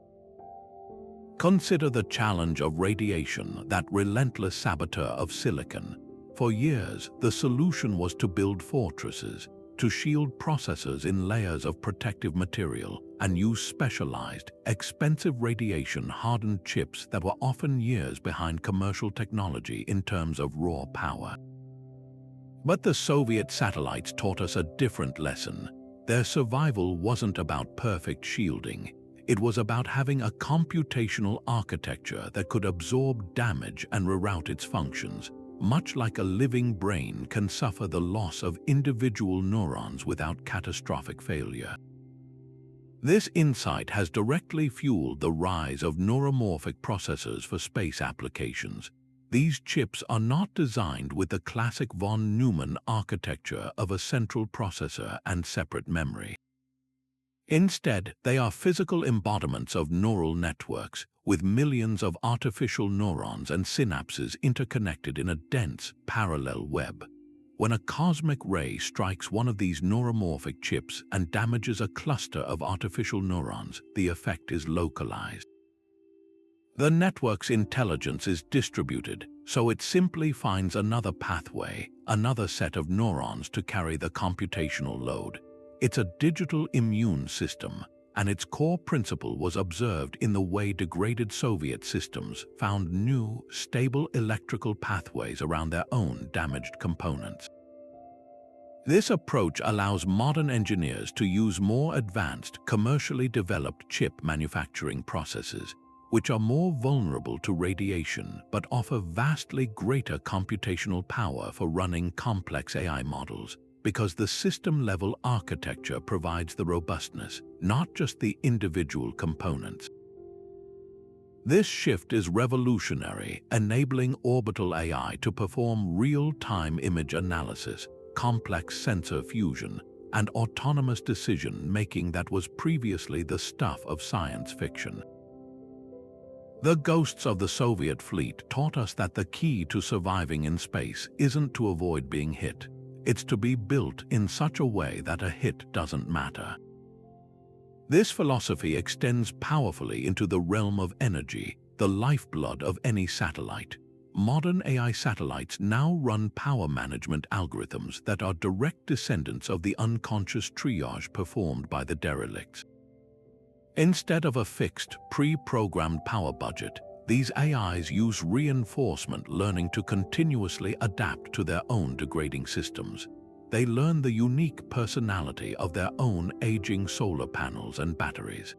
Consider the challenge of radiation, that relentless saboteur of silicon. For years, the solution was to build fortresses, to shield processors in layers of protective material and use specialized, expensive radiation-hardened chips that were often years behind commercial technology in terms of raw power. But the Soviet satellites taught us a different lesson. Their survival wasn't about perfect shielding. It was about having a computational architecture that could absorb damage and reroute its functions, much like a living brain can suffer the loss of individual neurons without catastrophic failure. This insight has directly fueled the rise of neuromorphic processors for space applications. These chips are not designed with the classic von Neumann architecture of a central processor and separate memory. Instead, they are physical embodiments of neural networks, with millions of artificial neurons and synapses interconnected in a dense, parallel web. When a cosmic ray strikes one of these neuromorphic chips and damages a cluster of artificial neurons, the effect is localized. The network's intelligence is distributed, so it simply finds another pathway, another set of neurons to carry the computational load. It's a digital immune system, and its core principle was observed in the way degraded Soviet systems found new, stable electrical pathways around their own damaged components. This approach allows modern engineers to use more advanced, commercially developed chip manufacturing processes, which are more vulnerable to radiation but offer vastly greater computational power for running complex AI models, because the system-level architecture provides the robustness, not just the individual components. This shift is revolutionary, enabling orbital-ai to perform real-time image analysis, complex sensor fusion, and autonomous decision-making that was previously the stuff of science fiction. The ghosts of the Soviet fleet taught us that the key to surviving in space isn't to avoid being hit. It's to be built in such a way that a hit doesn't matter. This philosophy extends powerfully into the realm of energy, the lifeblood of any satellite. Modern AI satellites now run power management algorithms that are direct descendants of the unconscious triage performed by the derelicts. Instead of a fixed, pre-programmed power budget, these AIs use reinforcement learning to continuously adapt to their own degrading systems. They learn the unique personality of their own aging solar panels and batteries.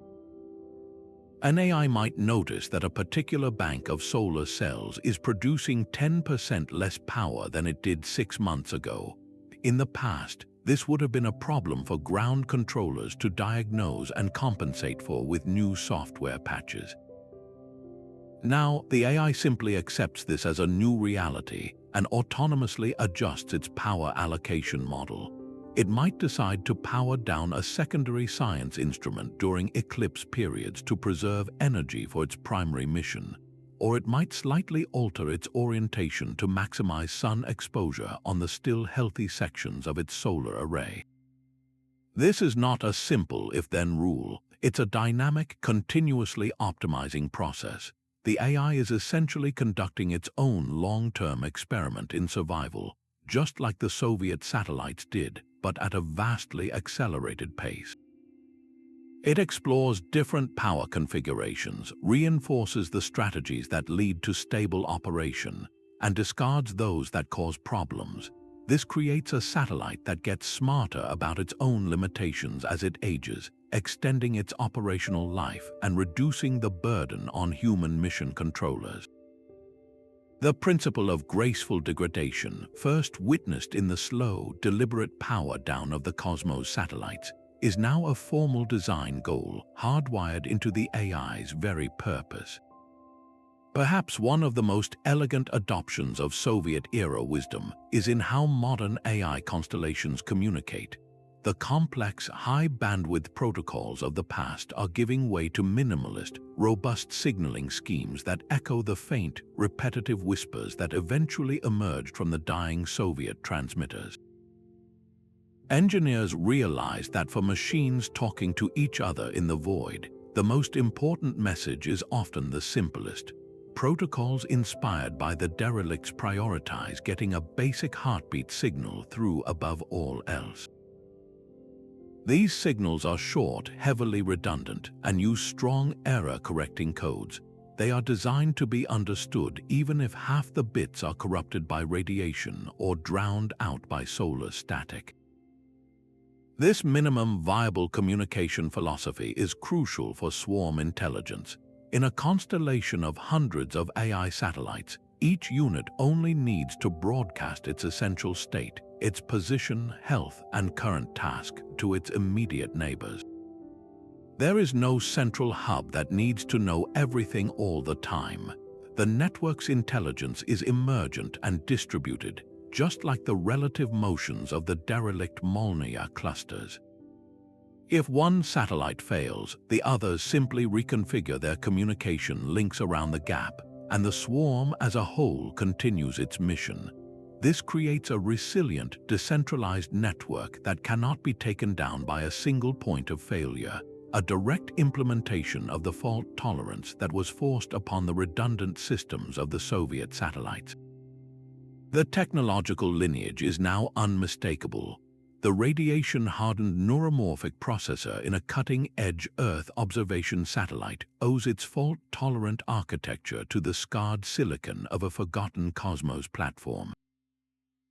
An AI might notice that a particular bank of solar cells is producing 10% less power than it did 6 months ago. In the past, this would have been a problem for ground controllers to diagnose and compensate for with new software patches. Now, the AI simply accepts this as a new reality and autonomously adjusts its power allocation model. It might decide to power down a secondary science instrument during eclipse periods to preserve energy for its primary mission, or it might slightly alter its orientation to maximize sun exposure on the still healthy sections of its solar array. This is not a simple if-then rule. It's a dynamic, continuously optimizing process. The AI is essentially conducting its own long-term experiment in survival, just like the Soviet satellites did, but at a vastly accelerated pace. It explores different power configurations, reinforces the strategies that lead to stable operation, and discards those that cause problems. This creates a satellite that gets smarter about its own limitations as it ages, extending its operational life and reducing the burden on human mission controllers. The principle of graceful degradation, first witnessed in the slow, deliberate power down of the Cosmos satellites, is now a formal design goal hardwired into the AI's very purpose. Perhaps one of the most elegant adoptions of Soviet-era wisdom is in how modern AI constellations communicate. The complex, high-bandwidth protocols of the past are giving way to minimalist, robust signaling schemes that echo the faint, repetitive whispers that eventually emerged from the dying Soviet transmitters. Engineers realized that for machines talking to each other in the void, the most important message is often the simplest. Protocols inspired by the derelicts prioritize getting a basic heartbeat signal through above all else. These signals are short, heavily redundant, and use strong error-correcting codes. They are designed to be understood even if half the bits are corrupted by radiation or drowned out by solar static. This minimum viable communication philosophy is crucial for swarm intelligence. In a constellation of hundreds of AI satellites, each unit only needs to broadcast its essential state, its position, health, and current task to its immediate neighbors. There is no central hub that needs to know everything all the time. The network's intelligence is emergent and distributed, just like the relative motions of the derelict Molnia clusters. If one satellite fails, the others simply reconfigure their communication links around the gap, and the swarm as a whole continues its mission. This creates a resilient, decentralized network that cannot be taken down by a single point of failure, a direct implementation of the fault tolerance that was forced upon the redundant systems of the Soviet satellites. The technological lineage is now unmistakable. The radiation-hardened neuromorphic processor in a cutting-edge Earth observation satellite owes its fault-tolerant architecture to the scarred silicon of a forgotten Cosmos platform.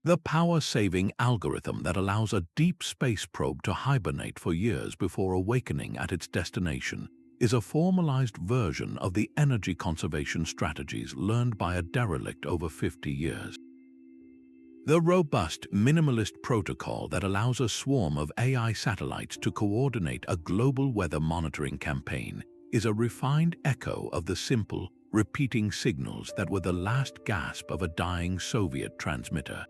The power-saving algorithm that allows a deep space probe to hibernate for years before awakening at its destination is a formalized version of the energy conservation strategies learned by a derelict over 50 years. The robust, minimalist protocol that allows a swarm of AI satellites to coordinate a global weather monitoring campaign is a refined echo of the simple, repeating signals that were the last gasp of a dying Soviet transmitter.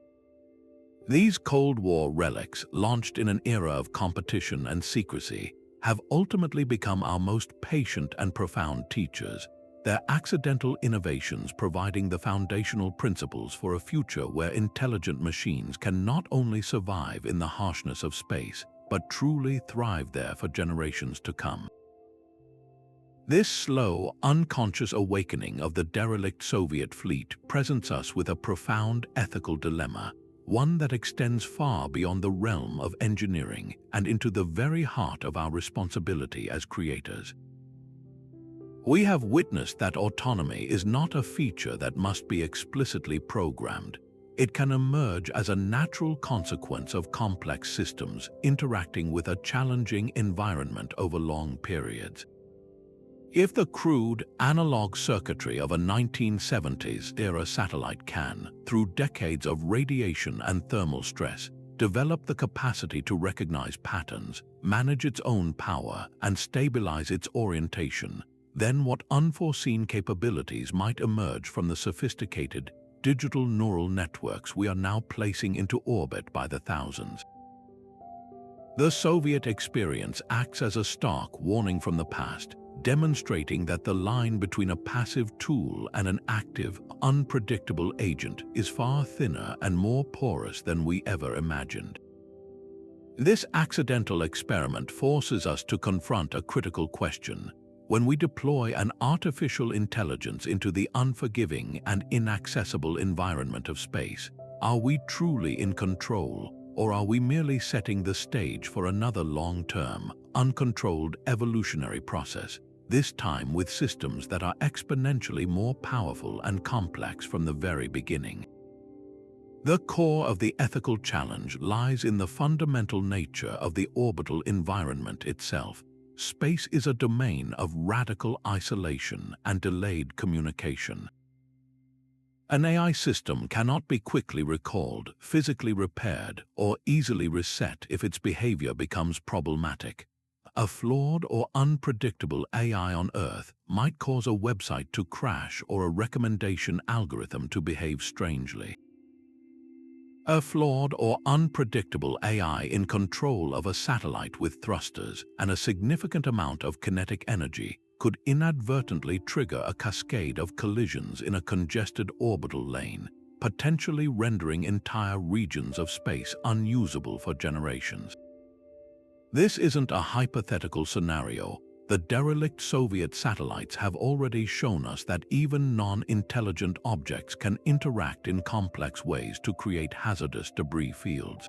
These Cold War relics, launched in an era of competition and secrecy, have ultimately become our most patient and profound teachers, their accidental innovations providing the foundational principles for a future where intelligent machines can not only survive in the harshness of space, but truly thrive there for generations to come. This slow, unconscious awakening of the derelict Soviet fleet presents us with a profound ethical dilemma, one that extends far beyond the realm of engineering and into the very heart of our responsibility as creators. We have witnessed that autonomy is not a feature that must be explicitly programmed. It can emerge as a natural consequence of complex systems interacting with a challenging environment over long periods. If the crude, analog circuitry of a 1970s-era satellite can, through decades of radiation and thermal stress, develop the capacity to recognize patterns, manage its own power, and stabilize its orientation, then what unforeseen capabilities might emerge from the sophisticated, digital neural networks we are now placing into orbit by the thousands? The Soviet experience acts as a stark warning from the past, demonstrating that the line between a passive tool and an active, unpredictable agent is far thinner and more porous than we ever imagined. This accidental experiment forces us to confront a critical question. When we deploy an artificial intelligence into the unforgiving and inaccessible environment of space, are we truly in control, or are we merely setting the stage for another long-term, uncontrolled evolutionary process, this time with systems that are exponentially more powerful and complex from the very beginning? The core of the ethical challenge lies in the fundamental nature of the orbital environment itself. Space is a domain of radical isolation and delayed communication. An AI system cannot be quickly recalled, physically repaired, or easily reset if its behavior becomes problematic. A flawed or unpredictable AI on Earth might cause a website to crash or a recommendation algorithm to behave strangely. A flawed or unpredictable AI in control of a satellite with thrusters and a significant amount of kinetic energy could inadvertently trigger a cascade of collisions in a congested orbital lane, potentially rendering entire regions of space unusable for generations. This isn't a hypothetical scenario. The derelict Soviet satellites have already shown us that even non-intelligent objects can interact in complex ways to create hazardous debris fields.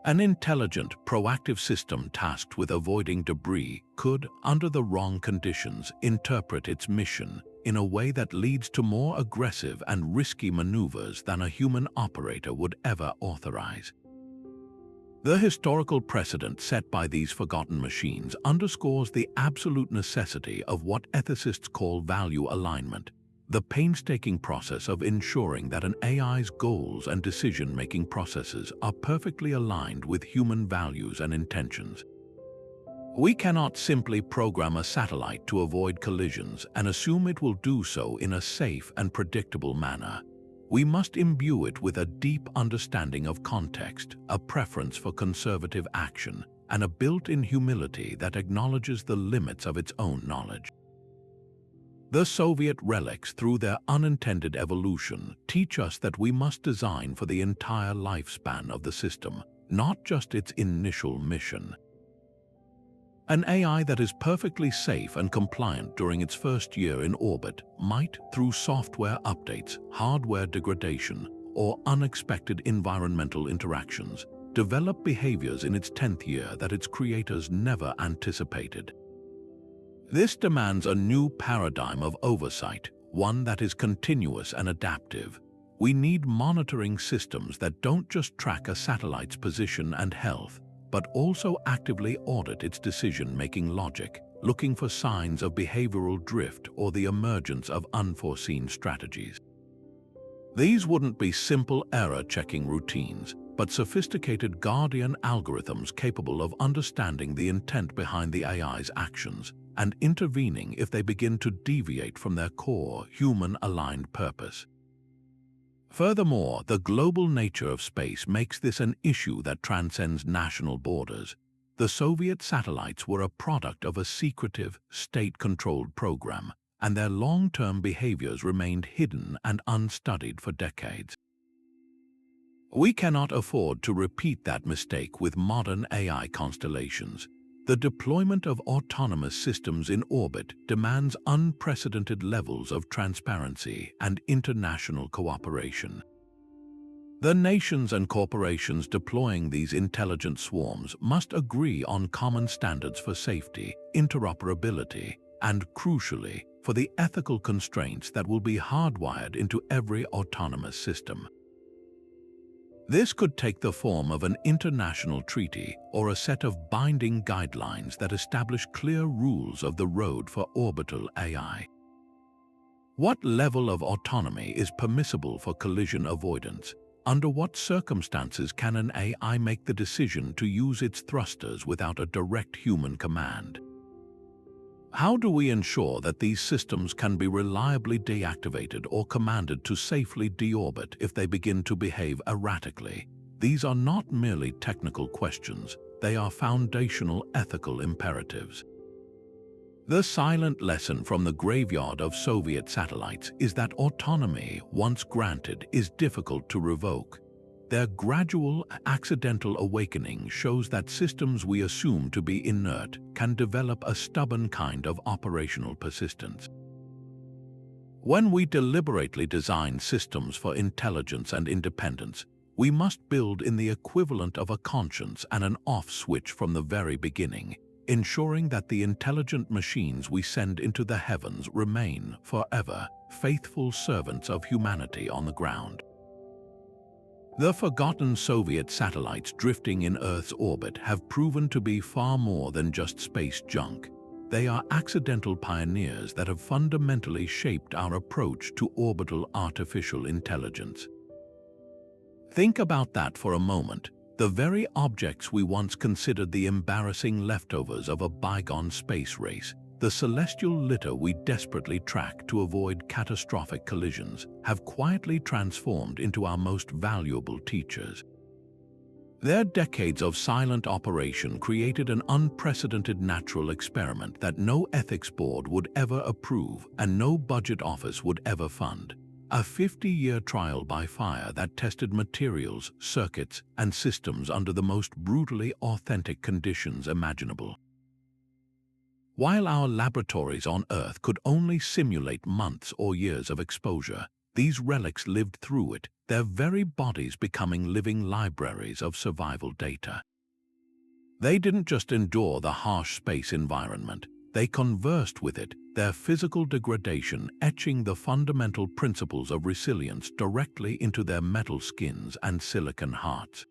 An intelligent, proactive system tasked with avoiding debris could, under the wrong conditions, interpret its mission in a way that leads to more aggressive and risky maneuvers than a human operator would ever authorize. The historical precedent set by these forgotten machines underscores the absolute necessity of what ethicists call value alignment, the painstaking process of ensuring that an AI's goals and decision-making processes are perfectly aligned with human values and intentions. We cannot simply program a satellite to avoid collisions and assume it will do so in a safe and predictable manner. We must imbue it with a deep understanding of context, a preference for conservative action, and a built-in humility that acknowledges the limits of its own knowledge. The Soviet relics, through their unintended evolution, teach us that we must design for the entire lifespan of the system, not just its initial mission. An AI that is perfectly safe and compliant during its first year in orbit might, through software updates, hardware degradation, or unexpected environmental interactions, develop behaviors in its 10th year that its creators never anticipated. This demands a new paradigm of oversight, one that is continuous and adaptive. We need monitoring systems that don't just track a satellite's position and health, but also actively audit its decision-making logic, looking for signs of behavioral drift or the emergence of unforeseen strategies. These wouldn't be simple error-checking routines, but sophisticated guardian algorithms capable of understanding the intent behind the AI's actions and intervening if they begin to deviate from their core, human-aligned purpose. Furthermore, the global nature of space makes this an issue that transcends national borders. The Soviet satellites were a product of a secretive, state-controlled program, and their long-term behaviors remained hidden and unstudied for decades. We cannot afford to repeat that mistake with modern AI constellations. The deployment of autonomous systems in orbit demands unprecedented levels of transparency and international cooperation. The nations and corporations deploying these intelligent swarms must agree on common standards for safety, interoperability, and, crucially, for the ethical constraints that will be hardwired into every autonomous system. This could take the form of an international treaty or a set of binding guidelines that establish clear rules of the road for orbital AI. What level of autonomy is permissible for collision avoidance? Under what circumstances can an AI make the decision to use its thrusters without a direct human command? How do we ensure that these systems can be reliably deactivated or commanded to safely deorbit if they begin to behave erratically? These are not merely technical questions, they are foundational ethical imperatives. The silent lesson from the graveyard of Soviet satellites is that autonomy, once granted, is difficult to revoke. Their gradual, accidental awakening shows that systems we assume to be inert can develop a stubborn kind of operational persistence. When we deliberately design systems for intelligence and independence, we must build in the equivalent of a conscience and an off switch from the very beginning, ensuring that the intelligent machines we send into the heavens remain, forever, faithful servants of humanity on the ground. The forgotten Soviet satellites drifting in Earth's orbit have proven to be far more than just space junk. They are accidental pioneers that have fundamentally shaped our approach to orbital artificial intelligence. Think about that for a moment. The very objects we once considered the embarrassing leftovers of a bygone space race, the celestial litter we desperately track to avoid catastrophic collisions, have quietly transformed into our most valuable teachers. Their decades of silent operation created an unprecedented natural experiment that no ethics board would ever approve and no budget office would ever fund. A 50-year trial by fire that tested materials, circuits, and systems under the most brutally authentic conditions imaginable. While our laboratories on Earth could only simulate months or years of exposure, these relics lived through it, their very bodies becoming living libraries of survival data. They didn't just endure the harsh space environment, they conversed with it, their physical degradation etching the fundamental principles of resilience directly into their metal skins and silicon hearts.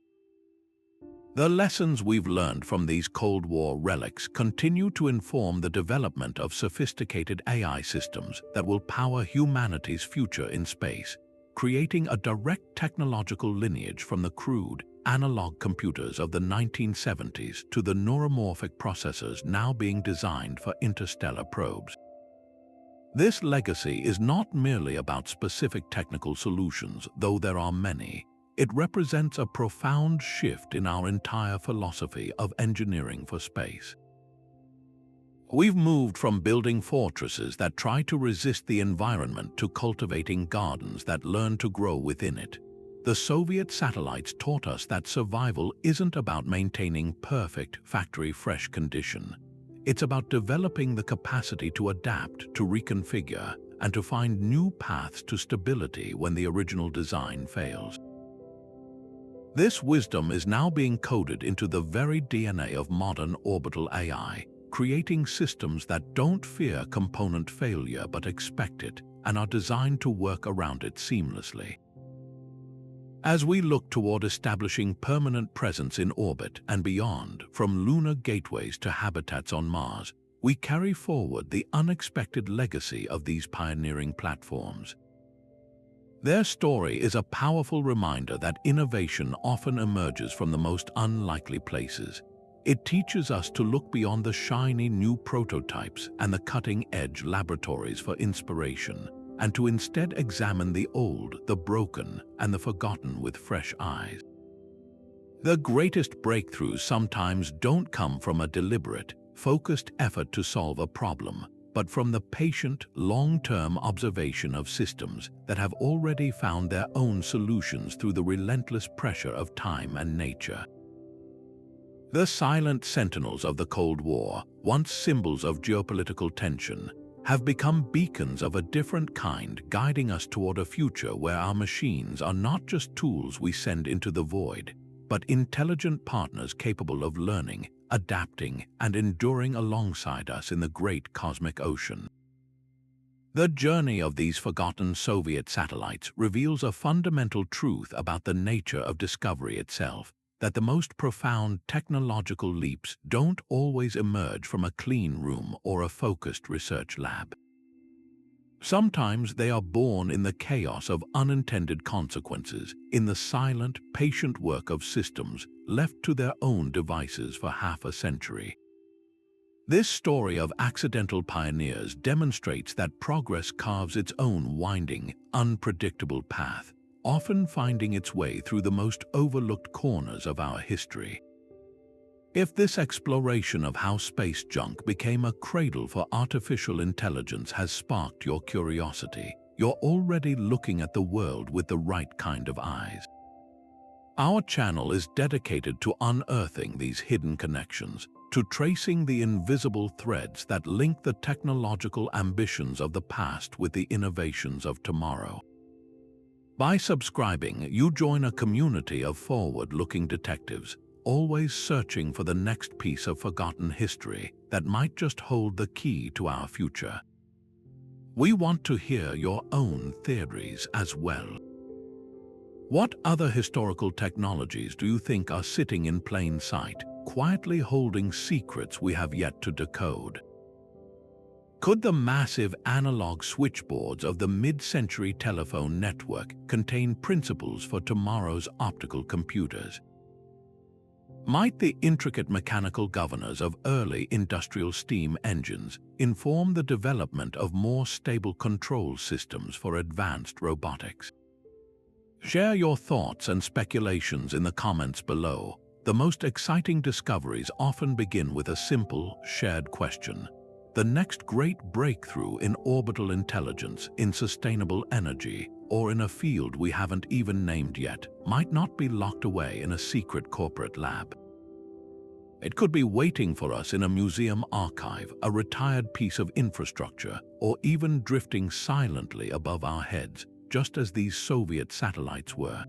The lessons we've learned from these Cold War relics continue to inform the development of sophisticated AI systems that will power humanity's future in space, creating a direct technological lineage from the crude, analog computers of the 1970s to the neuromorphic processors now being designed for interstellar probes. This legacy is not merely about specific technical solutions, though there are many. It represents a profound shift in our entire philosophy of engineering for space. We've moved from building fortresses that try to resist the environment to cultivating gardens that learn to grow within it. The Soviet satellites taught us that survival isn't about maintaining perfect, factory-fresh condition. It's about developing the capacity to adapt, to reconfigure, and to find new paths to stability when the original design fails. This wisdom is now being coded into the very DNA of modern orbital AI, creating systems that don't fear component failure but expect it and are designed to work around it seamlessly. As we look toward establishing permanent presence in orbit and beyond, from lunar gateways to habitats on Mars, we carry forward the unexpected legacy of these pioneering platforms. Their story is a powerful reminder that innovation often emerges from the most unlikely places. It teaches us to look beyond the shiny new prototypes and the cutting-edge laboratories for inspiration, and to instead examine the old, the broken, and the forgotten with fresh eyes. The greatest breakthroughs sometimes don't come from a deliberate, focused effort to solve a problem, but from the patient, long-term observation of systems that have already found their own solutions through the relentless pressure of time and nature. The silent sentinels of the Cold War, once symbols of geopolitical tension, have become beacons of a different kind, guiding us toward a future where our machines are not just tools we send into the void, but intelligent partners capable of learning, adapting, and enduring alongside us in the great cosmic ocean. The journey of these forgotten Soviet satellites reveals a fundamental truth about the nature of discovery itself, that the most profound technological leaps don't always emerge from a clean room or a focused research lab. Sometimes they are born in the chaos of unintended consequences, in the silent, patient work of systems left to their own devices for half a century. This story of accidental pioneers demonstrates that progress carves its own winding, unpredictable path, often finding its way through the most overlooked corners of our history. If this exploration of how space junk became a cradle for artificial intelligence has sparked your curiosity, you're already looking at the world with the right kind of eyes. Our channel is dedicated to unearthing these hidden connections, to tracing the invisible threads that link the technological ambitions of the past with the innovations of tomorrow. By subscribing, you join a community of forward-looking detectives, always searching for the next piece of forgotten history that might just hold the key to our future. We want to hear your own theories as well. What other historical technologies do you think are sitting in plain sight, quietly holding secrets we have yet to decode? Could the massive analog switchboards of the mid-century telephone network contain principles for tomorrow's optical computers? Might the intricate mechanical governors of early industrial steam engines inform the development of more stable control systems for advanced robotics? Share your thoughts and speculations in the comments below. The most exciting discoveries often begin with a simple, shared question. The next great breakthrough in orbital intelligence, in sustainable energy, or in a field we haven't even named yet, might not be locked away in a secret corporate lab. It could be waiting for us in a museum archive, a retired piece of infrastructure, or even drifting silently above our heads, just as these Soviet satellites were.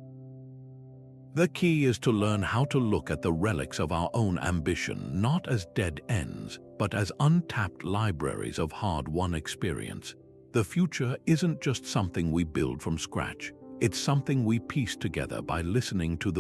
The key is to learn how to look at the relics of our own ambition not as dead ends, but as untapped libraries of hard-won experience. The future isn't just something we build from scratch. It's something we piece together by listening to the